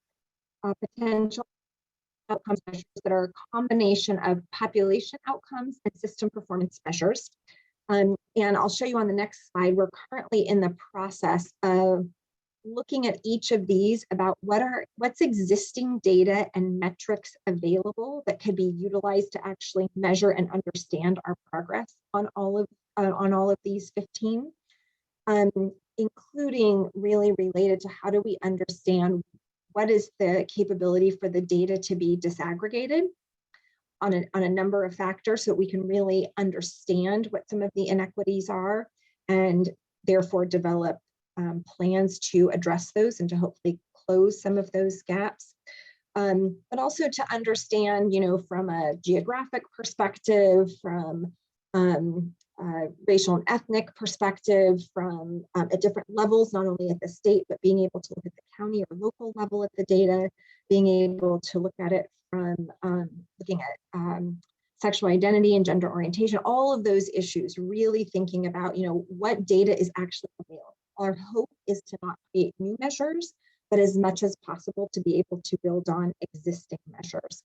potential outcomes measures that are a combination of population outcomes and system performance measures. And I'll show you on the next slide, we're currently in the process of looking at each of these about what's existing data and metrics available that could be utilized to actually measure and understand our progress on all of these 15, including really related to how do we understand what is the capability for the data to be disaggregated on a number of factors so that we can really understand what some of the inequities are and therefore develop plans to address those and to hopefully close some of those gaps. But also to understand, from a geographic perspective, from racial and ethnic perspective, from at different levels, not only at the state, but being able to look at the county or local level at the data, being able to look at it from looking at sexual identity and gender orientation, all of those issues, really thinking about, what data is actually available. Our hope is to not create new measures, but as much as possible to be able to build on existing measures.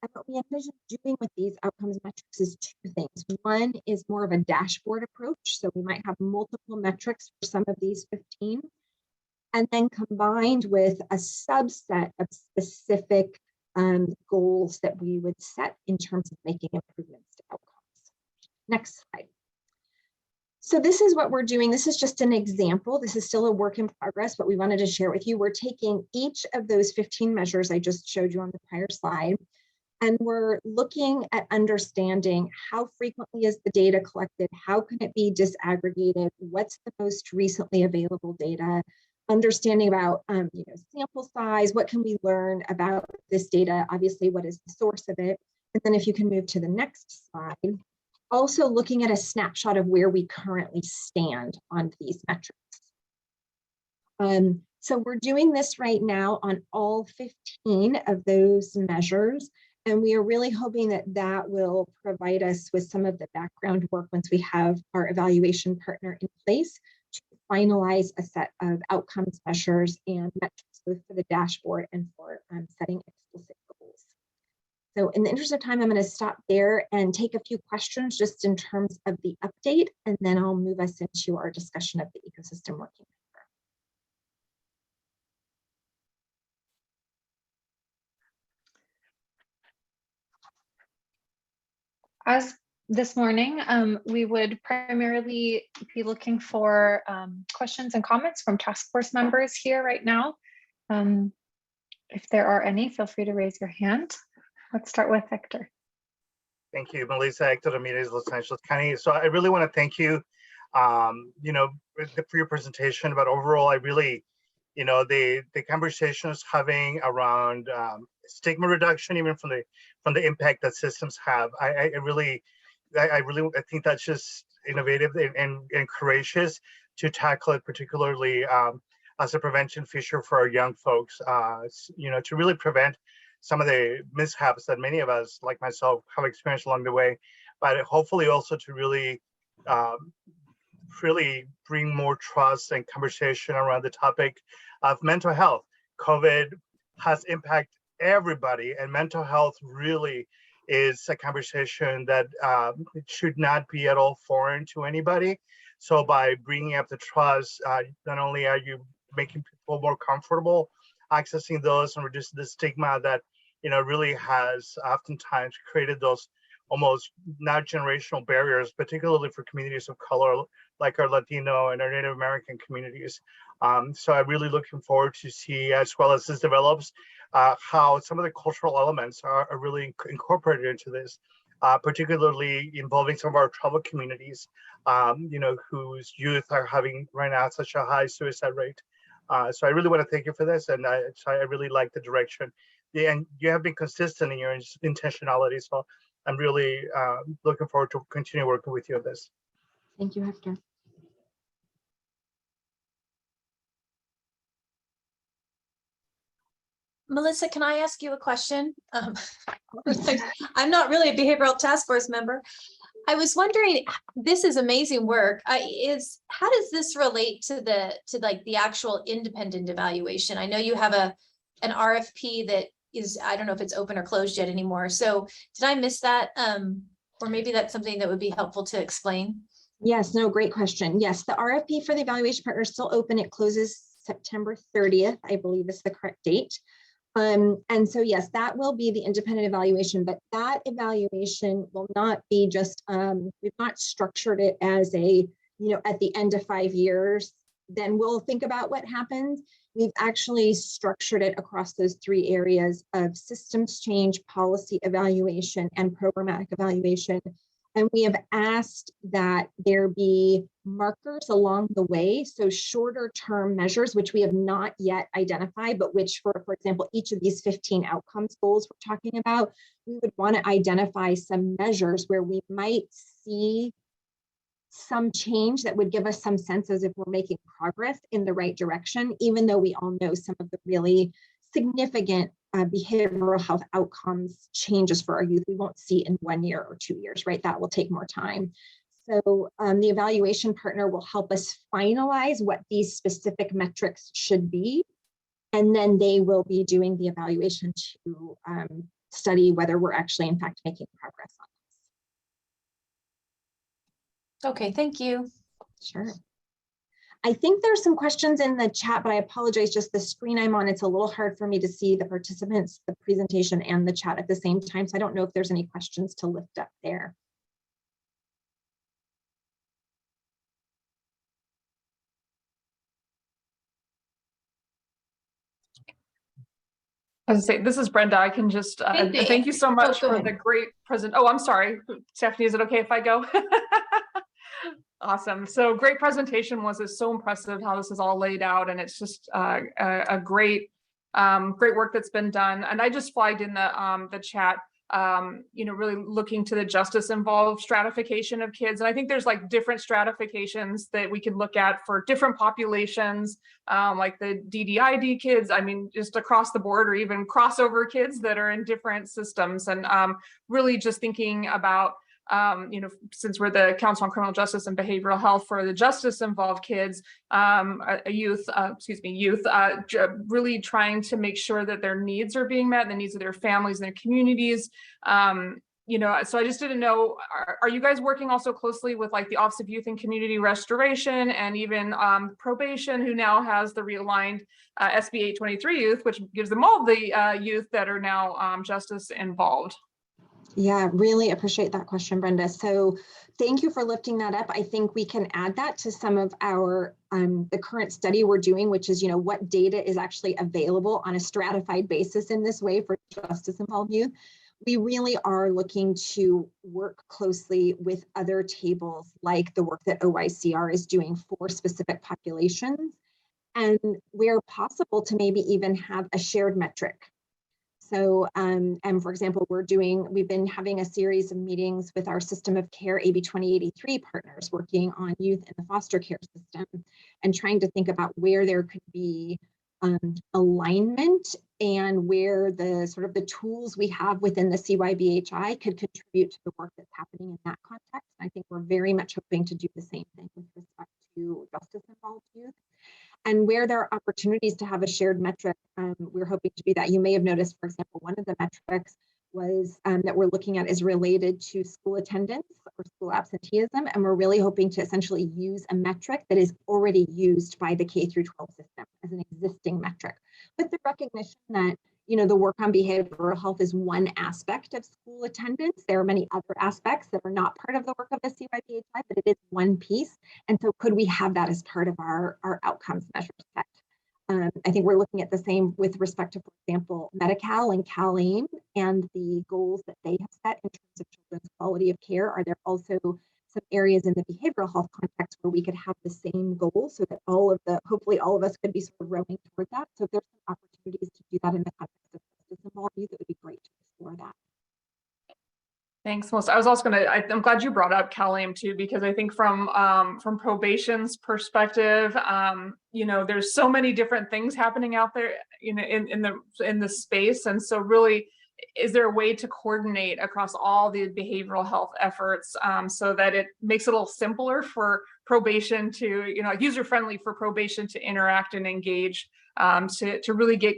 And what we envision doing with these outcomes metrics is 2 things. One is more of a dashboard approach. So we might have multiple metrics for some of these 15, and then combined with a subset of specific goals that we would set in terms of making improvements to outcomes. Next slide. So this is what we're doing. This is just an example. This is still a work in progress, but we wanted to share with you. We're taking each of those 15 measures I just showed you on the prior slide, and we're looking at understanding how frequently is the data collected, how can it be disaggregated, what's the most recently available data, understanding about sample size, what can we learn about this data, obviously what is the source of it, and then if you can move to the next slide, also looking at a snapshot of where we currently stand on these metrics. So we're doing this right now on all 15 of those measures, and we are really hoping that that will provide us with some of the background work once we have our evaluation partner in place to finalize a set of outcomes measures and metrics, both for the dashboard and for setting explicit goals. So in the interest of time, I'm going to stop there and take a few questions just in terms of the update, and then I'll move us into our discussion of the ecosystem working paper. As this morning, we would primarily be looking for questions and comments from task force members here right now. If there are any, feel free to raise your hand. Let's start with Hector. Thank you, Melissa. Hector Ramirez, Los Angeles County. So I really want to thank you, for your presentation. But overall, I really, the conversations having around stigma reduction, even from the impact that systems have, I think that's just innovative and courageous to tackle it, particularly as a prevention feature for our young folks. To really prevent some of the mishaps that many of us, like myself, have experienced along the way, but hopefully also to really bring more trust and conversation around the topic of mental health. COVID has impacted everybody, and mental health really is a conversation that should not be at all foreign to anybody. So by bringing up the trust, not only are you making people more comfortable accessing those and reducing the stigma that really has oftentimes created those almost now generational barriers, particularly for communities of color like our Latino and our Native American communities. So I'm really looking forward to see, as well as this develops, how some of the cultural elements are really incorporated into this, particularly involving some of our tribal communities, whose youth are having right now such a high suicide rate. So I really want to thank you for this, and I really like the direction. And you have been consistent in your intentionality, so I'm really looking forward to continue working with you on this. Thank you, Hector. Melissa, can I ask you a question? I'm not really a behavioral task force member. I was wondering, this is amazing work. How does this relate to the actual independent evaluation? I know you have an RFP that is, I don't know if it's open or closed yet anymore. So did I miss that? Or maybe that's something that would be helpful to explain. Yes, no, great question. Yes, the RFP for the evaluation partner is still open. It closes September 30th, I believe is the correct date. And so, yes, that will be the independent evaluation, but that evaluation will not be just, we've not structured it as a, at the end of 5 years, then we'll think about what happens. We've actually structured it across those 3 areas of systems change, policy evaluation, and programmatic evaluation. And we have asked that there be markers along the way, so shorter term measures, which we have not yet identified, but which for example, each of these 15 outcomes goals we're talking about, we would want to identify some measures where we might see some change that would give us some sense as if we're making progress in the right direction, even though we all know some of the really significant behavioral health outcomes changes for our youth we won't see in 1 year or 2 years, right? That will take more time. So the evaluation partner will help us finalize what these specific metrics should be. And then they will be doing the evaluation to study whether we're actually in fact making progress on this. Okay, thank you. Sure. I think there's some questions in the chat, but I apologize, just the screen I'm on, it's a little hard for me to see the participants, the presentation and the chat at the same time. So I don't know if there's any questions to lift up there. As I say, this is Brenda. I can just thank you so much for the great present. Oh, I'm sorry, Stephanie. Is it okay if I go? Awesome. So great presentation. It's so impressive how this is all laid out, and it's just a great work that's been done. And I just flagged in the chat, really looking to the justice involved stratification of kids. And I think there's like different stratifications that we can look at for different populations, like the DDID kids, I mean, just across the board, or even crossover kids that are in different systems. And really just thinking about, since we're the Council on Criminal Justice and Behavioral Health for the justice involved kids, youth, really trying to make sure that their needs are being met, the needs of their families and their communities. So I just didn't know, are you guys working also closely with like the Office of Youth and Community Restoration, and even probation, who now has the realigned SB 823 youth, which gives them all the youth that are now justice involved? Yeah, really appreciate that question, Brenda. So thank you for lifting that up. I think we can add that to some of our, the current study we're doing, which is, what data is actually available on a stratified basis in this way for justice involved youth. We really are looking to work closely with other tables, like the work that OICR is doing for specific populations, and where possible to maybe even have a shared metric. So, and for example, we've been having a series of meetings with our system of care AB 2083 partners working on youth in the foster care system, and trying to think about where there could be alignment and where the sort of the tools we have within the CYBHI could contribute to the work that's happening in that context. I think we're very much hoping to do the same thing with respect to justice involved youth. And where there are opportunities to have a shared metric, we're hoping to do that. You may have noticed, for example, one of the metrics was that we're looking at is related to school attendance or school absenteeism. And we're really hoping to essentially use a metric that is already used by the K through 12 system as an existing metric, with the recognition that, you know, the work on behavioral health is one aspect of school attendance. There are many other aspects that are not part of the work of the CYBHI, but it is one piece. And so could we have that as part of our outcomes measure set? I think we're looking at the same with respect to, for example, Medi-Cal and CalAIM and the goals that they have set in terms of children's quality of care. Are there also some areas in the behavioral health context where we could have the same goals so that hopefully all of us could be sort of rowing toward that? So if there's some opportunities to do that in the context of justice involved youth, it would be great to explore that. Thanks, Melissa. I was also I'm glad you brought up CalAIM too, because I think from probation's perspective, you know, there's so many different things happening out there, you know, in the space. And so really, is there a way to coordinate across all the behavioral health efforts so that it makes it a little simpler for probation to, you know, user-friendly for probation to interact and engage, to really get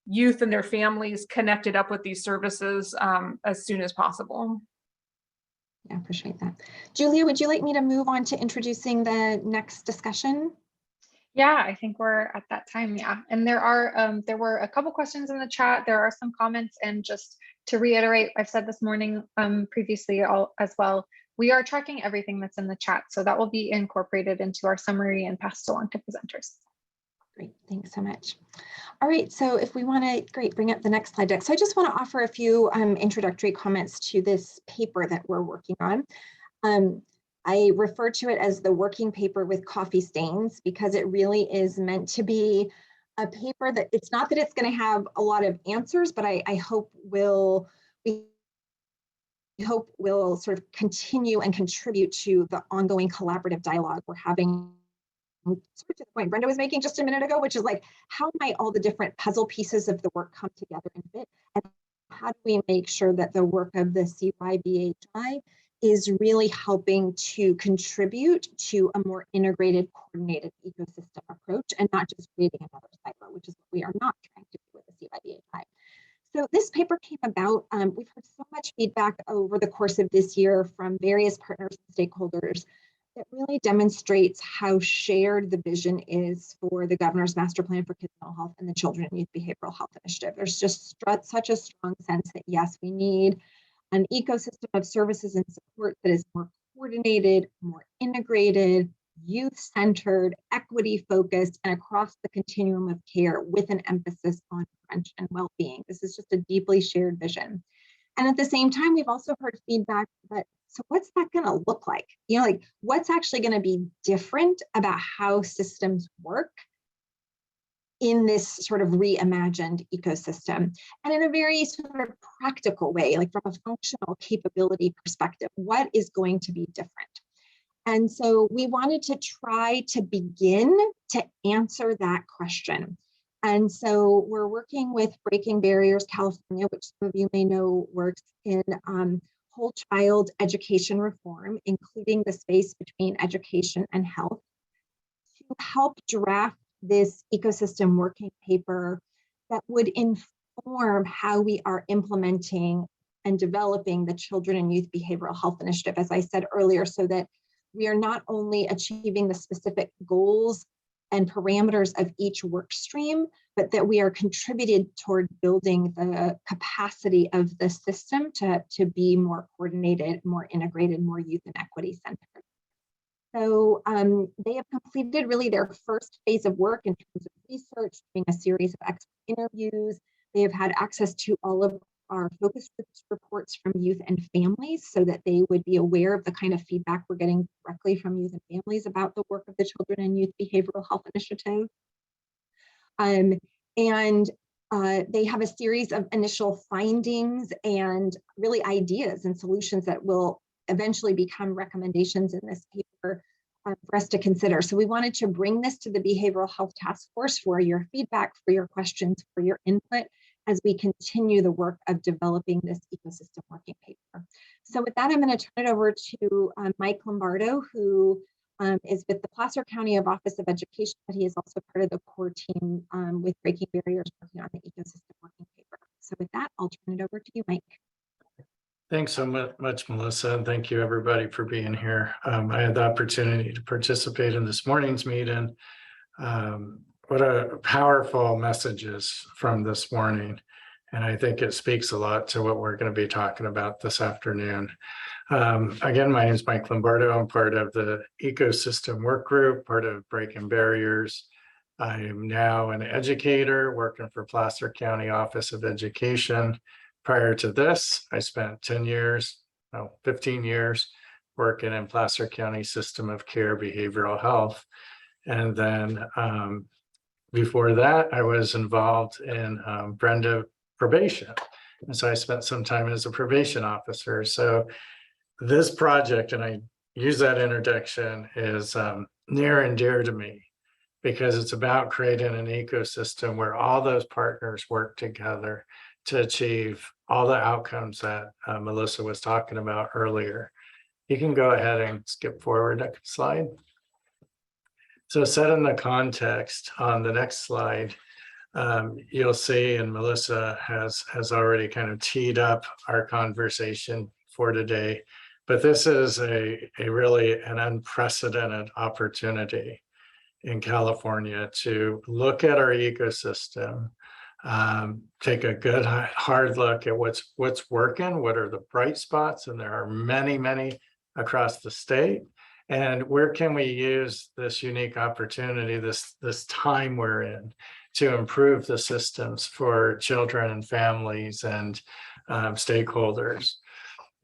youth and their families connected up with these services as soon as possible. Yeah, appreciate that. Julia, would you like me to move on to introducing the next discussion? Yeah, I think we're at that time. Yeah, and there were a couple questions in the chat. There are some comments, and just to reiterate, I've said this morning previously as well, we are tracking everything that's in the chat, so that will be incorporated into our summary and passed along to presenters. Great, thanks so much. All right, so if we want to, bring up the next slide deck. So I just want to offer a few introductory comments to this paper that we're working on. I refer to it as the working paper with coffee stains because it really is meant to be a paper that it's not that it's going to have a lot of answers, but I hope will sort of continue and contribute to the ongoing collaborative dialogue we're having. Sort of to the point Brenda was making just a minute ago, which is like, how might all the different puzzle pieces of the work come together and fit? And how do we make sure that the work of the CYBHI is really helping to contribute to a more integrated, coordinated ecosystem approach and not just creating another silo, which is what we are not trying to do with the CYBHI. So this paper came about, we've heard so much feedback over the course of this year from various partners and stakeholders that really demonstrates how shared the vision is for the Governor's Master Plan for Kids Mental Health and the Children and Youth Behavioral Health Initiative. There's just such a strong sense that yes, we need an ecosystem of services and support that is more coordinated, more integrated, youth-centered, equity-focused, and across the continuum of care with an emphasis on prevention and well-being. This is just a deeply shared vision. And at the same time, we've also heard feedback that, so what's that going to look like? You know, like what's actually going to be different about how systems work in this sort of reimagined ecosystem? And in a very sort of practical way, like from a functional capability perspective, what is going to be different? And so we wanted to try to begin to answer that question. And so we're working with Breaking Barriers California, which some of you may know works in whole child education reform, including the space between education and health, to help draft this ecosystem working paper that would inform how we are implementing and developing the Children and Youth Behavioral Health Initiative, as I said earlier, so that we are not only achieving the specific goals and parameters of each work stream, but that we are contributed toward building the capacity of the system to be more coordinated, more integrated, more youth and equity centered. So they have completed really their first phase of work in terms of research, doing a series of expert interviews. They have had access to all of our focus groups reports from youth and families so that they would be aware of the kind of feedback we're getting directly from youth and families about the work of the Children and Youth Behavioral Health Initiative. They have a series of initial findings and really ideas and solutions that will eventually become recommendations in this paper for us to consider. So we wanted to bring this to the Behavioral Health Task Force for your feedback, for your questions, for your input, as we continue the work of developing this ecosystem working paper. So with that, I'm going to turn it over to Mike Lombardo, who is with the Placer County Office of Education, but he is also part of the core team with Breaking Barriers working on the ecosystem working paper. So with that, I'll turn it over to you, Mike. Thanks so much, Melissa, and thank you everybody for being here. I had the opportunity to participate in this morning's meeting. What a powerful messages from this morning. And I think it speaks a lot to what we're going to be talking about this afternoon. Again, my name is Mike Lombardo. I'm part of the Ecosystem Work Group, part of Breaking Barriers. I am now an educator working for Placer County Office of Education. Prior to this, I spent 15 years working in Placer County System of Care Behavioral Health. And then before that, I was involved in Brenda probation. And so I spent some time as a probation officer. So this project, and I use that introduction, is near and dear to me because it's about creating an ecosystem where all those partners work together to achieve all the outcomes that Melissa was talking about earlier. You can go ahead and skip forward next slide. So setting the context on the next slide, you'll see, and Melissa has already kind of teed up our conversation for today, but this is a really an unprecedented opportunity in California to look at our ecosystem, take a good hard look at what's working, what are the bright spots, and there are many across the state. And where can we use this unique opportunity, this time we're in, to improve the systems for children and families and stakeholders.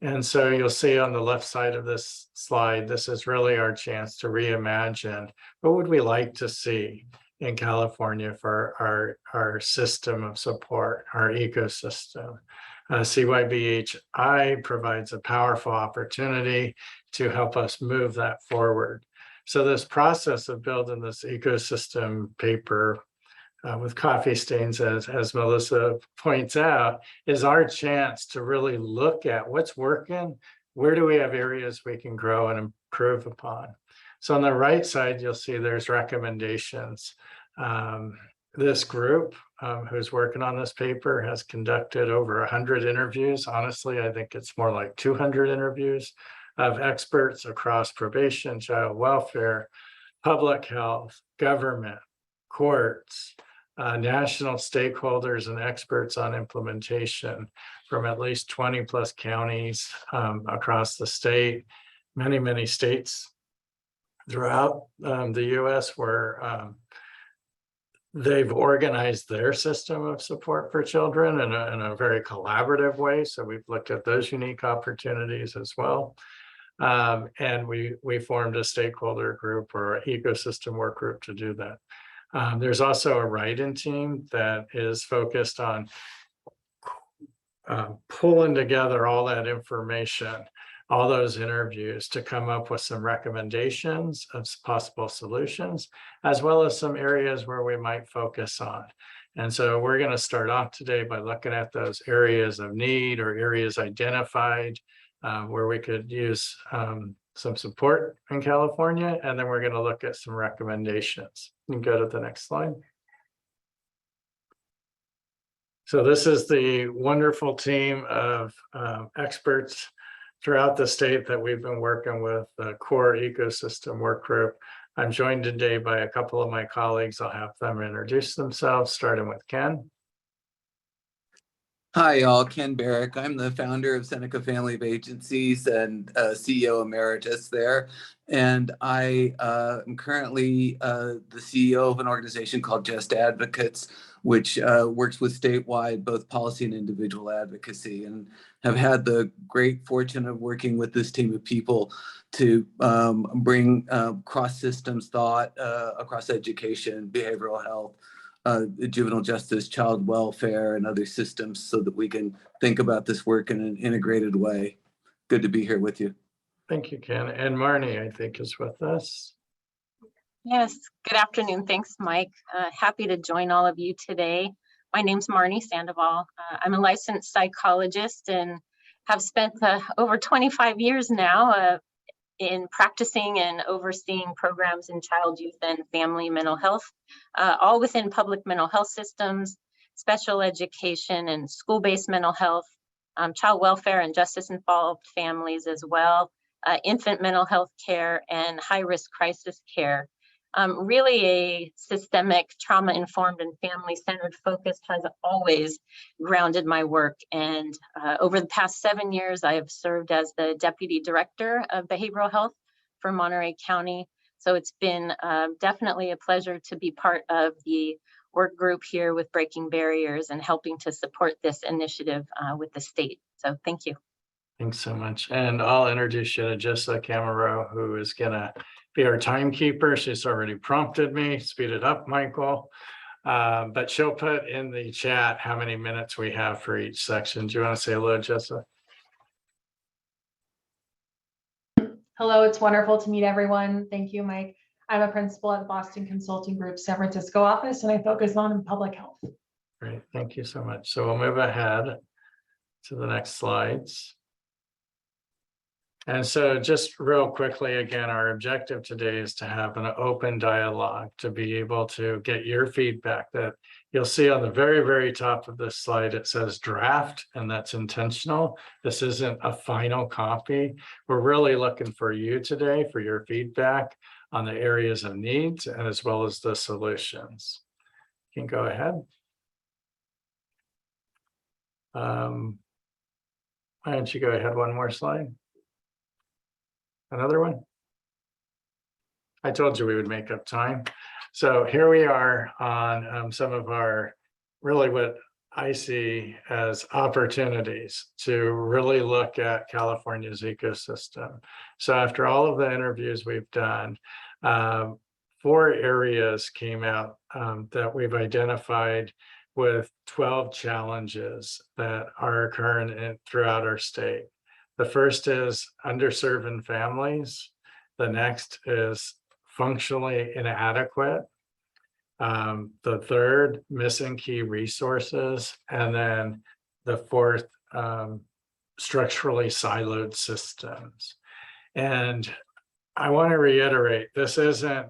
And so you'll see on the left side of this slide, this is really our chance to reimagine what would we like to see in California for our system of support, our ecosystem. CYBHI provides a powerful opportunity to help us move that forward. So this process of building this ecosystem paper with coffee stains, as Melissa points out, is our chance to really look at what's working, where do we have areas we can grow and improve upon. So on the right side, you'll see there's recommendations. This group who's working on this paper has conducted over 100 interviews. Honestly, I think it's more like 200 interviews of experts across probation, child welfare, public health, government, courts, national stakeholders and experts on implementation from at least 20 plus counties across the state, many states throughout the US where they've organized their system of support for children in a very collaborative way. So we've looked at those unique opportunities as well. And we formed a stakeholder group or an ecosystem work group to do that. There's also a write-in team that is focused on pulling together all that information, all those interviews to come up with some recommendations of possible solutions, as well as some areas where we might focus on. And so we're going to start off today by looking at those areas of need or areas identified where we could use some support in California. And then we're going to look at some recommendations. You can go to the next slide. So this is the wonderful team of experts throughout the state that we've been working with, the core ecosystem work group. I'm joined today by a couple of my colleagues. I'll have them introduce themselves, starting with Ken. Hi, y'all. Ken Barrick. I'm the founder of Seneca Family of Agencies and CEO Emeritus there. And I am currently the CEO of an organization called Just Advocates, which works with statewide, both policy and individual advocacy, and have had the great fortune of working with this team of people to bring cross-systems thought across education, behavioral health, juvenile justice, child welfare, and other systems so that we can think about this work in an integrated way. Good to be here with you. Thank you, Ken. And Marnie, I think, is with us. Yes, good afternoon. Thanks, Mike. Happy to join all of you today. My name's Marnie Sandoval. I'm a licensed psychologist and have spent over 25 years now in practicing and overseeing programs in child, youth, and family mental health, all within public mental health systems, special education and school-based mental health, child welfare and justice-involved families as well, infant mental health care, and high-risk crisis care. Really a systemic, trauma-informed and family-centered focus has always grounded my work. And over the past 7 years, I have served as the Deputy Director of Behavioral Health for Monterey County. So it's been definitely a pleasure to be part of the work group here with Breaking Barriers and helping to support this initiative with the state. So thank you. Thanks so much. And I'll introduce you to Jessa Camero, who is gonna be our timekeeper. She's already prompted me, speed it up, Michael. But she'll put in the chat how many minutes we have for each section. Do you want to say hello, Jessa? Hello, it's wonderful to meet everyone. Thank you, Mike. I'm a principal at the Boston Consulting Group San Francisco office, and I focus on public health. Great, thank you so much. So we'll move ahead to the next slides. And so just real quickly, again, our objective today is to have an open dialogue, to be able to get your feedback. That you'll see on the very, very top of this slide, it says draft, and that's intentional. This isn't a final copy. We're really looking for you today for your feedback on the areas of needs and as well as the solutions. You can go ahead. Why don't you go ahead one more slide? Another one? I told you we would make up time. So here we are on some of our, really what I see as opportunities to really look at California's ecosystem. So after all of the interviews we've done, 4 areas came out that we've identified with 12 challenges that are occurring throughout our state. The first is underserved families. The next is functionally inadequate. The third, missing key resources. And then the fourth, structurally siloed systems. And I want to reiterate, this isn't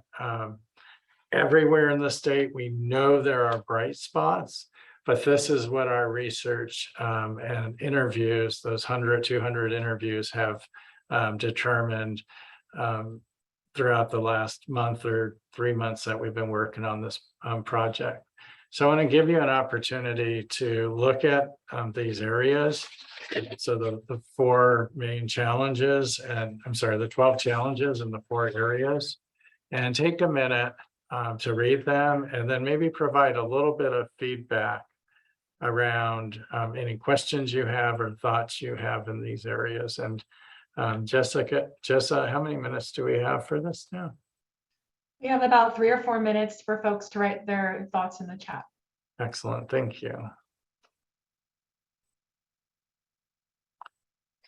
everywhere in the state. We know there are bright spots, but this is what our research and interviews, those 100, 200 interviews have determined throughout the last month or 3 months that we've been working on this project. So I want to give you an opportunity to look at these areas. So the 4 main challenges, and I'm sorry, the 12 challenges in the 4 areas, and take a minute to read them and then maybe provide a little bit of feedback around any questions you have or thoughts you have in these areas. And Jessa, how many minutes do we have for this now? We have about 3 or 4 minutes for folks to write their thoughts in the chat. Excellent, thank you.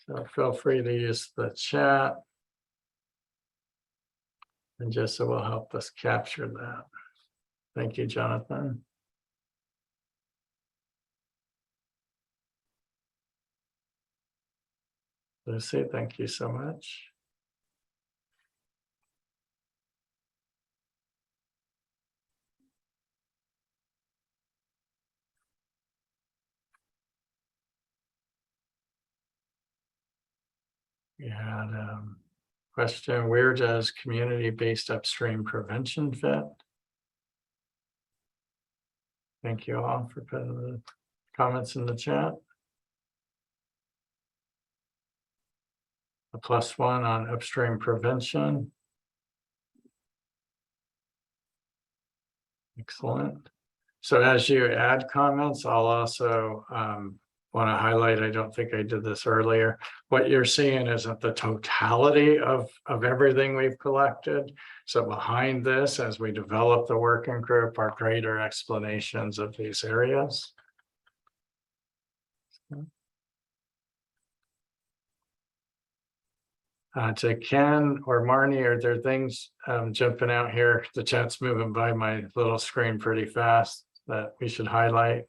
So feel free to use the chat. And Jessa will help us capture that. Thank you, Jonathan. Lucy, thank you so much. We had a question, where does community-based upstream prevention fit? Thank you all for putting the comments in the chat. A +1 on upstream prevention. Excellent. So as you add comments, I'll also want to highlight, I don't think I did this earlier, what you're seeing isn't the totality of everything we've collected. So behind this, as we develop the working group, are greater explanations of these areas. To Ken or Marnie, are there things jumping out here? The chat's moving by my little screen pretty fast that we should highlight.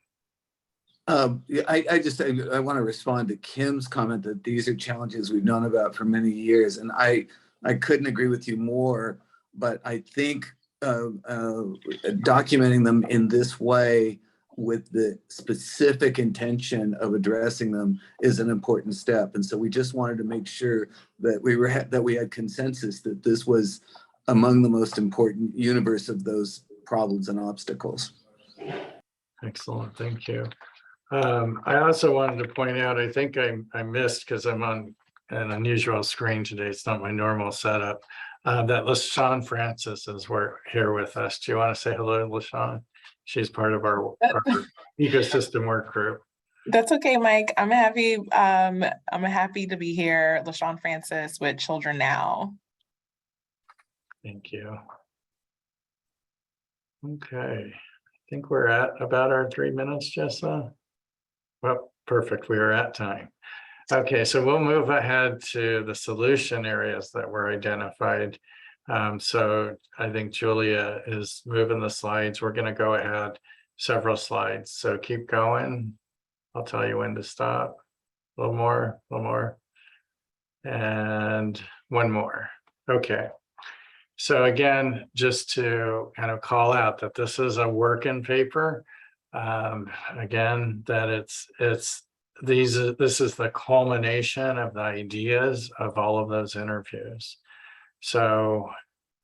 Yeah, I want to respond to Kim's comment that these are challenges we've known about for many years, and I couldn't agree with you more. But I think documenting them in this way with the specific intention of addressing them is an important step. And so we just wanted to make sure that we had consensus that this was among the most important universe of those problems and obstacles. Excellent, thank you. I also wanted to point out, I think I missed, because I'm on an unusual screen today, it's not my normal setup, that LaShawn Francis is here with us. Do you want to say hello to LaShawn? She's part of our ecosystem work group. That's okay, Mike. I'm happy to be here. LaShawn Francis with Children Now. Thank you. Okay, I think we're at about our 3 minutes, Jessa. Well, perfect, we are at time. Okay, so we'll move ahead to the solution areas that were identified. So I think Julia is moving the slides. We're going to go ahead several slides. So keep going. I'll tell you when to stop. A little more, and one more. Okay. So again, just to kind of call out that this is a work in paper. Again, that this is the culmination of the ideas of all of those interviews. So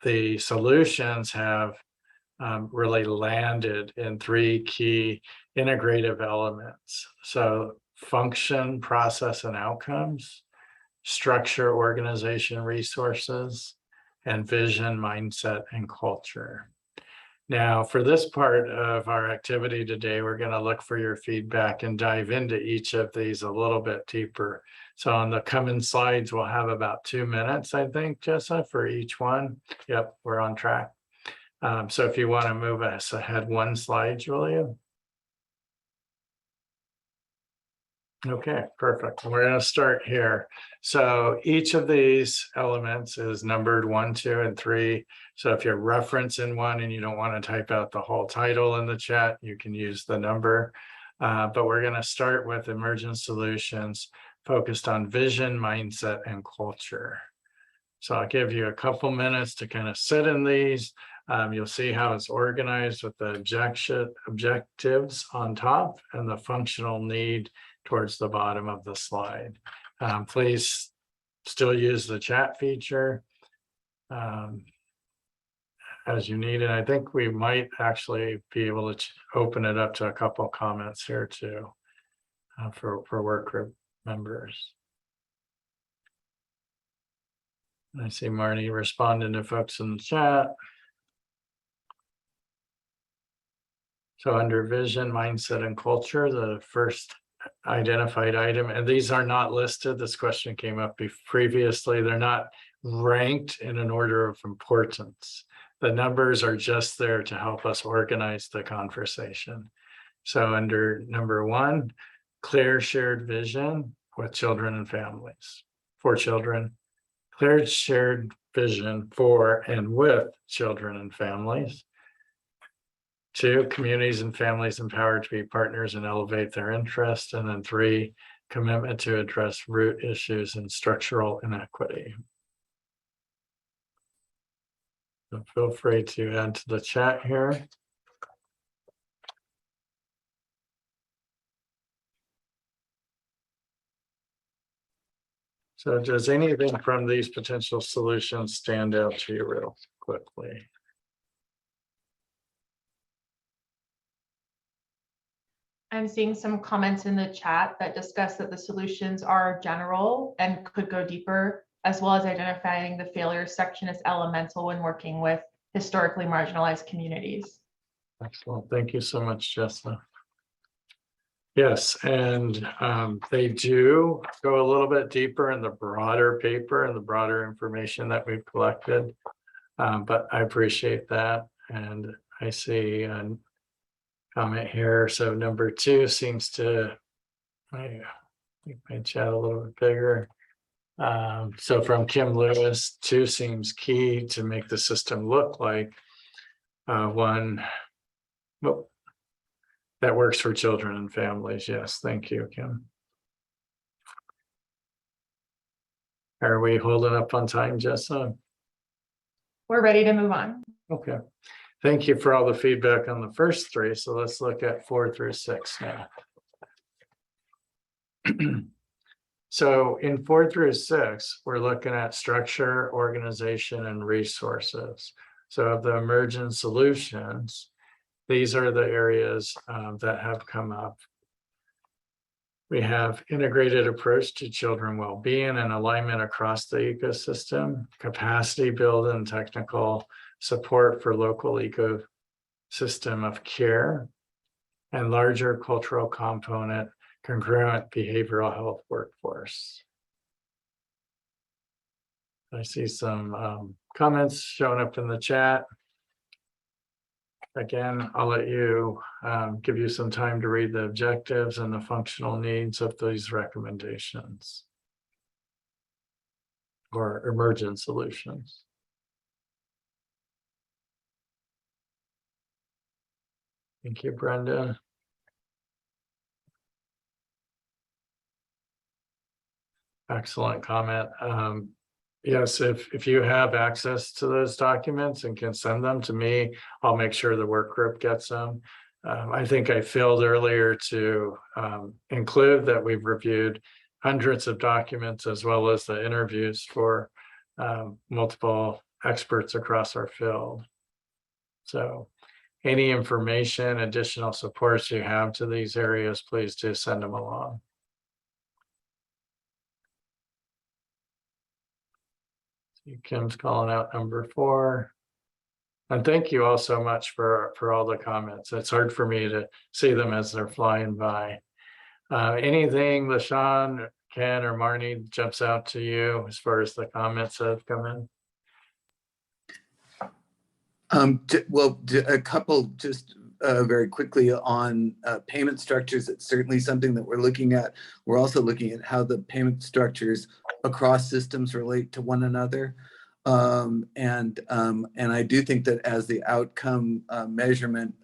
the solutions have really landed in 3 key integrative elements. So function, process, and outcomes, structure, organization, resources, and vision, mindset, and culture. Now, for this part of our activity today, we're going to look for your feedback and dive into each of these a little bit deeper. So on the coming slides, we'll have about 2 minutes, I think, Jessa, for each one. Yep, we're on track. So if you want to move us ahead 1 slide, Julia. Okay, perfect. We're going to start here. So each of these elements is numbered 1, 2, and 3. So if you're referencing one and you don't want to type out the whole title in the chat, you can use the number. But we're going to start with emergent solutions focused on vision, mindset, and culture. So I'll give you a couple minutes to kind of sit in these. You'll see how it's organized with the objectives on top and the functional need towards the bottom of the slide. Please still use the chat feature as you need. And I think we might actually be able to open it up to a couple comments here too for work group members. I see Marnie responding to folks in the chat. So under vision, mindset, and culture, the first identified item, and these are not listed. This question came up previously. They're not ranked in an order of importance. The numbers are just there to help us organize the conversation. So under number 1, clear shared vision with children and families. For children, clear shared vision for and with children and families. 2, communities and families empowered to be partners and elevate their interests. And then 3, commitment to address root issues and structural inequity. So feel free to add to the chat here. So does anything from these potential solutions stand out to you real quickly? I'm seeing some comments in the chat that discuss that the solutions are general and could go deeper, as well as identifying the failure section as elemental when working with historically marginalized communities. Excellent. Thank you so much, Jessa. Yes, and they do go a little bit deeper in the broader paper and the broader information that we've collected. But I appreciate that. And I see a comment here. So number 2 seems to make my chat a little bit bigger. So from Kim Lewis, 2 seems key to make the system look like one that works for children and families. Yes, thank you, Kim. Are we holding up on time, Jessa? We're ready to move on. Okay. Thank you for all the feedback on the first 3. So let's look at 4 through 6 now. So in 4 through 6, we're looking at structure, organization, and resources. So of the emergent solutions, these are the areas that have come up. We have integrated approach to children well-being and alignment across the ecosystem, capacity build and technical support for local ecosystem of care, and larger cultural component, congruent behavioral health workforce. I see some comments showing up in the chat. Again, I'll let you give you some time to read the objectives and the functional needs of these recommendations or emergent solutions. Thank you, Brenda. Excellent comment. Yes, if you have access to those documents and can send them to me, I'll make sure the work group gets them. I think I failed earlier to include that we've reviewed hundreds of documents as well as the interviews for multiple experts across our field. So any information, additional supports you have to these areas, please do send them along. Kim's calling out number 4. And thank you all so much for all the comments. It's hard for me to see them as they're flying by. Anything LaShawn, Ken, or Marnie jumps out to you as far as the comments that have come in? A couple just very quickly on payment structures. It's certainly something that we're looking at. We're also looking at how the payment structures across systems relate to one another. And I do think that as the outcome measurement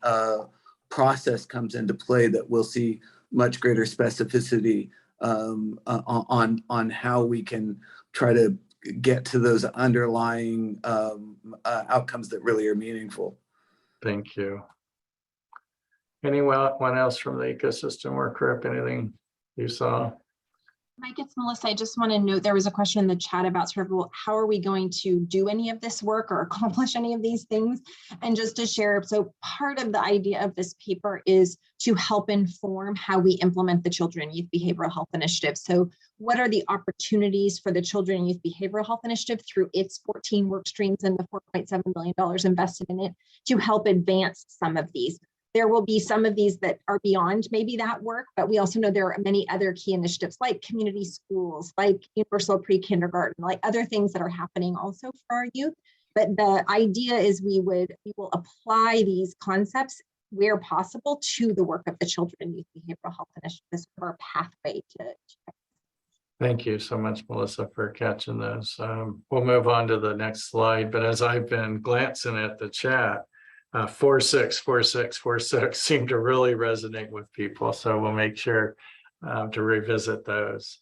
process comes into play, that we'll see much greater specificity on how we can try to get to those underlying outcomes that really are meaningful. Thank you. Anyone else from the ecosystem work group? Anything you saw? Mike, it's Melissa. I just want to note there was a question in the chat about sort of, well, how are we going to do any of this work or accomplish any of these things? And just to share, so part of the idea of this paper is to help inform how we implement the Children and Youth Behavioral Health Initiative. So what are the opportunities for the Children and Youth Behavioral Health Initiative through its 14 work streams and the $4.7 million invested in it to help advance some of these? There will be some of these that are beyond maybe that work, but we also know there are many other key initiatives like community schools, like universal pre-kindergarten, like other things that are happening also for our youth. But the idea is we will apply these concepts where possible to the work of the Children and Youth Behavioral Health Initiative as our pathway to. Thank you so much, Melissa, for catching those. We'll move on to the next slide, but as I've been glancing at the chat, 464646 seem to really resonate with people. So we'll make sure to revisit those.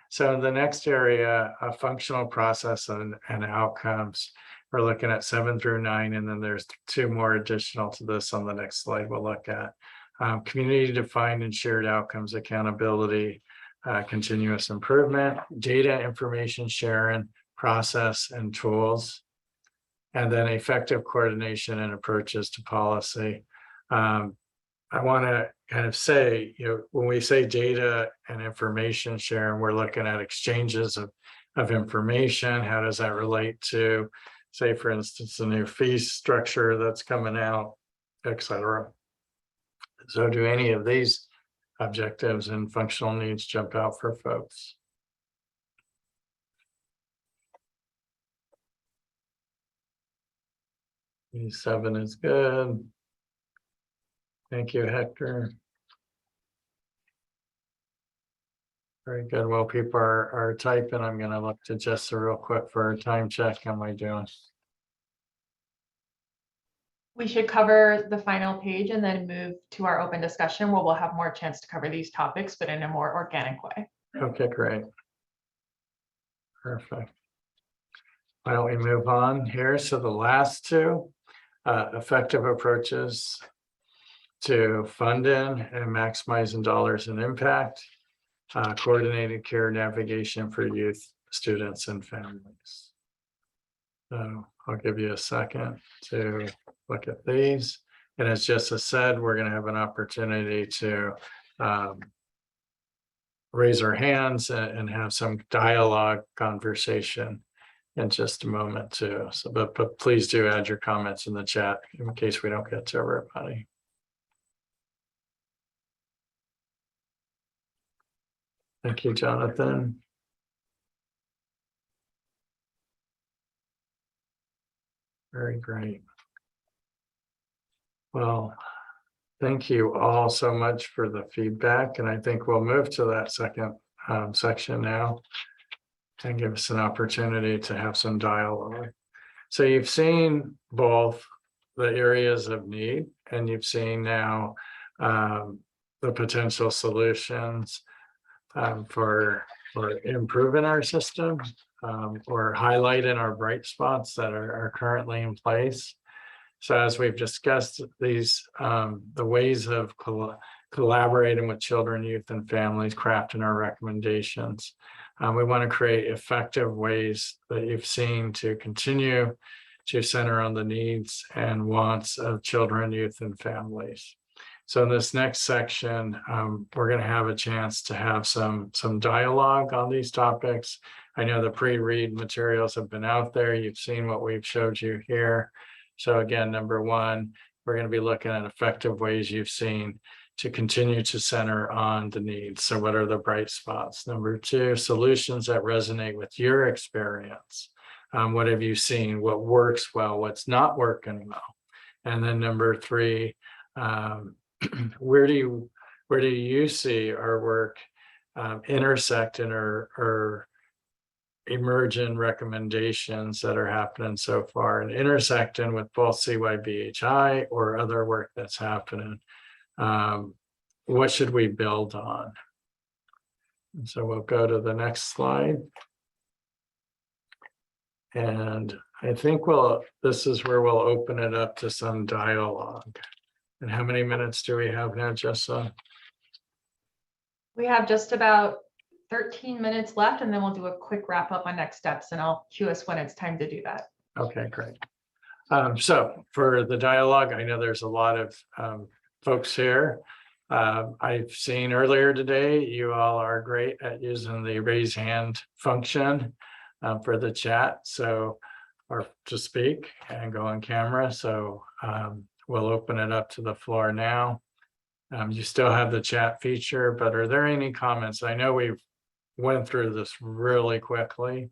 So the next area, functional process and outcomes, we're looking at 7 through 9, and then there's 2 more additional to this on the next slide we'll look at. Community defined and shared outcomes, accountability, continuous improvement, data information sharing, process and tools, and then effective coordination and approaches to policy. I want to kind of say, when we say data and information sharing, we're looking at exchanges of information. How does that relate to, say, for instance, the new fee structure that's coming out, et cetera. So do any of these objectives and functional needs jump out for folks? 7 is good. Thank you, Hector. Very good. Well, people are typing. I'm gonna look to Jessa real quick for a time check. How am I doing? We should cover the final page and then move to our open discussion where we'll have more chance to cover these topics, but in a more organic way. Okay, great. Perfect. Why don't we move on here? So the last two, effective approaches to funding and maximizing dollars and impact, coordinated care navigation for youth, students, and families. So I'll give you a second to look at these. And as Jessa said, we're going to have an opportunity to raise our hands and have some dialogue conversation in just a moment too. So, but please do add your comments in the chat in case we don't get to everybody. Thank you, Jonathan. Very great. Well, thank you all so much for the feedback. And I think we'll move to that second section now and give us an opportunity to have some dialogue. So you've seen both the areas of need and you've seen now the potential solutions for improving our system or highlighting our bright spots that are currently in place. So as we've discussed these, the ways of collaborating with children, youth, and families, crafting our recommendations, we want to create effective ways that you've seen to continue to center on the needs and wants of children, youth, and families. So in this next section, we're going to have a chance to have some dialogue on these topics. I know the pre-read materials have been out there. You've seen what we've showed you here. So again, number one, we're going to be looking at effective ways you've seen to continue to center on the needs. So what are the bright spots? Number two, solutions that resonate with your experience. What have you seen? What works well? What's not working well? And then number three, where do you see our work intersecting or emerging recommendations that are happening so far and intersecting with both CYBHI or other work that's happening? What should we build on? And so we'll go to the next slide. And I think this is where we'll open it up to some dialogue. And how many minutes do we have now, Jessa? We have just about 13 minutes left, and then we'll do a quick wrap up on next steps, and I'll cue us when it's time to do that. Okay, great. So for the dialogue, I know there's a lot of folks here. I've seen earlier today, you all are great at using the raise hand function for the chat, so or to speak and go on camera. So we'll open it up to the floor now. You still have the chat feature, but are there any comments? I know we've went through this really quickly,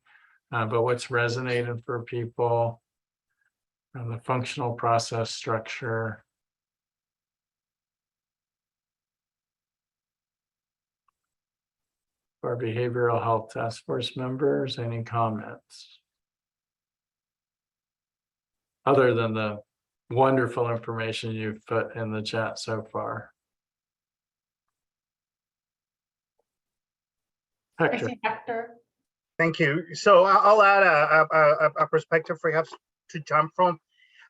but what's resonating for people and the functional process structure? For behavioral health task force members, any comments? Other than the wonderful information you've put in the chat so far. Hector. Thank you. So I'll add a perspective perhaps to jump from.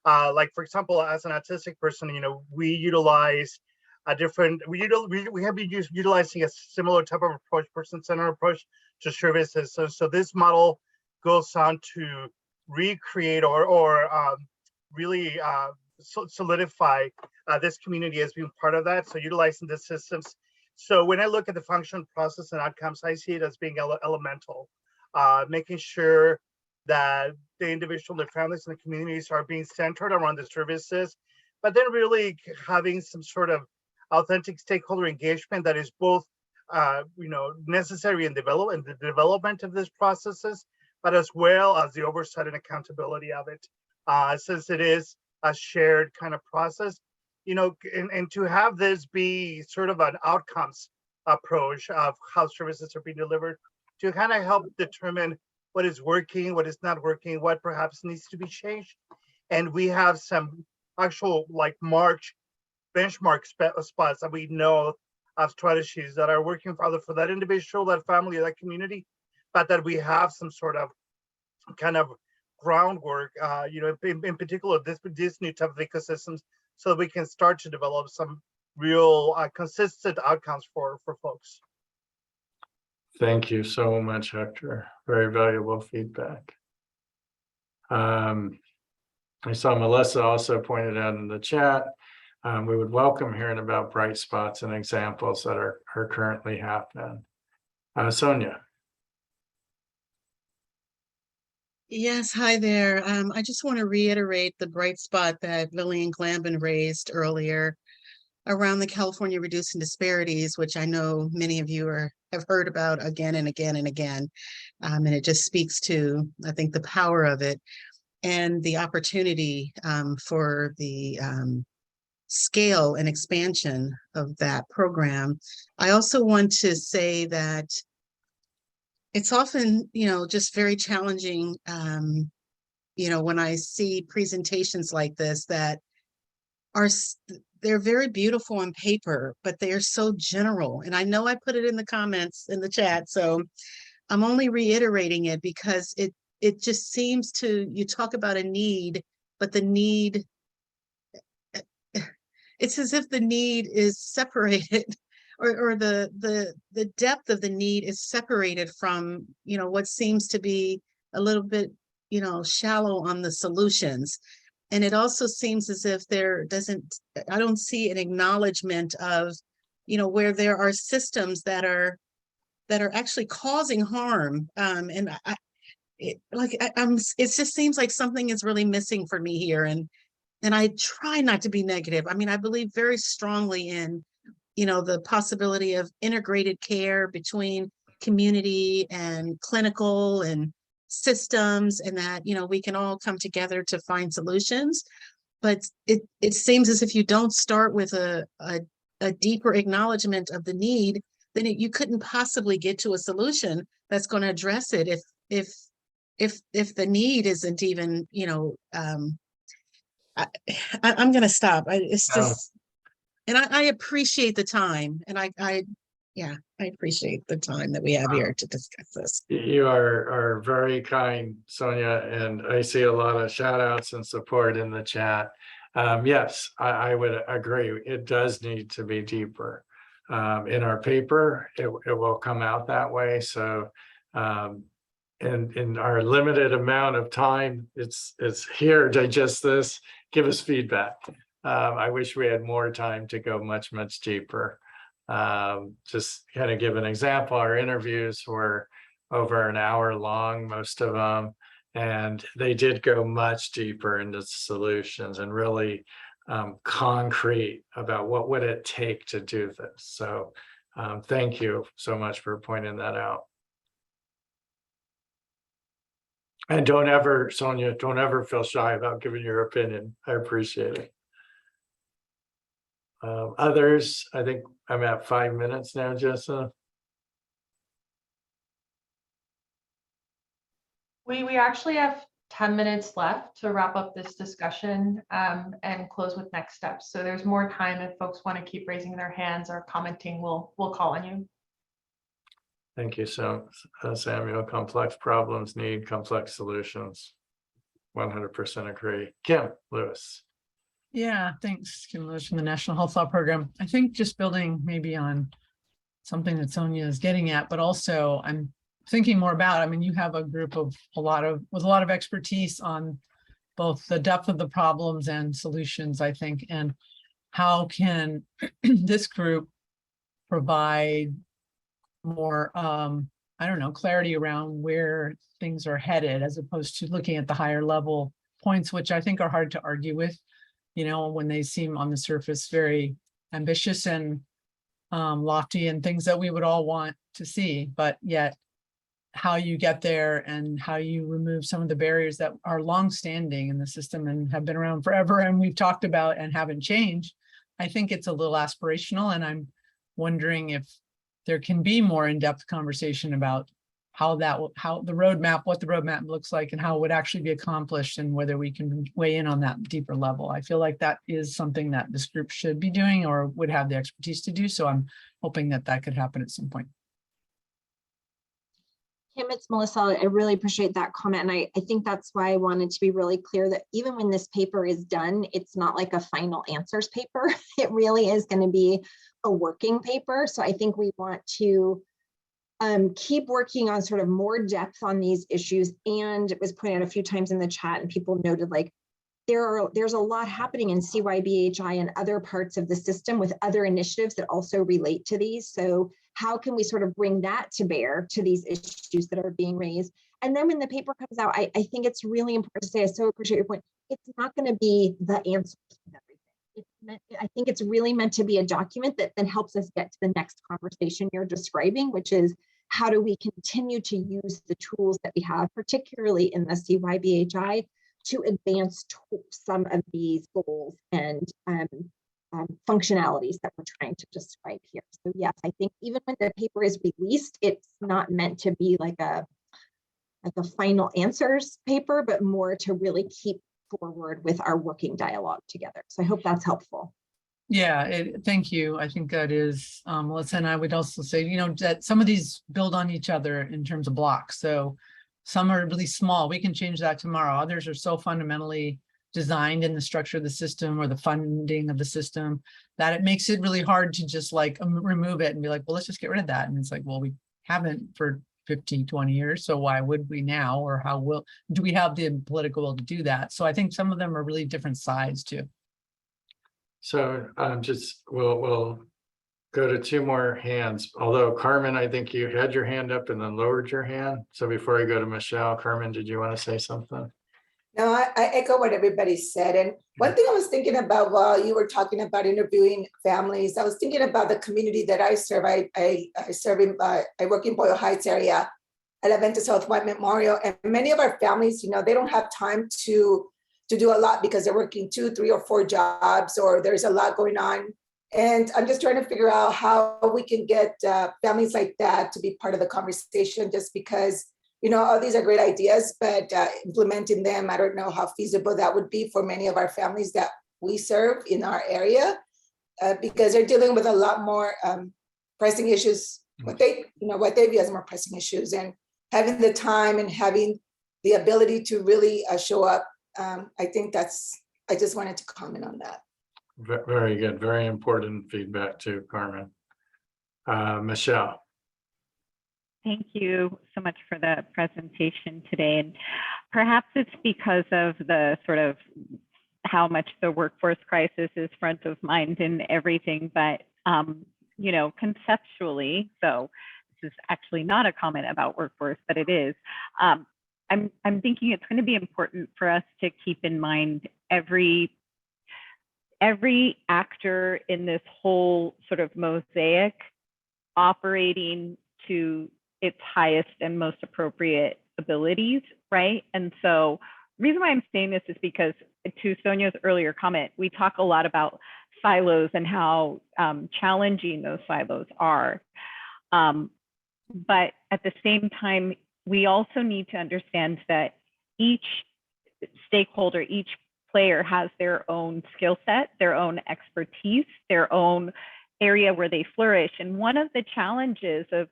Like for example, as an autistic person, we utilize a different. We have been utilizing a similar type of approach, person-centered approach to services. So this model goes on to recreate or really solidify this community as being part of that. So utilizing the systems. So when I look at the function, process, and outcomes, I see it as being elemental, making sure that the individual, their families, and the communities are being centered around the services, but then really having some sort of authentic stakeholder engagement that is both, necessary in the development of these processes, but as well as the oversight and accountability of it, since it is a shared kind of process. And to have this be sort of an outcomes approach of how services are being delivered to kind of help determine what is working, what is not working, what perhaps needs to be changed. And we have some actual like March benchmark spots that we know of strategies that are working for that individual, that family, that community, but that we have some sort of kind of groundwork, in particular this new type of ecosystems, so that we can start to develop some real consistent outcomes for folks. Thank you so much, Hector. Very valuable feedback. I saw Melissa also pointed out in the chat, we would welcome hearing about bright spots and examples that are currently happening. Sonia. Yes, hi there. I just want to reiterate the bright spot that Lillian Glamben raised earlier around the California Reducing Disparities, which I know many of you have heard about again and again and again. And it just speaks to, I think, the power of it and the opportunity for the scale and expansion of that program. I also want to say that it's often, just very challenging, when I see presentations like this that they're very beautiful on paper, but they are so general. And I know I put it in the comments in the chat, so I'm only reiterating it because it just seems you talk about a need, but the need, it's as if the need is separated or the depth of the need is separated from, what seems to be a little bit, shallow on the solutions. And it also seems as if I don't see an acknowledgement of, where there are systems that are actually causing harm. It just seems like something is really missing for me here. And I try not to be negative. I mean, I believe very strongly in, the possibility of integrated care between community and clinical and systems, and that, we can all come together to find solutions. But it seems as if you don't start with a deeper acknowledgement of the need, then you couldn't possibly get to a solution that's going to address it if the need isn't even, I'm going to stop. It's just, and I appreciate the time, and I appreciate the time that we have here to discuss this. You are very kind, Sonia, and I see a lot of shout outs and support in the chat. Yes, I would agree. It does need to be deeper. In our paper, it will come out that way. So in our limited amount of time, it's here, digest this, give us feedback. I wish we had more time to go much, much deeper. Just kind of give an example, our interviews were over an hour long, most of them, and they did go much deeper into solutions and really concrete about what would it take to do this. So thank you so much for pointing that out. And don't ever, Sonia, don't ever feel shy about giving your opinion. I appreciate it. Others, I think I'm at 5 minutes now, Jessa. We actually have 10 minutes left to wrap up this discussion and close with next steps. So there's more time if folks want to keep raising their hands or commenting, we'll call on you. Thank you, Samuel. Complex problems need complex solutions. 100% agree. Kim Lewis. Yeah, thanks, Kim Lewis from the National Health Law Program. I think just building maybe on something that Sonia is getting at, but also I'm thinking more about, I mean, you have a group of with a lot of expertise on both the depth of the problems and solutions, I think, and how can this group provide more, I don't know, clarity around where things are headed, as opposed to looking at the higher level points, which I think are hard to argue with, when they seem on the surface very ambitious and lofty and things that we would all want to see, but yet how you get there and how you remove some of the barriers that are longstanding in the system and have been around forever and we've talked about and haven't changed. I think it's a little aspirational, and I'm wondering if there can be more in-depth conversation about how what the roadmap looks like and how it would actually be accomplished and whether we can weigh in on that deeper level. I feel like that is something that this group should be doing or would have the expertise to do. So I'm hoping that that could happen at some point. Kim, it's Melissa. I really appreciate that comment. And I think that's why I wanted to be really clear that even when this paper is done, it's not like a final answers paper. It really is going to be a working paper. So I think we want to keep working on sort of more depth on these issues. And it was pointed out a few times in the chat and people noted like, there's a lot happening in CYBHI and other parts of the system with other initiatives that also relate to these. So how can we sort of bring that to bear to these issues that are being raised? And then when the paper comes out, I think it's really important to say, I so appreciate your point. It's not going to be the answer to everything. I think it's really meant to be a document that then helps us get to the next conversation you're describing, which is how do we continue to use the tools that we have, particularly in the CYBHI, to advance some of these goals and functionalities that we're trying to describe here. So yes, I think even when the paper is released, it's not meant to be like a final answers paper, but more to really keep forward with our working dialogue together. So I hope that's helpful. Yeah, thank you. I think that is, Melissa, and I would also say, you know, that some of these build on each other in terms of blocks. So some are really small. We can change that tomorrow. Others are so fundamentally designed in the structure of the system or the funding of the system that it makes it really hard to just like remove it and be like, well, let's just get rid of that. And it's like, well, we haven't for 15, 20 years. So why would we now? Or do we have the political will to do that? So I think some of them are really different sides too. So we'll go to two more hands. Although Carmen, I think you had your hand up and then lowered your hand. So before I go to Michelle, Carmen, did you want to say something? No, I echo what everybody said. And one thing I was thinking about while you were talking about interviewing families, I was thinking about the community that I serve. I work in Boyle Heights area at Adventist Health White Memorial. And many of our families, you know, they don't have time to do a lot because they're working 2, 3, or 4 jobs, or there's a lot going on. And I'm just trying to figure out how we can get families like that to be part of the conversation, just because, you know, all these are great ideas, but implementing them, I don't know how feasible that would be for many of our families that we serve in our area, because they're dealing with a lot more pressing issues, what they view as more pressing issues, and having the time and having the ability to really show up. I think I just wanted to comment on that. Very good. Very important feedback too, Carmen. Michelle. Thank you so much for the presentation today. And perhaps it's because of the sort of how much the workforce crisis is front of mind in everything, but you know, conceptually, so this is actually not a comment about workforce, but it is. I'm thinking it's going to be important for us to keep in mind every actor in this whole sort of mosaic operating to its highest and most appropriate abilities, right? And so the reason why I'm saying this is because, to Sonia's earlier comment, we talk a lot about silos and how challenging those silos are. But at the same time, we also need to understand that each stakeholder, each player has their own skill set, their own expertise, their own area where they flourish. And one of the challenges of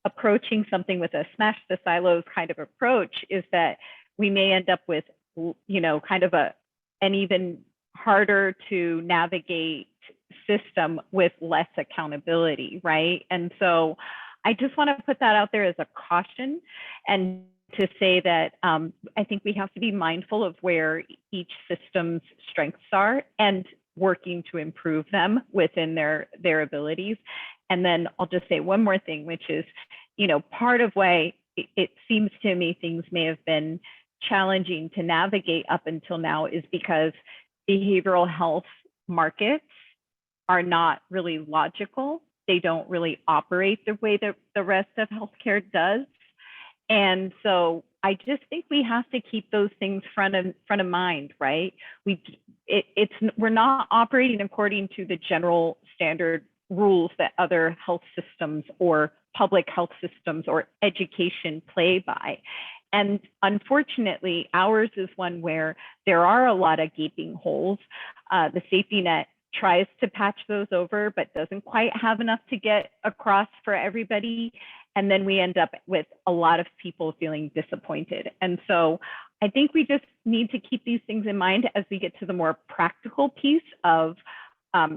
approaching something with a smash the silos kind of approach is that we may end up with, you know, kind of an even harder to navigate system with less accountability, right? And so I just want to put that out there as a caution, and to say that I think we have to be mindful of where each system's strengths are and working to improve them within their abilities. And then I'll just say one more thing, which is, you know, part of why it seems to me things may have been challenging to navigate up until now is because behavioral health markets are not really logical. They don't really operate the way that the rest of healthcare does. And so I just think we have to keep those things front of mind, right? We're not operating according to the general standard rules that other health systems or public health systems or education play by. And unfortunately, ours is one where there are a lot of gaping holes. The safety net tries to patch those over, but doesn't quite have enough to get across for everybody. And then we end up with a lot of people feeling disappointed. And so I think we just need to keep these things in mind as we get to the more practical piece of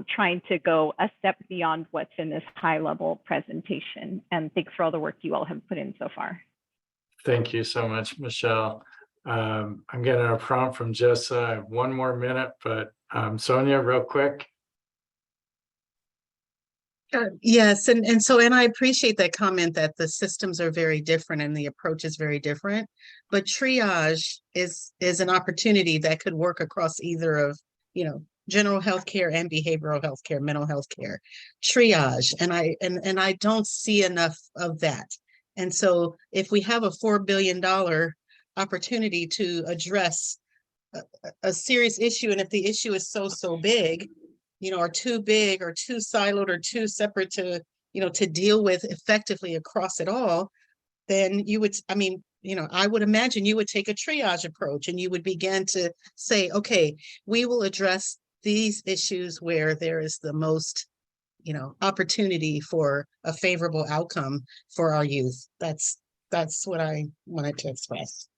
trying to go a step beyond what's in this high level presentation. And thanks for all the work you all have put in so far. Thank you so much, Michelle. I'm getting a prompt from Jessa. I have 1 more minute, but Sonia, real quick. Yes, and I appreciate that comment that the systems are very different and the approach is very different. But triage is an opportunity that could work across either of, general health care and behavioral health care, mental health care. Triage, and I don't see enough of that. And so if we have a $4 billion opportunity to address a serious issue, and if the issue is so big, or too big or too siloed or too separate to, to deal with effectively across it all, then you would, I would imagine you would take a triage approach and you would begin to say, okay, we will address these issues where there is the most, opportunity for a favorable outcome for our youth. That's what I wanted to express.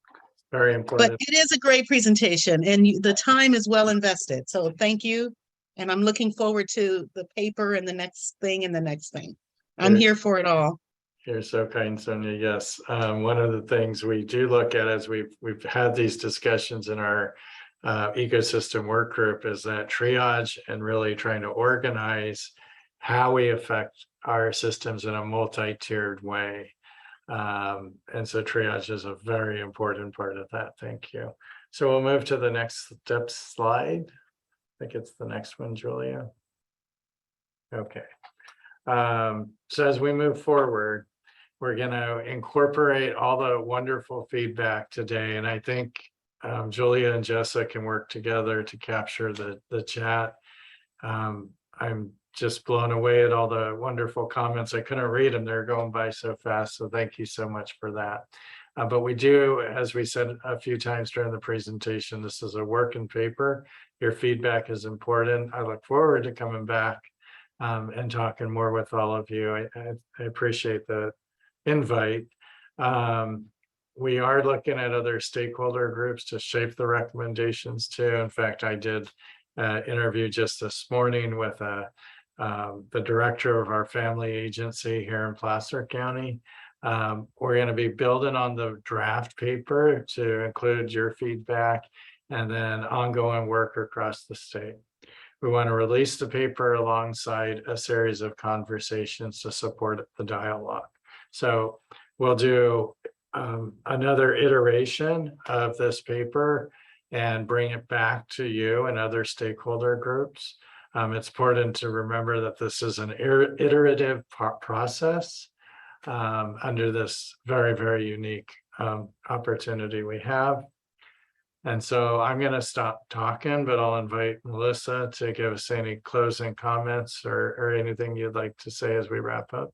Very important. But it is a great presentation and the time is well invested. So thank you. And I'm looking forward to the paper and the next thing and the next thing. I'm here for it all. You're so kind, Sonia. Yes. One of the things we do look at as we've had these discussions in our ecosystem work group is that triage and really trying to organize how we affect our systems in a multi-tiered way. And so triage is a very important part of that. Thank you. So we'll move to the next step slide. I think it's the next one, Julia. Okay. So as we move forward, we're going to incorporate all the wonderful feedback today. And I think Julia and Jessa can work together to capture the chat. I'm just blown away at all the wonderful comments. I couldn't read them. They're going by so fast. So thank you so much for that. But we do, as we said a few times during the presentation, this is a work in paper. Your feedback is important. I look forward to coming back and talking more with all of you. I appreciate the invite. We are looking at other stakeholder groups to shape the recommendations too. In fact, I did interview just this morning with the director of our family agency here in Placer County. We're going to be building on the draft paper to include your feedback and then ongoing work across the state. We want to release the paper alongside a series of conversations to support the dialogue. So we'll do another iteration of this paper and bring it back to you and other stakeholder groups. It's important to remember that this is an iterative process under this very, very unique opportunity we have. And so I'm going to stop talking, but I'll invite Melissa to give us any closing comments or anything you'd like to say as we wrap up.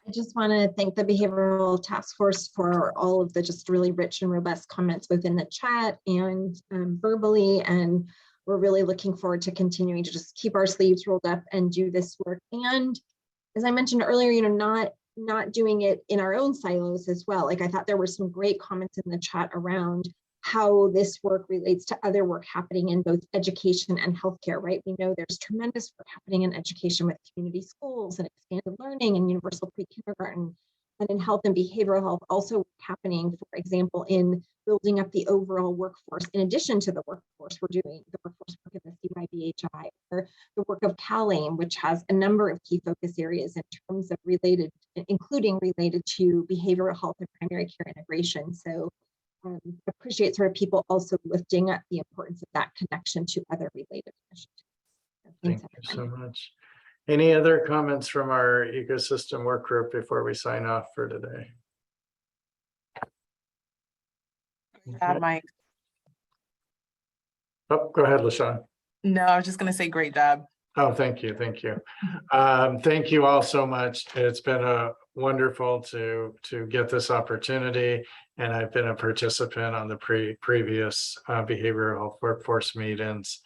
I just want to thank the Behavioral Task Force for all of the just really rich and robust comments within the chat and verbally. And we're really looking forward to continuing to just keep our sleeves rolled up and do this work. And as I mentioned earlier, not doing it in our own silos as well. Like I thought there were some great comments in the chat around how this work relates to other work happening in both education and healthcare, right? We know there's tremendous work happening in education with community schools and expanded learning and universal pre-kindergarten, and in health and behavioral health also happening, for example, in building up the overall workforce, in addition to the workforce we're doing, the workforce work in the CYBHI, or the work of CalAIM, which has a number of key focus areas in terms of including related to behavioral health and primary care integration. So appreciate sort of people also lifting up the importance of that connection to other related initiatives. Thank you so much. Any other comments from our ecosystem work group before we sign off for today? Mike. Oh, go ahead, LaShawn. No, I was just going to say great job. Oh, thank you. Thank you. Thank you all so much. It's been wonderful to get this opportunity. And I've been a participant on the previous behavioral health workforce meetings.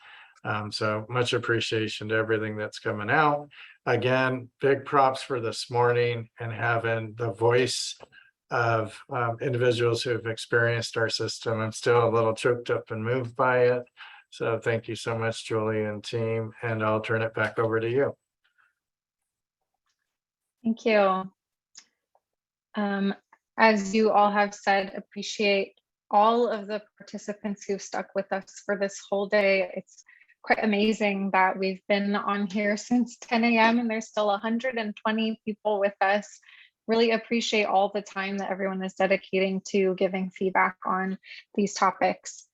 So much appreciation to everything that's coming out. Again, big props for this morning and having the voice of individuals who have experienced our system. I'm still a little choked up and moved by it. So thank you so much, Julie and team, and I'll turn it back over to you. Thank you. As you all have said, appreciate all of the participants who've stuck with us for this whole day. It's quite amazing that we've been on here since 10 a.m. and there's still 120 people with us. Really appreciate all the time that everyone is dedicating to giving feedback on these topics.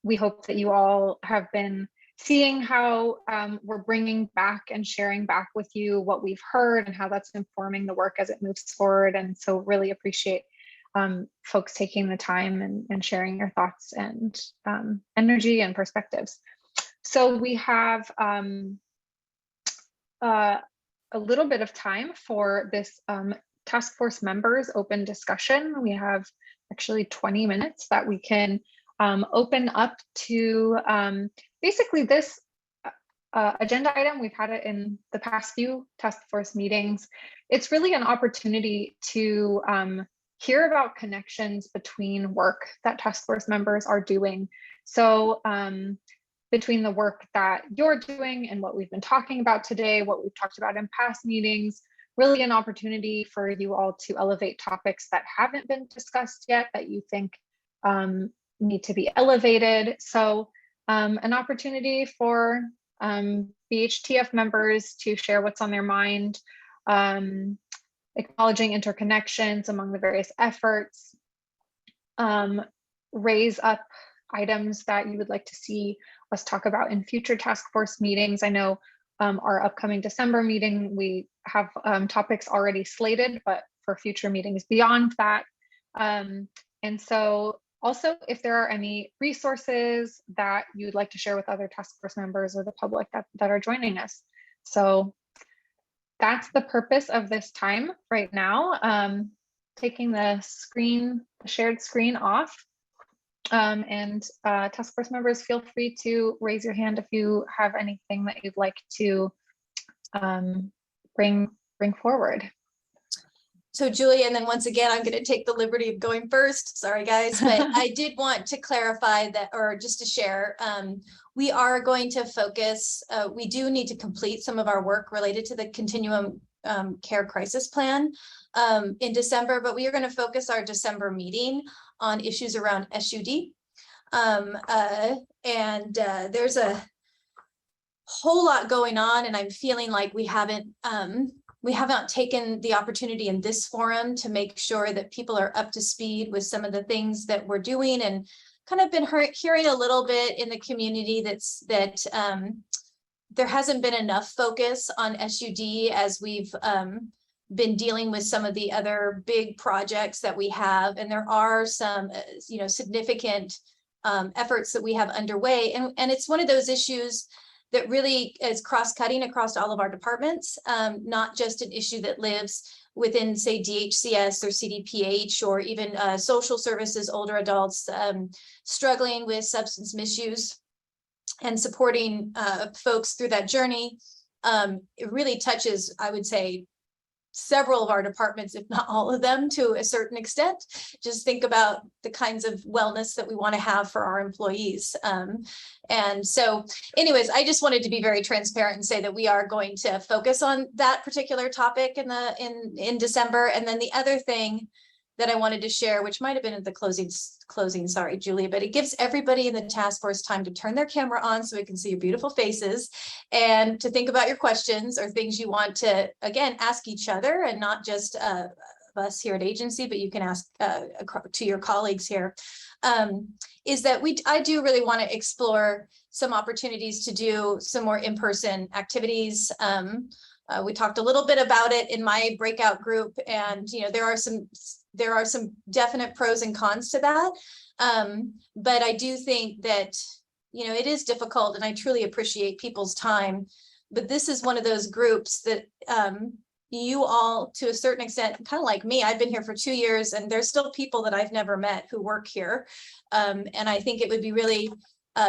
We hope that you all have been seeing how we're bringing back and sharing back with you what we've heard and how that's informing the work as it moves forward. And so really appreciate folks taking the time and sharing your thoughts and energy and perspectives. So we have a little bit of time for this task force members open discussion. We have actually 20 minutes that we can open up to basically this agenda item. We've had it in the past few task force meetings. It's really an opportunity to hear about connections between work that task force members are doing. So between the work that you're doing and what we've been talking about today, what we've talked about in past meetings, really an opportunity for you all to elevate topics that haven't been discussed yet that you think need to be elevated. So an opportunity for BHTF members to share what's on their mind, acknowledging interconnections among the various efforts, raise up items that you would like to see us talk about in future task force meetings. I know our upcoming December meeting, we have topics already slated, but for future meetings beyond that. And so also, if there are any resources that you'd like to share with other task force members or the public that are joining us. So that's the purpose of this time right now. Taking the shared screen off. And task force members, feel free to raise your hand if you have anything that you'd like to bring forward. So Julie, and then once again, I'm going to take the liberty of going first. Sorry, guys, but I did want to clarify that, or just to share, we are going to focus, we do need to complete some of our work related to the Continuum Care Crisis Plan in December, but we are going to focus our December meeting on issues around SUD. There's a whole lot going on, and I'm feeling like we haven't taken the opportunity in this forum to make sure that people are up to speed with some of the things that we're doing, and kind of been hearing a little bit in the community that there hasn't been enough focus on SUD as we've been dealing with some of the other big projects that we have. And there are some, significant efforts that we have underway. And it's one of those issues that really is cross-cutting across all of our departments, not just an issue that lives within, say, DHCS or CDPH, or even social services, older adults struggling with substance misuse and supporting folks through that journey. It really touches, I would say, several of our departments, if not all of them, to a certain extent. Just think about the kinds of wellness that we want to have for our employees. And so anyways, I just wanted to be very transparent and say that we are going to focus on that particular topic in December. And then the other thing that I wanted to share, which might have been at the closing, sorry, Julie, but it gives everybody in the task force time to turn their camera on so we can see your beautiful faces, and to think about your questions or things you want to, again, ask each other, and not just us here at agency, but you can ask to your colleagues here, is that I do really want to explore some opportunities to do some more in-person activities. We talked a little bit about it in my breakout group, and there are some definite pros and cons to that. But I do think that you know, it is difficult and I truly appreciate people's time. But this is one of those groups that you all, to a certain extent, kind of like me, I've been here for 2 years and there's still people that I've never met who work here. And I think it would be really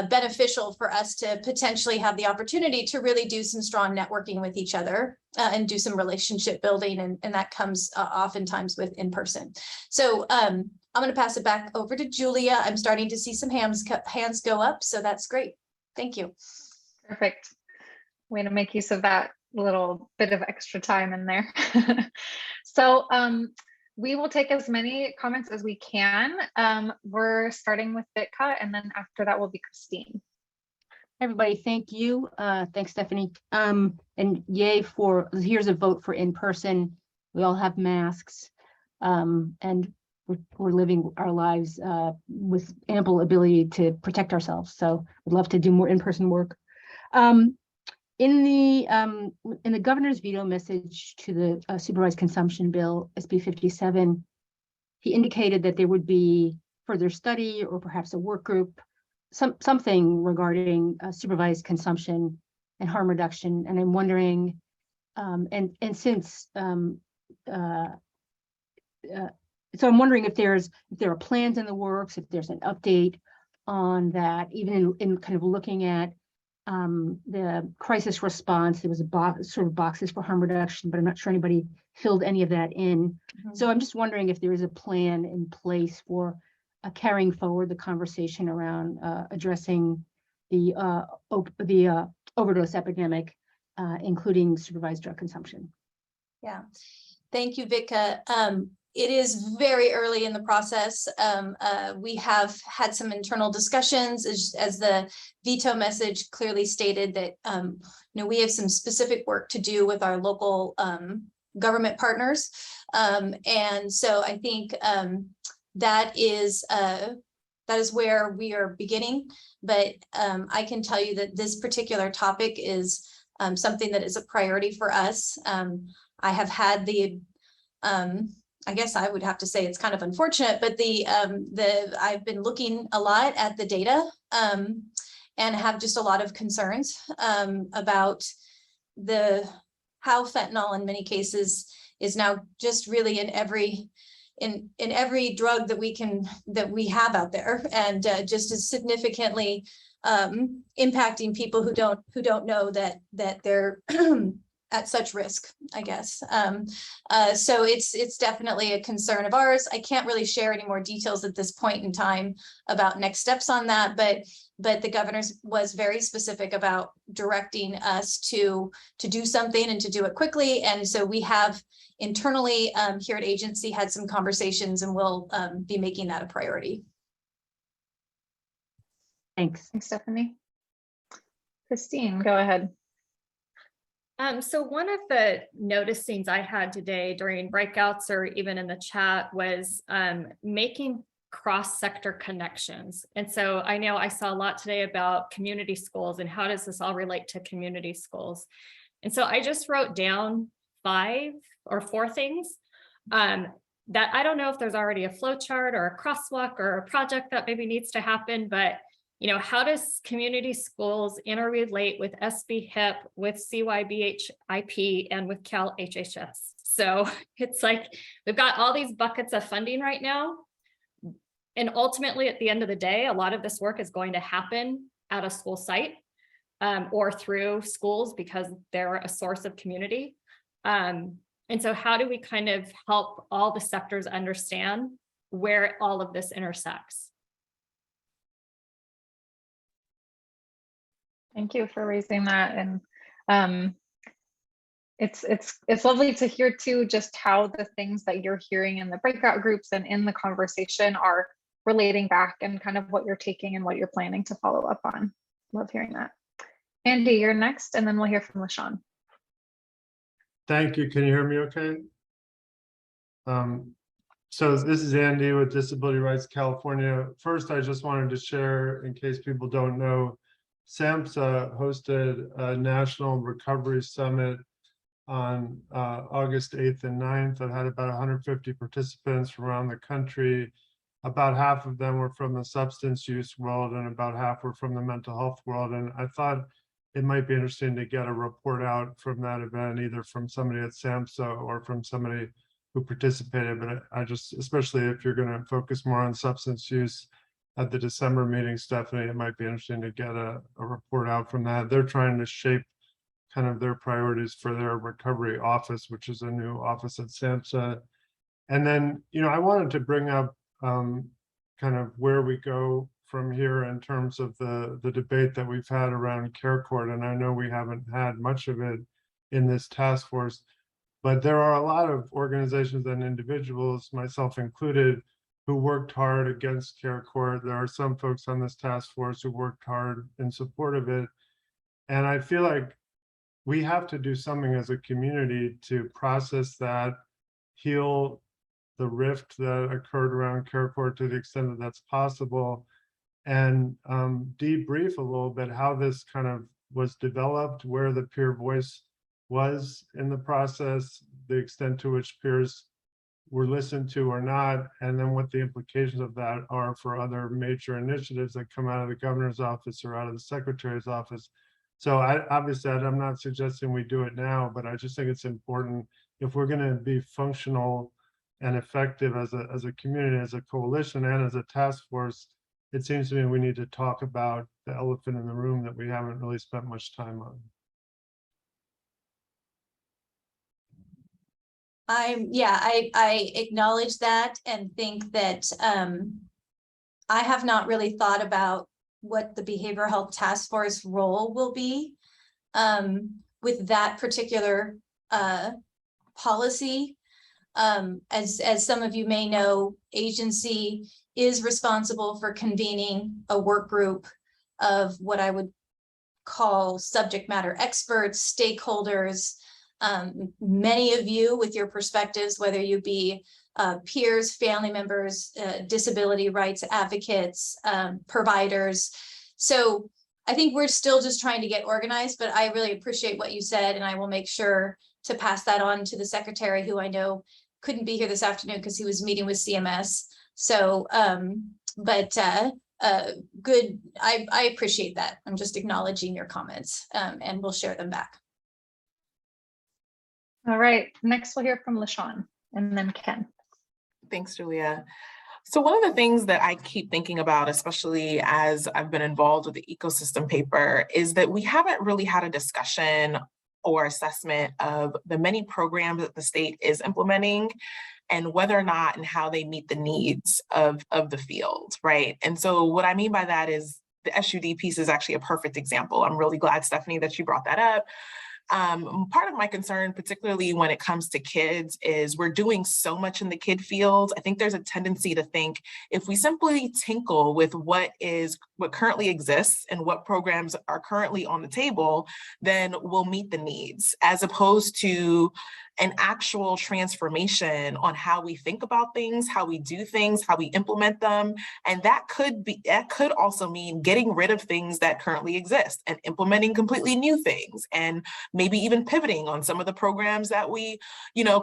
beneficial for us to potentially have the opportunity to really do some strong networking with each other and do some relationship building. And that comes oftentimes with in person. So I'm going to pass it back over to Julia. I'm starting to see some hands go up. So that's great. Thank you. Perfect. Way to make use of that little bit of extra time in there. So we will take as many comments as we can. We're starting with Vitka, and then after that will be Christine. Everybody, thank you. Thanks, Stephanie. And yay for, here's a vote for in person. We all have masks, and we're living our lives with ample ability to protect ourselves. So we'd love to do more in-person work. In the governor's veto message to the supervised consumption bill, SB 57, he indicated that there would be further study or perhaps a work group, something regarding supervised consumption and harm reduction. And I'm wondering, and since so I'm wondering if there are plans in the works, if there's an update on that, even in kind of looking at the crisis response. There was a sort of boxes for harm reduction, but I'm not sure anybody filled any of that in. Mm-hmm. So I'm just wondering if there is a plan in place for carrying forward the conversation around addressing the overdose epidemic, including supervised drug consumption. Yeah, thank you, Vitka. It is very early in the process. We have had some internal discussions as the veto message clearly stated that you know, we have some specific work to do with our local government partners. And so I think that is where we are beginning. But I can tell you that this particular topic is something that is a priority for us. I have had the I guess I would have to say it's kind of unfortunate, but I've been looking a lot at the data and have just a lot of concerns about how fentanyl in many cases is now just really in every drug that we have out there, and just as significantly impacting people who don't know that they're at such risk, I guess. So it's definitely a concern of ours. I can't really share any more details at this point in time about next steps on that, but the governor was very specific about directing us to do something and to do it quickly. And so we have internally here at agency had some conversations, and we'll be making that a priority. Thanks. Thanks, Stephanie. Christine, go ahead. So one of the noticings I had today during breakouts or even in the chat was making cross-sector connections. And so I know I saw a lot today about community schools and how does this all relate to community schools. And so I just wrote down 5 or 4 things that I don't know if there's already a flow chart or a crosswalk or a project that maybe needs to happen, but you know, how does community schools interrelate with SB HIP, with CYBHIP, and with Cal HHS? So it's like, we've got all these buckets of funding right now. And ultimately, at the end of the day, a lot of this work is going to happen at a school site or through schools because they're a source of community. And so how do we kind of help all the sectors understand where all of this intersects? Thank you for raising that. And it's lovely to hear too, just how the things that you're hearing in the breakout groups and in the conversation are relating back and kind of what you're taking and what you're planning to follow up on. Love hearing that. Andy, you're next, and then we'll hear from LaShawn. Thank you. Can you hear me okay? So this is Andy with Disability Rights California. First, I just wanted to share, in case people don't know, SAMHSA hosted a National Recovery Summit on August 8th and 9th. That had about 150 participants from around the country. about half of them were from the substance use world and about half were from the mental health world. And I thought it might be interesting to get a report out from that event, either from somebody at SAMHSA or from somebody who participated. But I just, especially if you're going to focus more on substance use at the December meeting, Stephanie, it might be interesting to get a report out from that. They're trying to shape kind of their priorities for their recovery office, which is a new office at SAMHSA. And then, I wanted to bring up kind of where we go from here in terms of the debate that we've had around CareCourt. And I know we haven't had much of it in this task force, but there are a lot of organizations and individuals, myself included, who worked hard against CareCourt. There are some folks on this task force who worked hard in support of it. And I feel like we have to do something as a community to process that, heal the rift that occurred around CareCourt to the extent that that's possible, and debrief a little bit how this kind of was developed, where the peer voice was in the process, the extent to which peers were listened to or not, and then what the implications of that are for other major initiatives that come out of the governor's office or out of the secretary's office. So obviously I'm not suggesting we do it now, but I just think it's important if we're going to be functional and effective as a community, as a coalition, and as a task force. It seems to me we need to talk about the elephant in the room that we haven't really spent much time on. I acknowledge that and think that I have not really thought about what the behavioral health task force role will be with that particular policy. As some of you may know, agency is responsible for convening a work group of what I would call subject matter experts, stakeholders, many of you with your perspectives, whether you be peers, family members, disability rights advocates, providers. So I think we're still just trying to get organized, but I really appreciate what you said, and I will make sure to pass that on to the secretary, who I know couldn't be here this afternoon because he was meeting with CMS. So, good. I appreciate that. I'm just acknowledging your comments, and we'll share them back. All right, next we'll hear from LaShawn and then Ken. Thanks, Julia. So one of the things that I keep thinking about, especially as I've been involved with the ecosystem paper, is that we haven't really had a discussion or assessment of the many programs that the state is implementing and whether or not and how they meet the needs of the field, right? And so what I mean by that is the SUD piece is actually a perfect example. I'm really glad, Stephanie, that you brought that up. Part of my concern, particularly when it comes to kids, is we're doing so much in the kid field. I think there's a tendency to think if we simply tinkle with what currently exists and what programs are currently on the table, then we'll meet the needs, as opposed to an actual transformation on how we think about things, how we do things, how we implement them. And that could also mean getting rid of things that currently exist and implementing completely new things, and maybe even pivoting on some of the programs that we,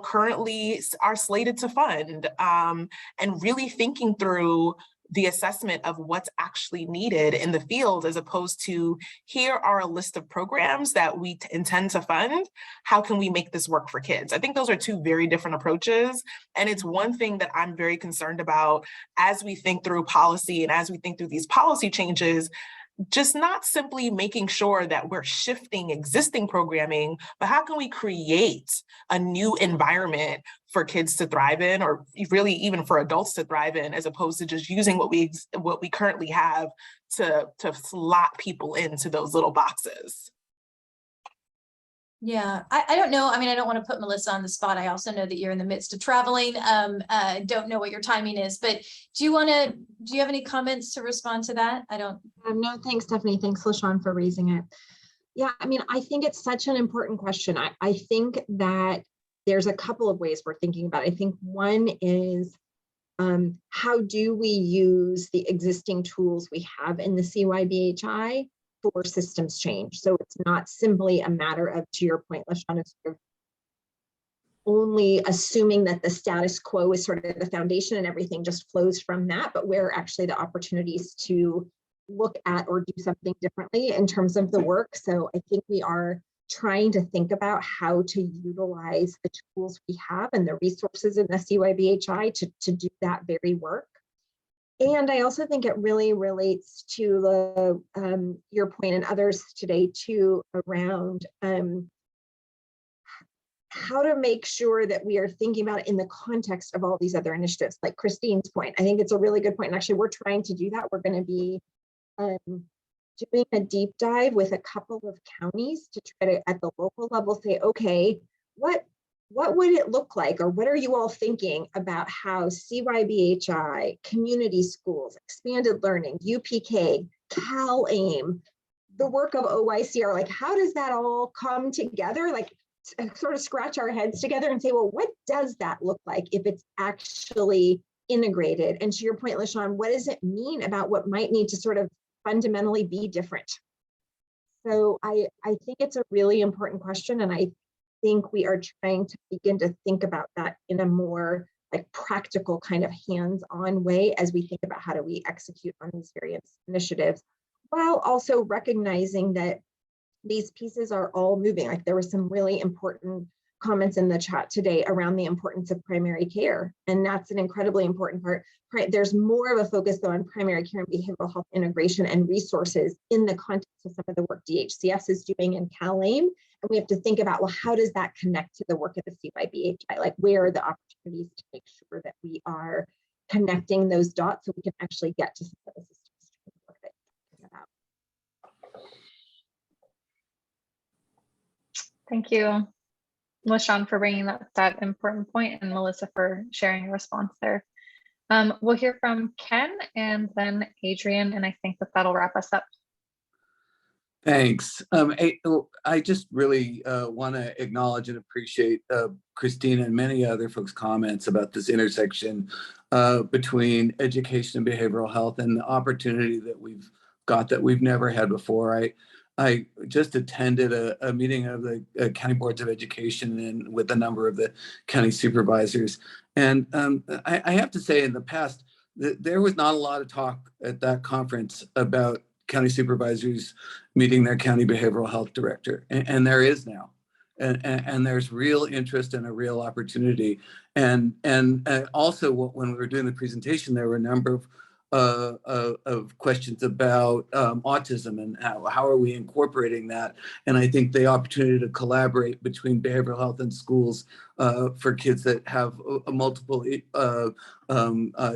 currently are slated to fund, and really thinking through the assessment of what's actually needed in the field, as opposed to here are a list of programs that we intend to fund. How can we make this work for kids? I think those are two very different approaches. And it's one thing that I'm very concerned about as we think through policy and as we think through these policy changes, just not simply making sure that we're shifting existing programming, but how can we create a new environment for kids to thrive in, or really even for adults to thrive in, as opposed to just using what we currently have to slot people into those little boxes. Yeah, I don't know. I mean, I don't want to put Melissa on the spot. I also know that you're in the midst of traveling. Don't know what your timing is, but do you have any comments to respond to that? I don't. No, thanks, Stephanie. Thanks, LaShawn, for raising it. Yeah, I mean, I think it's such an important question. I think that there's a couple of ways we're thinking about it. I think one is how do we use the existing tools we have in the CYBHI for systems change? So it's not simply a matter of, to your point, LaShawn, only assuming that the status quo is sort of the foundation and everything just flows from that, but where actually the opportunities to look at or do something differently in terms of the work. So I think we are trying to think about how to utilize the tools we have and the resources in the CYBHI to do that very work. And I also think it really relates to the your point and others today too around how to make sure that we are thinking about it in the context of all these other initiatives, like Christine's point. I think it's a really good point. And actually, we're trying to do that. We're going to be doing a deep dive with a couple of counties to try to, at the local level, say, okay, what would it look like, or what are you all thinking about how CYBHI, community schools, expanded learning, UPK, CalAIM, the work of OYCR, like how does that all come together? Like sort of scratch our heads together and say, well, what does that look like if it's actually integrated? And to your point, LaShawn, what does it mean about what might need to sort of fundamentally be different? So I think it's a really important question, and I think we are trying to begin to think about that in a more like practical kind of hands-on way as we think about how do we execute on these various initiatives, while also recognizing that these pieces are all moving. Like there were some really important comments in the chat today around the importance of primary care, and that's an incredibly important part. There's more of a focus though on primary care and behavioral health integration and resources in the context of some of the work DHCS is doing in CalAIM. And we have to think about, well, how does that connect to the work of the CYBHI? Like where are the opportunities to make sure that we are connecting those dots so we can actually get to some of the systems work that you're talking about. Thank you, LaShawn, for bringing that important point, and Melissa for sharing your response there. We'll hear from Ken and then Adrian, and I think that'll wrap us up. Thanks. I just really want to acknowledge and appreciate Christine and many other folks' comments about this intersection between education and behavioral health and the opportunity that we've got that we've never had before. I just attended a meeting of the county boards of education and with a number of the county supervisors. And I have to say in the past, there was not a lot of talk at that conference about county supervisors meeting their county behavioral health director. And there is now. And there's real interest and a real opportunity. And also when we were doing the presentation, there were a number of questions about autism and how are we incorporating that. And I think the opportunity to collaborate between behavioral health and schools for kids that have multiple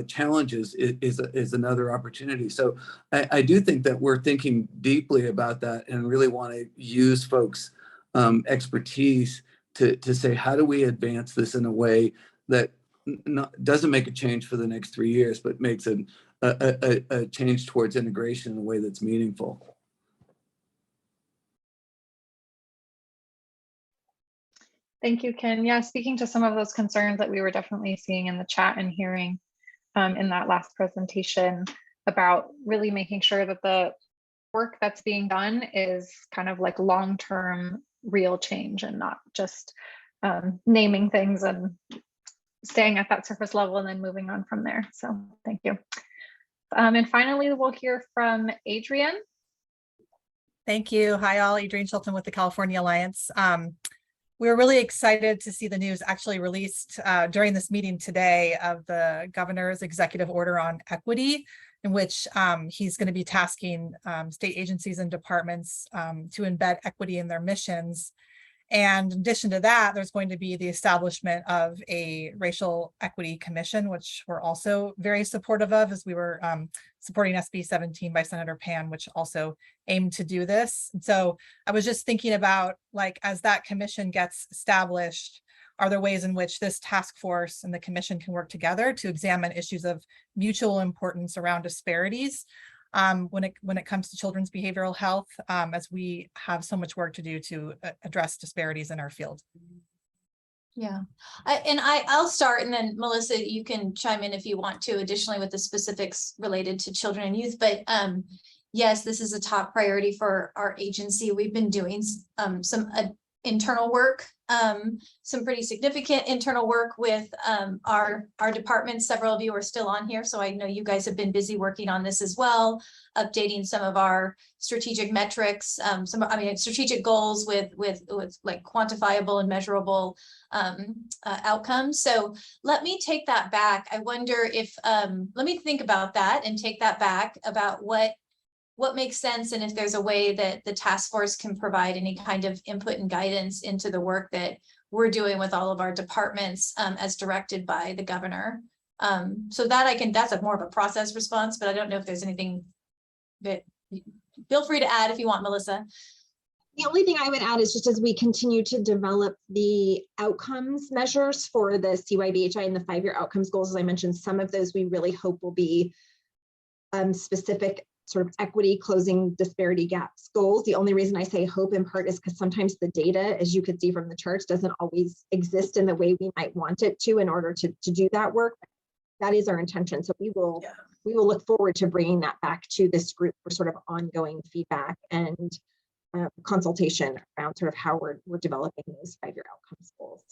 challenges is another opportunity. So I do think that we're thinking deeply about that and really want to use folks' expertise to say, how do we advance this in a way that doesn't make a change for the next 3 years, but makes a change towards integration in a way that's meaningful. Thank you, Ken. Yeah, speaking to some of those concerns that we were definitely seeing in the chat and hearing in that last presentation about really making sure that the work that's being done is kind of like long-term real change and not just naming things and staying at that surface level and then moving on from there. So thank you. And finally, we'll hear from Adrian. Thank you. Hi, all. Adrian Chilton with the California Alliance. We're really excited to see the news actually released during this meeting today of the governor's executive order on equity, in which he's going to be tasking state agencies and departments to embed equity in their missions. And in addition to that, there's going to be the establishment of a racial equity commission, which we're also very supportive of, as we were supporting SB 17 by Senator Pan, which also aimed to do this. And so I was just thinking about, like, as that commission gets established, are there ways in which this task force and the commission can work together to examine issues of mutual importance around disparities when it comes to children's behavioral health, as we have so much work to do to address disparities in our field? Yeah, I'll start, and then Melissa, you can chime in if you want to, additionally with the specifics related to children and youth. But yes, this is a top priority for our agency. We've been doing some internal work, some pretty significant internal work with our departments. Several of you are still on here, so I know you guys have been busy working on this as well, updating some of our strategic metrics, strategic goals with like quantifiable and measurable outcomes. So let me take that back. I wonder if let me think about that and take that back about what makes sense, and if there's a way that the task force can provide any kind of input and guidance into the work that we're doing with all of our departments as directed by the governor. So that that's more of a process response, but I don't know if there's anything that, feel free to add if you want, Melissa. The only thing I would add is just as we continue to develop the outcomes measures for the CYBHI and the 5-year outcomes goals, as I mentioned, some of those we really hope will be specific sort of equity, closing disparity gaps goals. The only reason I say hope in part is because sometimes the data, as you could see from the charts, doesn't always exist in the way we might want it to in order to do that work. That is our intention. So we will look forward to bringing that back to this group for sort of ongoing feedback and consultation around sort of how we're developing those 5-year outcomes goals.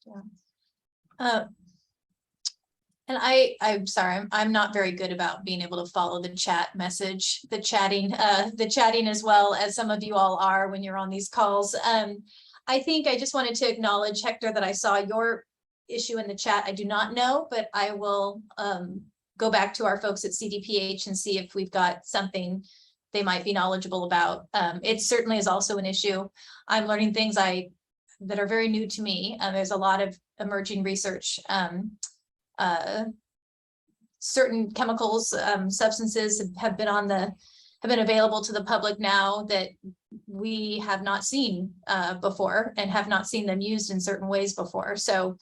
Yeah. And I'm sorry, I'm not very good about being able to follow the chat message, the chatting as well as some of you all are when you're on these calls. I think I just wanted to acknowledge, Hector, that I saw your issue in the chat. I do not know, but I will go back to our folks at CDPH and see if we've got something they might be knowledgeable about. It certainly is also an issue. I'm learning things that are very new to me. There's a lot of emerging research. Certain chemicals, substances have been available to the public now that we have not seen before and have not seen them used in certain ways before. So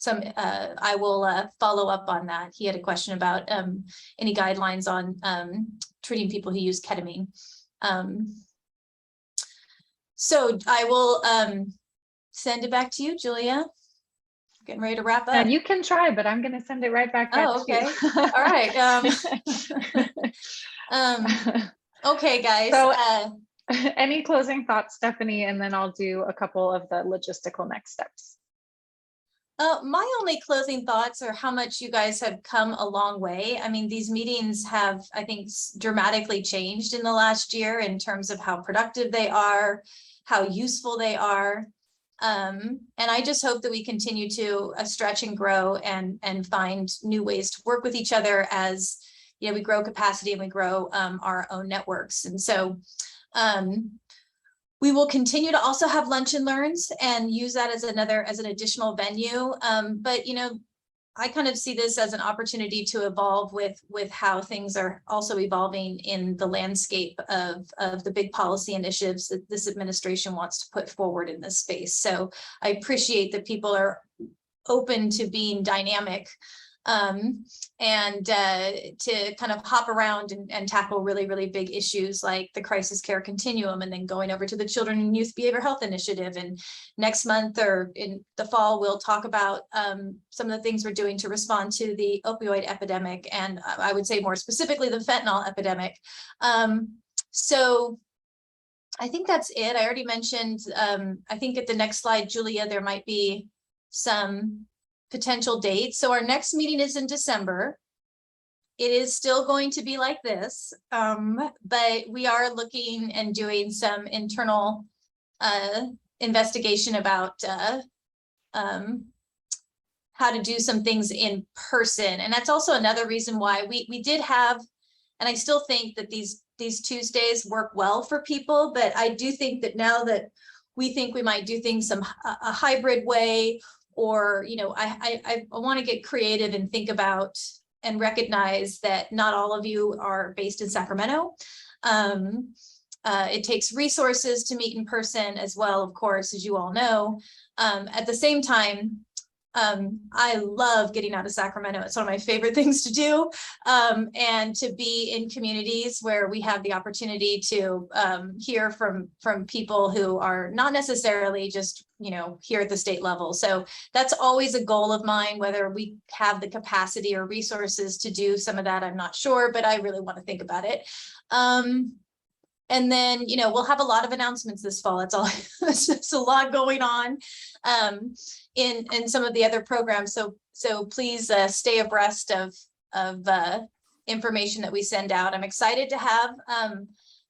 I will follow up on that. He had a question about any guidelines on treating people who use ketamine. So I will send it back to you, Julia. Getting ready to wrap up. You can try, but I'm going to send it right back. Oh, okay. All right. Okay, guys. So, any closing thoughts, Stephanie, and then I'll do a couple of the logistical next steps. My only closing thoughts are how much you guys have come a long way. I mean, these meetings have, I think, dramatically changed in the last year in terms of how productive they are, how useful they are. And I just hope that we continue to stretch and grow and find new ways to work with each other as we grow capacity and we grow our own networks. And so we will continue to also have lunch and learns and use that as an additional venue. But I kind of see this as an opportunity to evolve with how things are also evolving in the landscape of the big policy initiatives that this administration wants to put forward in this space. So I appreciate that people are open to being dynamic and to kind of hop around and tackle really, really big issues like the crisis care continuum, and then going over to the Children and Youth Behavioral Health Initiative. And next month or in the fall, we'll talk about some of the things we're doing to respond to the opioid epidemic, and I would say more specifically the fentanyl epidemic. So I think that's it. I already mentioned, I think at the next slide, Julia, there might be some potential dates. So our next meeting is in December. It is still going to be like this, but we are looking and doing some internal investigation about how to do some things in person. And that's also another reason why we did have, and I still think that these Tuesdays work well for people, but I do think that now that we think we might do things a hybrid way, or, I want to get creative and think about and recognize that not all of you are based in Sacramento. It takes resources to meet in person as well, of course, as you all know. At the same time, I love getting out of Sacramento. It's one of my favorite things to do, and to be in communities where we have the opportunity to hear from people who are not necessarily just here at the state level. So that's always a goal of mine. Whether we have the capacity or resources to do some of that, I'm not sure, but I really want to think about it. And then, you know, we'll have a lot of announcements this fall. That's all. There's just a lot going on in some of the other programs. So please stay abreast of information that we send out. I'm excited to have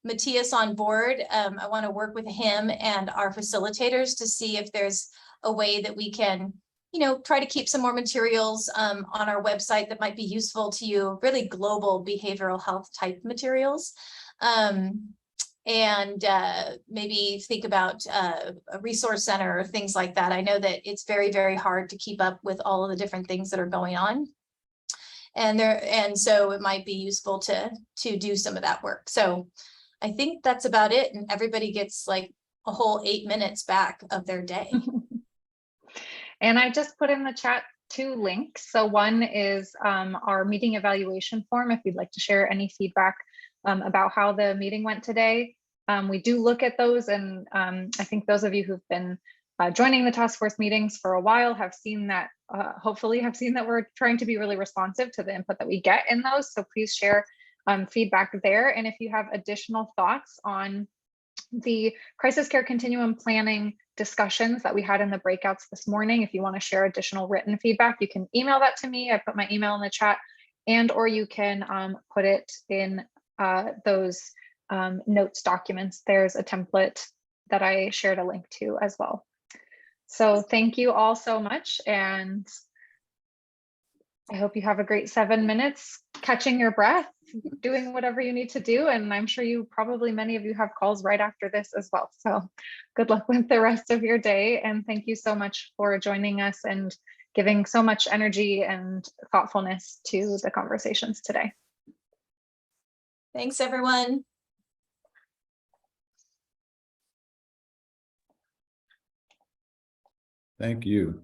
Matthias on board. I want to work with him and our facilitators to see if there's a way that we can, you know, try to keep some more materials on our website that might be useful to you, really global behavioral health type materials. And maybe think about a resource center or things like that. I know that it's very, very hard to keep up with all of the different things that are going on. And so it might be useful to do some of that work. So I think that's about it. And everybody gets like a whole 8 minutes back of their day. And I just put in the chat 2 links. So one is our meeting evaluation form, if you'd like to share any feedback about how the meeting went today. We do look at those, and I think those of you who've been joining the task force meetings for a while have seen that, hopefully have seen that we're trying to be really responsive to the input that we get in those. So please share feedback there. And if you have additional thoughts on the crisis care continuum planning discussions that we had in the breakouts this morning, if you want to share additional written feedback, you can email that to me. I put my email in the chat, and or you can put it in those notes documents. There's a template that I shared a link to as well. So thank you all so much, and I hope you have a great 7 minutes catching your breath, doing whatever you need to do. And I'm sure many of you have calls right after this as well. So good luck with the rest of your day. And thank you so much for joining us and giving so much energy and thoughtfulness to the conversations today. Thanks, everyone. Thank you.